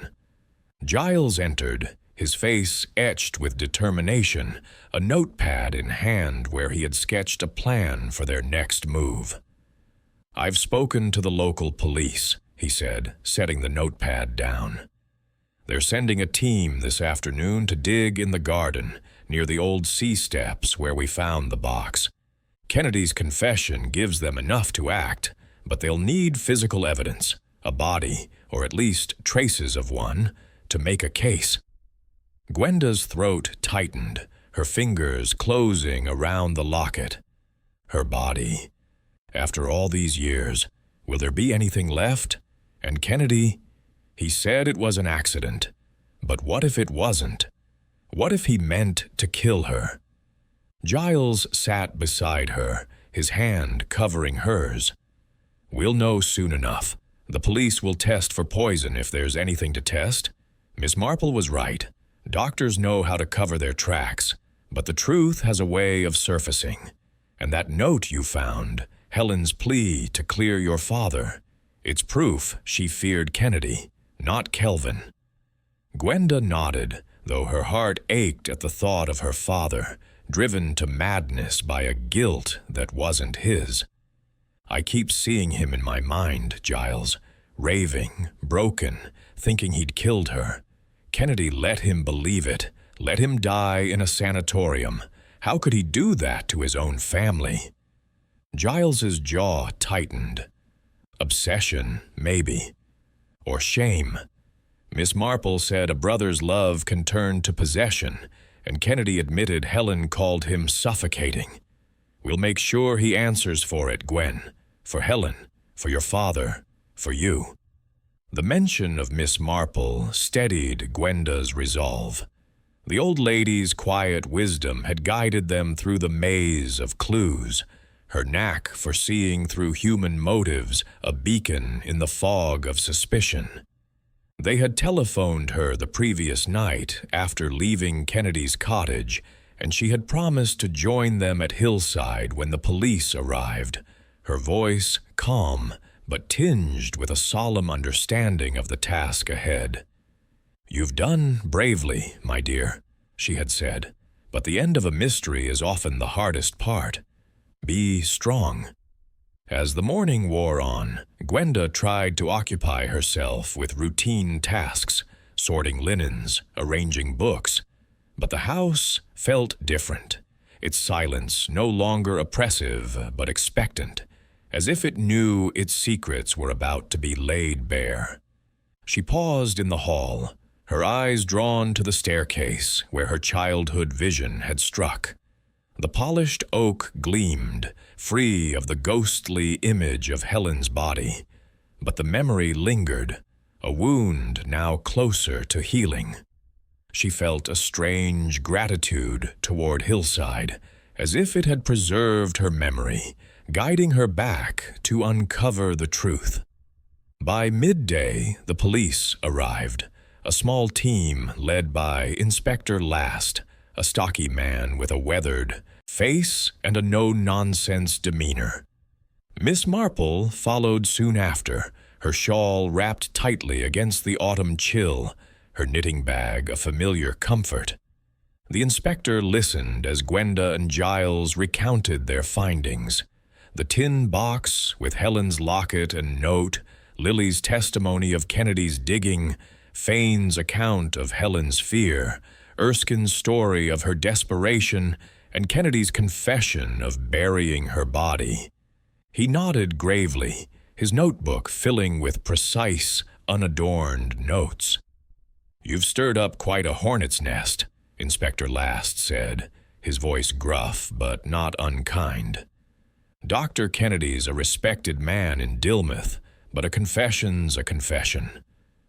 Giles entered, his face etched with determination, a notepad in hand where he had sketched a plan for their next move. "I've spoken to the local police," he said, setting the notepad down. "They're sending a team this afternoon to dig in the garden, near the old C-steps where we found the box. Kennedy's confession gives them enough to act, but they'll need physical evidence, a body, or at least traces of one, to make a case." Gwenda's throat tightened, her fingers closing around the locket. Her body. After all these years, will there be anything left? And Kennedy? He said it was an accident. But what if it wasn't? What if he meant to kill her? Giles sat beside her, his hand covering hers. "We'll know soon enough. The police will test for poison if there's anything to test. Miss Marple was right. Doctors know how to cover their tracks, but the truth has a way of surfacing. And that note you found, Helen's plea to clear your father, it's proof she feared Kennedy, not Kelvin." Gwenda nodded, though her heart ached at the thought of her father, driven to madness by a guilt that wasn't his. "I keep seeing him in my mind, Giles, raving, broken, thinking he'd killed her. Kennedy let him believe it, let him die in a sanatorium. How could he do that to his own family?" Giles's jaw tightened. Obsession, maybe. Or shame. Miss Marple said a brother's love can turn to possession, and Kennedy admitted Helen called him suffocating. "We'll make sure he answers for it, Gwen. For Helen, for your father, for you." The mention of Miss Marple steadied Gwenda's resolve. The old lady's quiet wisdom had guided them through the maze of clues, her knack for seeing through human motives a beacon in the fog of suspicion. They had telephoned her the previous night after leaving Kennedy's cottage, and she had promised to join them at Hillside when the police arrived, her voice calm but tinged with a solemn understanding of the task ahead. "You've done bravely, my dear," she had said, "but the end of a mystery is often the hardest part. Be strong." As the morning wore on, Gwenda tried to occupy herself with routine tasks, sorting linens, arranging books. But the house felt different, its silence no longer oppressive but expectant, as if it knew its secrets were about to be laid bare. She paused in the hall, her eyes drawn to the staircase where her childhood vision had struck. The polished oak gleamed, free of the ghostly image of Helen's body, but the memory lingered, a wound now closer to healing. She felt a strange gratitude toward Hillside, as if it had preserved her memory, guiding her back to uncover the truth. By midday, the police arrived, a small team led by Inspector Last, a stocky man with a weathered face and a no-nonsense demeanor. Miss Marple followed soon after, her shawl wrapped tightly against the autumn chill, her knitting bag a familiar comfort. The inspector listened as Gwenda and Giles recounted their findings. The tin box with Helen's locket and note, Lily's testimony of Kennedy's digging, Fane's account of Helen's fear, Erskine's story of her desperation, and Kennedy's confession of burying her body. He nodded gravely, his notebook filling with precise, unadorned notes. "You've stirred up quite a hornet's nest," Inspector Last said, his voice gruff but not unkind. "Dr. Kennedy's a respected man in Dilmouth, but a confession's a confession.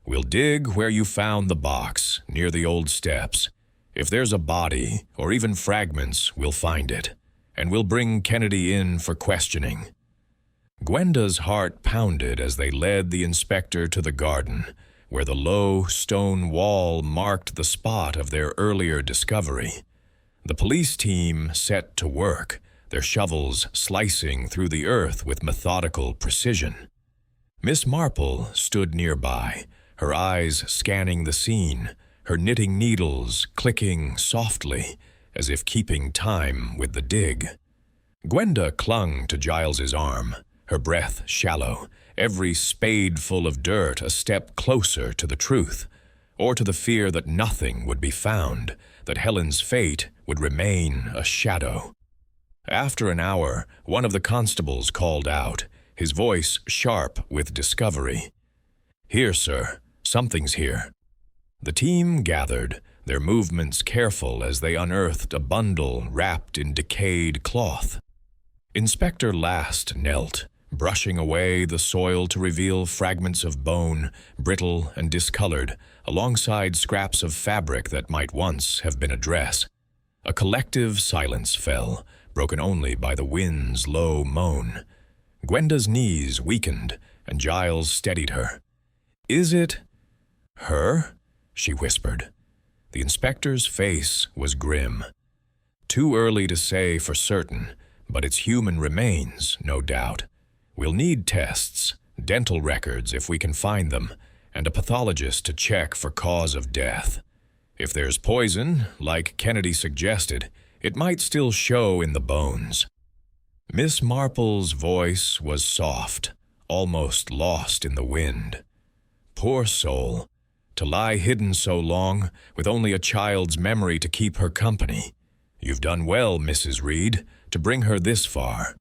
We'll dig where you found the box, near the old steps. If there's a body, or even fragments, we'll find it, and we'll bring Kennedy in for questioning." Gwenda's heart pounded as they led the inspector to the garden, where the low stone wall marked the spot of their earlier discovery. The police team set to work, their shovels slicing through the earth with methodical precision. Miss Marple stood nearby, her eyes scanning the scene, her knitting needles clicking softly, as if keeping time with the dig. Gwenda clung to Giles's arm, her breath shallow, every spadeful of dirt a step closer to the truth, or to the fear that nothing would be found, that Helen's fate would remain a shadow. After an hour, one of the constables called out, his voice sharp with discovery. "Here, sir. Something's here." The team gathered, their movements careful as they unearthed a bundle wrapped in decayed cloth. Inspector Last knelt, brushing away the soil to reveal fragments of bone, brittle and discolored, alongside scraps of fabric that might once have been a dress. A collective silence fell, broken only by the wind's low moan. Gwenda's knees weakened, and Giles steadied her. "Is it her?" she whispered. The inspector's face was grim. "Too early to say for certain, but it's human remains, no doubt. We'll need tests, dental records if we can find them, and a pathologist to check for cause of death. If there's poison, like Kennedy suggested, it might still show in the bones." Miss Marple's voice was soft, almost lost in the wind. Poor soul, to lie hidden so long, with only a child's memory to keep her company. You've done well, Mrs. Reed, to bring her this far.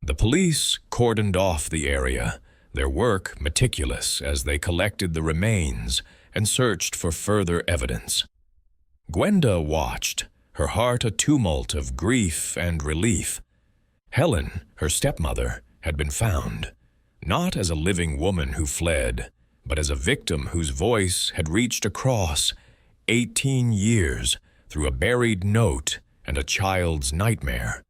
The police cordoned off the area, their work meticulous as they collected the remains and searched for further evidence. Gwenda watched, her heart a tumult of grief and relief. Helen, her stepmother, had been found, not as a living woman who fled, but as a victim whose voice had reached across 18 years through a buried note and a child's nightmare.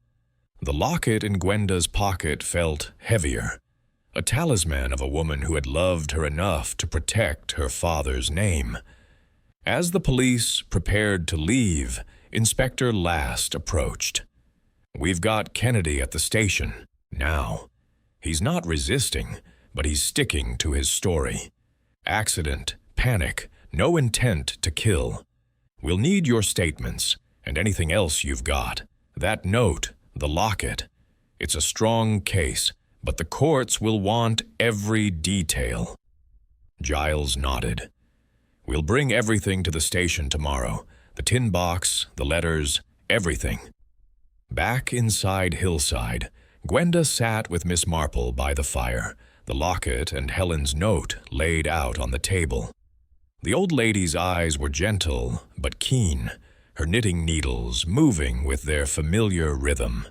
The locket in Gwenda's pocket felt heavier, a talisman of a woman who had loved her enough to protect her father's name. As the police prepared to leave, Inspector Last approached. "We've got Kennedy at the station, now. He's not resisting, but he's sticking to his story. Accident, panic, no intent to kill. We'll need your statements, and anything else you've got. That note, the locket. It's a strong case, but the courts will want every detail." Giles nodded. "We'll bring everything to the station tomorrow. The tin box, the letters, everything." Back inside Hillside, Gwenda sat with Miss Marple by the fire, the locket and Helen's note laid out on the table. The old lady's eyes were gentle but keen, her knitting needles moving with their familiar rhythm.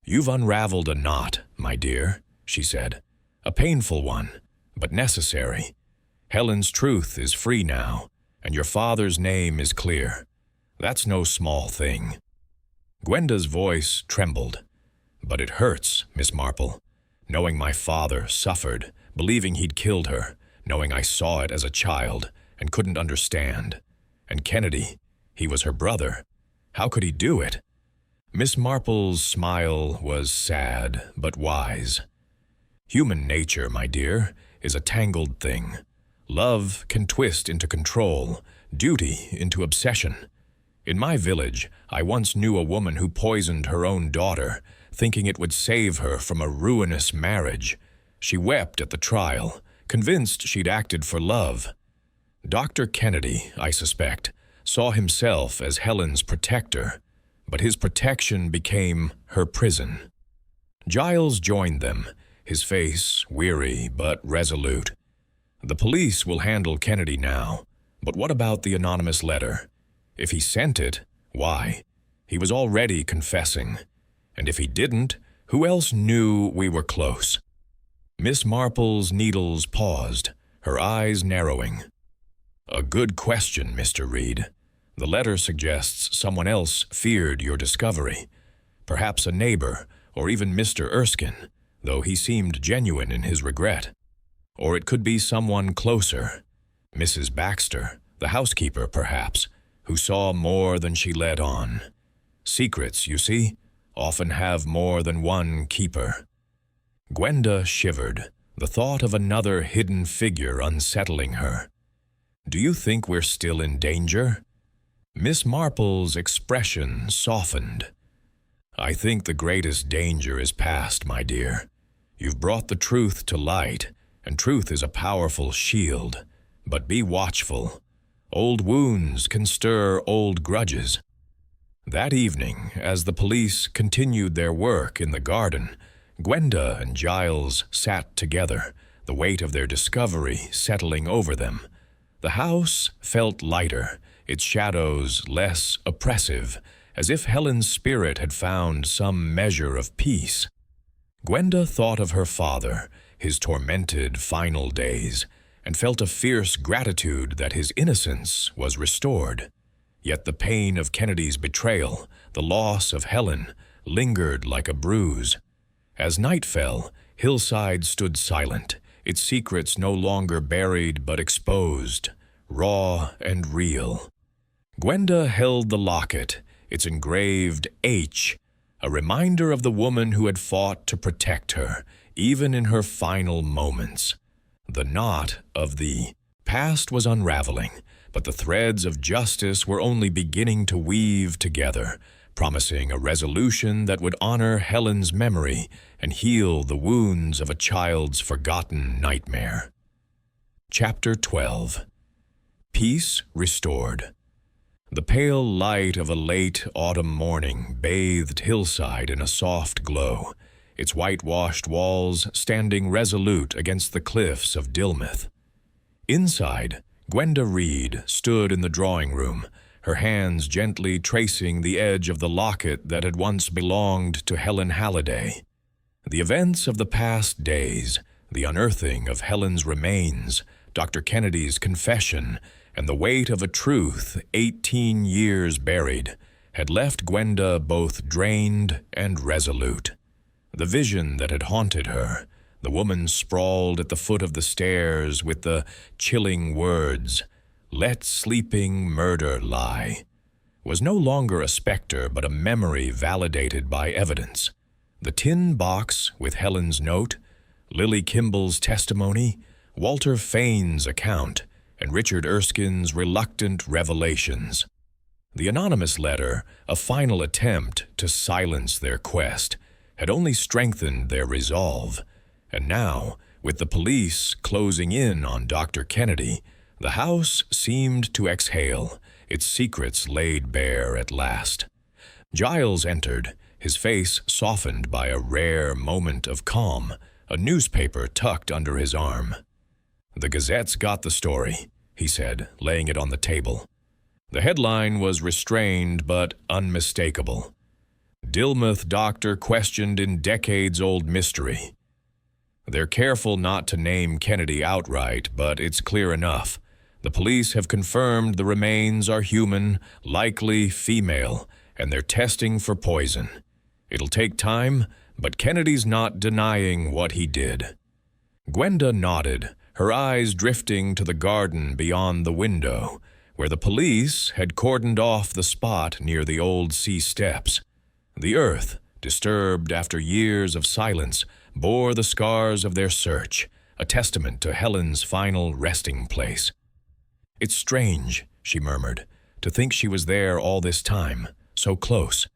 "You've unraveled a knot, my dear," she said. "A painful one, but necessary. Helen's truth is free now, and your father's name is clear. That's no small thing." Gwenda's voice trembled. "But it hurts, Miss Marple, knowing my father suffered, believing he'd killed her, knowing I saw it as a child and couldn't understand. And Kennedy, he was her brother. How could he do it?" Miss Marple's smile was sad but wise. "Human nature, my dear, is a tangled thing. Love can twist into control, duty into obsession. In my village, I once knew a woman who poisoned her own daughter, thinking it would save her from a ruinous marriage. She wept at the trial, convinced she'd acted for love. Dr. Kennedy, I suspect, saw himself as Helen's protector, but his protection became her prison. Giles joined them, his face weary but resolute. The police will handle Kennedy now, but what about the anonymous letter? If he sent it, why? He was already confessing. And if he didn't, who else knew we were close? Miss Marple's needles paused, her eyes narrowing. A good question, Mr. Reed. The letter suggests someone else feared your discovery. Perhaps a neighbor, or even Mr. Erskine, though he seemed genuine in his regret. Or it could be someone closer. Mrs. Baxter, the housekeeper, perhaps, who saw more than she let on. Secrets, you see, often have more than one keeper. Gwenda shivered, the thought of another hidden figure unsettling her. Do you think we're still in danger? Miss Marple's expression softened. I think the greatest danger is past, my dear. You've brought the truth to light, and truth is a powerful shield. But be watchful. Old wounds can stir old grudges. That evening, as the police continued their work in the garden, Gwenda and Giles sat together, the weight of their discovery settling over them. The house felt lighter, its shadows less oppressive, as if Helen's spirit had found some measure of peace. Gwenda thought of her father, his tormented final days, and felt a fierce gratitude that his innocence was restored. Yet the pain of Kennedy's betrayal, the loss of Helen, lingered like a bruise. As night fell, Hillside stood silent, its secrets no longer buried but exposed, raw and real. Gwenda held the locket, its engraved H, a reminder of the woman who had fought to protect her, even in her final moments. The knot of the past was unraveling, but the threads of justice were only beginning to weave together, promising a resolution that would honor Helen's memory and heal the wounds of a child's forgotten nightmare. Chapter 12. Peace Restored. The pale light of a late autumn morning bathed Hillside in a soft glow, its whitewashed walls standing resolute against the cliffs of Dilmouth. Inside, Gwenda Reed stood in the drawing room, her hands gently tracing the edge of the locket that had once belonged to Helen Halliday. The events of the past days, the unearthing of Helen's remains, Dr. Kennedy's confession, and the weight of a truth 18 years buried, had left Gwenda both drained and resolute. The vision that had haunted her, the woman sprawled at the foot of the stairs with the chilling words, "Let sleeping murder lie," was no longer a specter but a memory validated by evidence. The tin box with Helen's note, Lily Kimball's testimony, Walter Fane's account, and Richard Erskine's reluctant revelations. The anonymous letter, a final attempt to silence their quest, had only strengthened their resolve. And now, with the police closing in on Dr. Kennedy, the house seemed to exhale, its secrets laid bare at last. Giles entered, his face softened by a rare moment of calm, a newspaper tucked under his arm. "The Gazette's got the story," he said, laying it on the table. The headline was restrained but unmistakable. "Dilmouth Doctor Questioned in Decades-Old Mystery." They're careful not to name Kennedy outright, but it's clear enough. The police have confirmed the remains are human, likely female, and they're testing for poison. It'll take time, but Kennedy's not denying what he did. Gwenda nodded, her eyes drifting to the garden beyond the window, where the police had cordoned off the spot near the old sea steps. The earth, disturbed after years of silence, bore the scars of their search, a testament to Helen's final resting place. "It's strange," she murmured, "to think she was there all this time, so close.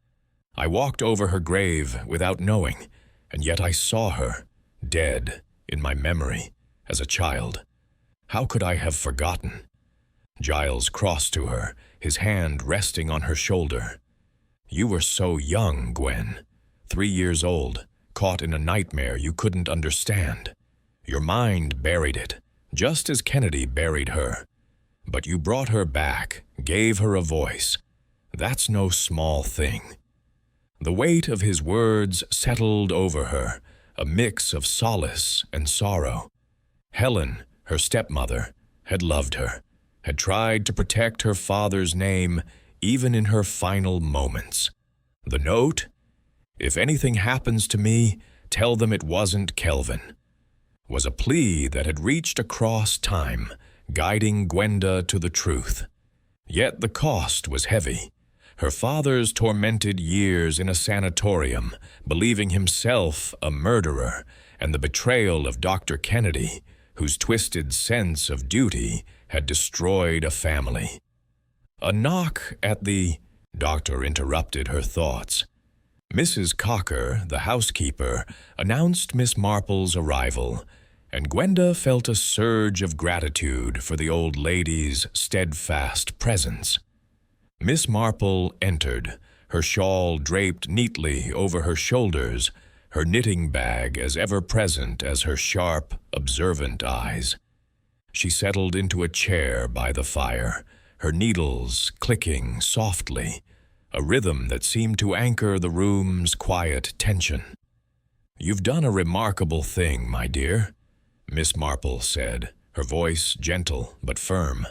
I walked over her grave without knowing, and yet I saw her, dead, in my memory, as a child. How could I have forgotten? Giles crossed to her, his hand resting on her shoulder. "You were so young, Gwen. 3 years old, caught in a nightmare you couldn't understand. Your mind buried it, just as Kennedy buried her. But you brought her back, gave her a voice. That's no small thing." The weight of his words settled over her, a mix of solace and sorrow. Helen, her stepmother, had loved her, had tried to protect her father's name even in her final moments. The note? "If anything happens to me, tell them it wasn't Kelvin," was a plea that had reached across time, guiding Gwenda to the truth. Yet the cost was heavy. Her father's tormented years in a sanatorium, believing himself a murderer, and the betrayal of Dr. Kennedy, whose twisted sense of duty had destroyed a family. A knock at the... Doctor interrupted her thoughts. Mrs. Cocker, the housekeeper, announced Miss Marple's arrival, and Gwenda felt a surge of gratitude for the old lady's steadfast presence. Miss Marple entered, her shawl draped neatly over her shoulders, her knitting bag as ever-present as her sharp, observant eyes. She settled into a chair by the fire, her needles clicking softly, a rhythm that seemed to anchor the room's quiet tension. "You've done a remarkable thing, my dear," Miss Marple said, her voice gentle but firm.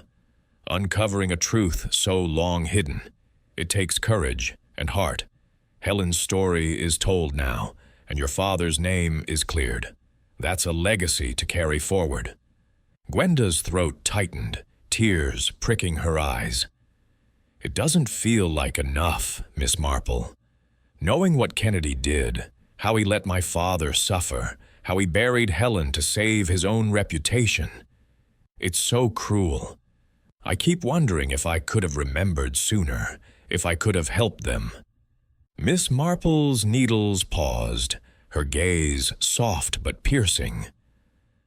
"Uncovering a truth so long hidden. It takes courage and heart. Helen's story is told now, and your father's name is cleared. That's a legacy to carry forward." Gwenda's throat tightened, tears pricking her eyes. "It doesn't feel like enough, Miss Marple. Knowing what Kennedy did, how he let my father suffer, how he buried Helen to save his own reputation. It's so cruel. I keep wondering if I could have remembered sooner, if I could have helped them." Miss Marple's needles paused, her gaze soft but piercing.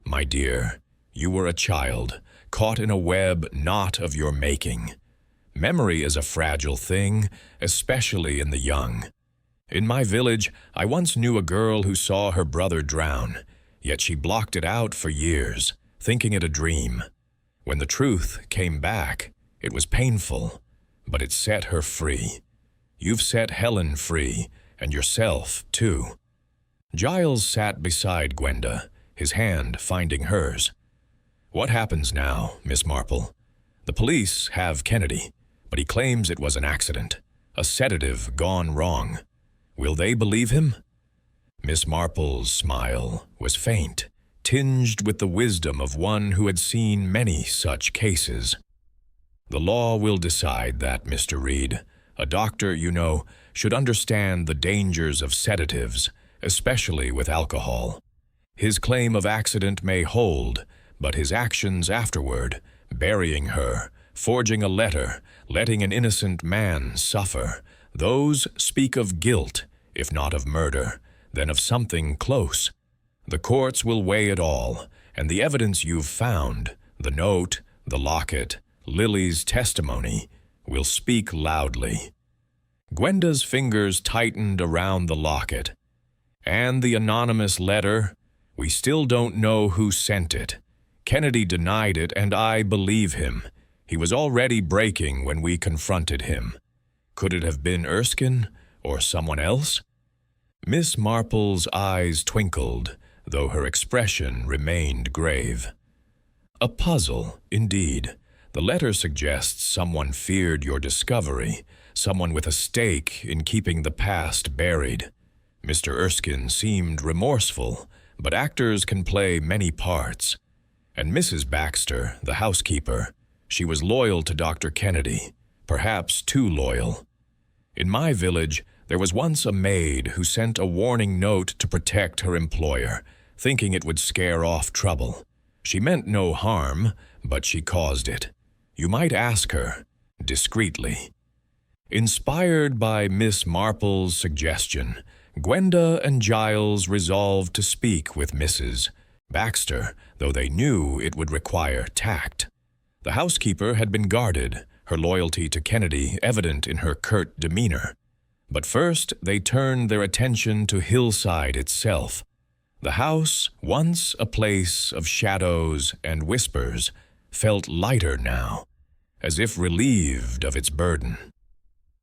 "My dear, you were a child, caught in a web not of your making. Memory is a fragile thing, especially in the young. In my village, I once knew a girl who saw her brother drown, yet she blocked it out for years, thinking it a dream. When the truth came back, it was painful, but it set her free. You've set Helen free, and yourself, too." Giles sat beside Gwenda, his hand finding hers. "What happens now, Miss Marple? The police have Kennedy, but he claims it was an accident, a sedative gone wrong. Will they believe him?" Miss Marple's smile was faint, tinged with the wisdom of one who had seen many such cases. "The law will decide that, Mr. Reed. A doctor, you know, should understand the dangers of sedatives, especially with alcohol. His claim of accident may hold, but his actions afterward, burying her, forging a letter, letting an innocent man suffer, those speak of guilt, if not of murder, then of something close. The courts will weigh it all, and the evidence you've found, the note, the locket, Lily's testimony, will speak loudly." Gwenda's fingers tightened around the locket. "And the anonymous letter? We still don't know who sent it. Kennedy denied it, and I believe him. He was already breaking when we confronted him. Could it have been Erskine, or someone else?" Miss Marple's eyes twinkled, though her expression remained grave. "A puzzle, indeed. The letter suggests someone feared your discovery, someone with a stake in keeping the past buried. Mr. Erskine seemed remorseful, but actors can play many parts. And Mrs. Baxter, the housekeeper, she was loyal to Dr. Kennedy, perhaps too loyal. In my village, there was once a maid who sent a warning note to protect her employer, thinking it would scare off trouble. She meant no harm, but she caused it. You might ask her, discreetly." Inspired by Miss Marple's suggestion, Gwenda and Giles resolved to speak with Mrs. Baxter, though they knew it would require tact. The housekeeper had been guarded, her loyalty to Kennedy evident in her curt demeanor. But first, they turned their attention to Hillside itself. The house, once a place of shadows and whispers, felt lighter now, as if relieved of its burden.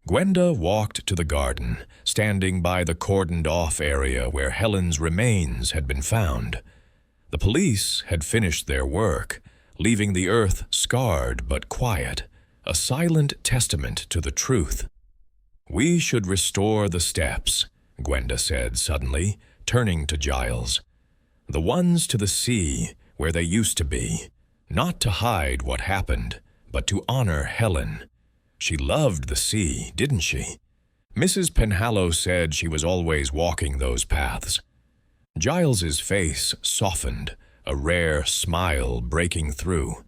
Gwenda walked to the garden, standing by the cordoned-off area where Helen's remains had been found. The police had finished their work, leaving the earth scarred but quiet, a silent testament to the truth. "We should restore the steps," Gwenda said suddenly, turning to Giles. "The ones to the sea, where they used to be, not to hide what happened, but to honor Helen. She loved the sea, didn't she? Mrs. Penhallow said she was always walking those paths." Giles's face softened, a rare smile breaking through.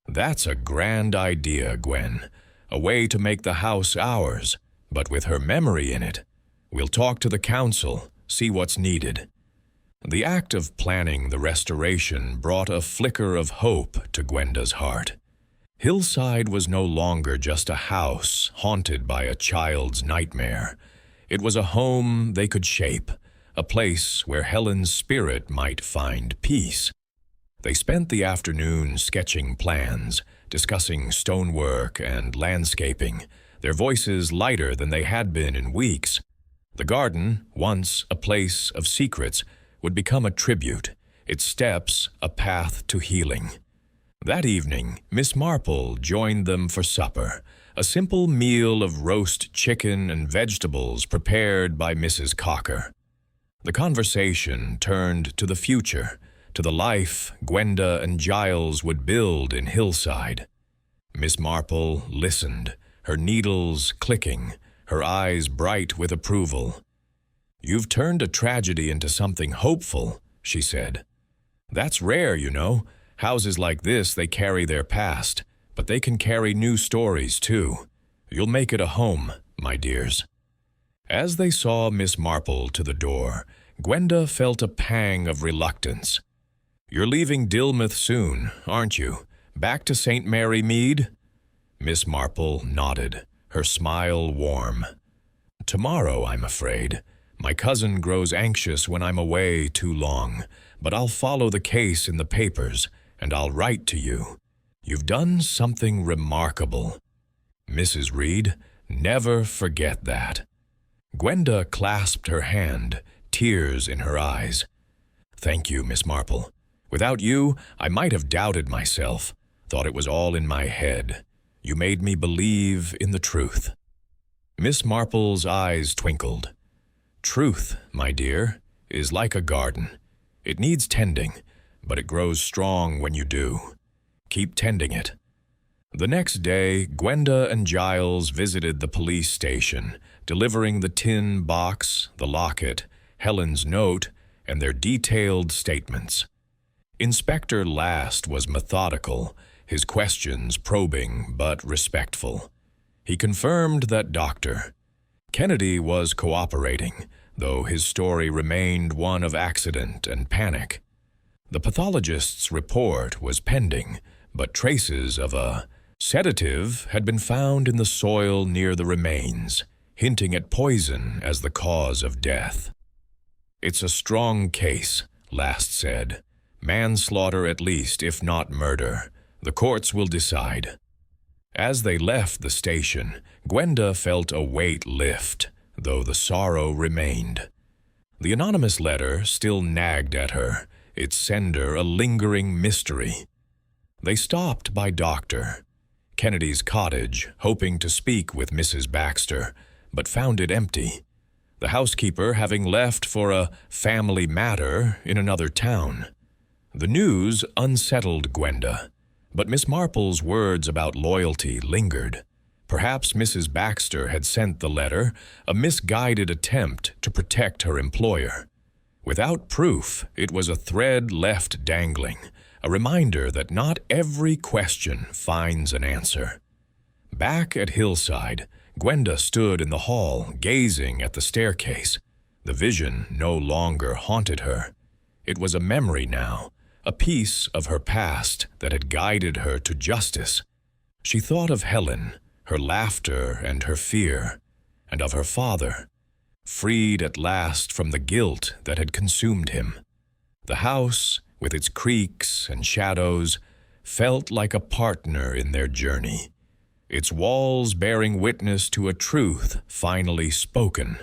"That's a grand idea, Gwen. A way to make the house ours, but with her memory in it. We'll talk to the council, see what's needed." The act of planning the restoration brought a flicker of hope to Gwenda's heart. Hillside was no longer just a house haunted by a child's nightmare. It was a home they could shape, a place where Helen's spirit might find peace. They spent the afternoon sketching plans, discussing stonework and landscaping, their voices lighter than they had been in weeks. The garden, once a place of secrets, would become a tribute, its steps a path to healing. That evening, Miss Marple joined them for supper, a simple meal of roast chicken and vegetables prepared by Mrs. Cocker. The conversation turned to the future, to the life Gwenda and Giles would build in Hillside. Miss Marple listened, her needles clicking, her eyes bright with approval. "You've turned a tragedy into something hopeful," she said. "That's rare, you know. Houses like this, they carry their past, but they can carry new stories, too. You'll make it a home, my dears." As they saw Miss Marple to the door, Gwenda felt a pang of reluctance. "You're leaving Dilmouth soon, aren't you? Back to St. Mary Mead?" Miss Marple nodded, her smile warm. "Tomorrow, I'm afraid. My cousin grows anxious when I'm away too long, but I'll follow the case in the papers, and I'll write to you. You've done something remarkable. Mrs. Reed, never forget that." Gwenda clasped her hand, tears in her eyes. "Thank you, Miss Marple. Without you, I might have doubted myself, thought it was all in my head. You made me believe in the truth." Miss Marple's eyes twinkled. "Truth, my dear, is like a garden. It needs tending, but it grows strong when you do. Keep tending it." The next day, Gwenda and Giles visited the police station, delivering the tin box, the locket, Helen's note, and their detailed statements. Inspector Last was methodical, his questions probing but respectful. He confirmed that Dr. Kennedy was cooperating, though his story remained one of accident and panic. The pathologist's report was pending, but traces of a sedative had been found in the soil near the remains, hinting at poison as the cause of death. "It's a strong case," Last said. "Manslaughter at least, if not murder. The courts will decide." As they left the station, Gwenda felt a weight lift, though the sorrow remained. The anonymous letter still nagged at her, its sender a lingering mystery. They stopped by Dr. Kennedy's cottage, hoping to speak with Mrs. Baxter, but found it empty, the housekeeper having left for a family matter in another town. The news unsettled Gwenda, but Miss Marple's words about loyalty lingered. Perhaps Mrs. Baxter had sent the letter, a misguided attempt to protect her employer. Without proof, it was a thread left dangling, a reminder that not every question finds an answer. Back at Hillside, Gwenda stood in the hall, gazing at the staircase. The vision no longer haunted her. It was a memory now, a piece of her past that had guided her to justice. She thought of Helen, her laughter and her fear, and of her father, freed at last from the guilt that had consumed him. The house, with its creaks and shadows, felt like a partner in their journey, its walls bearing witness to a truth finally spoken.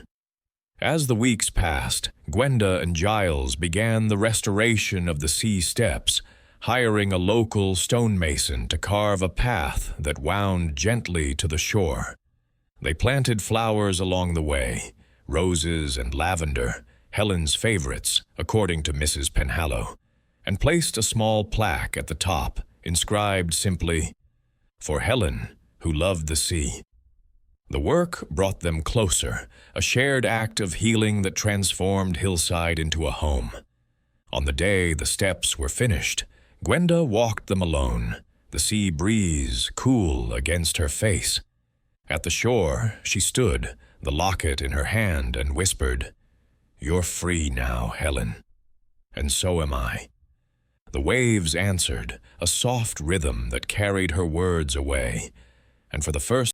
As the weeks passed, Gwenda and Giles began the restoration of the sea steps, hiring a local stonemason to carve a path that wound gently to the shore. They planted flowers along the way, roses and lavender, Helen's favorites, according to Mrs. Penhallow, and placed a small plaque at the top, inscribed simply, "For Helen, who loved the sea." The work brought them closer, a shared act of healing that transformed Hillside into a home. On the day the steps were finished, Gwenda walked them alone, the sea breeze cool against her face. At the shore, she stood, the locket in her hand, and whispered, "You're free now, Helen. And so am I." The waves answered, a soft rhythm that carried her words away, and for the first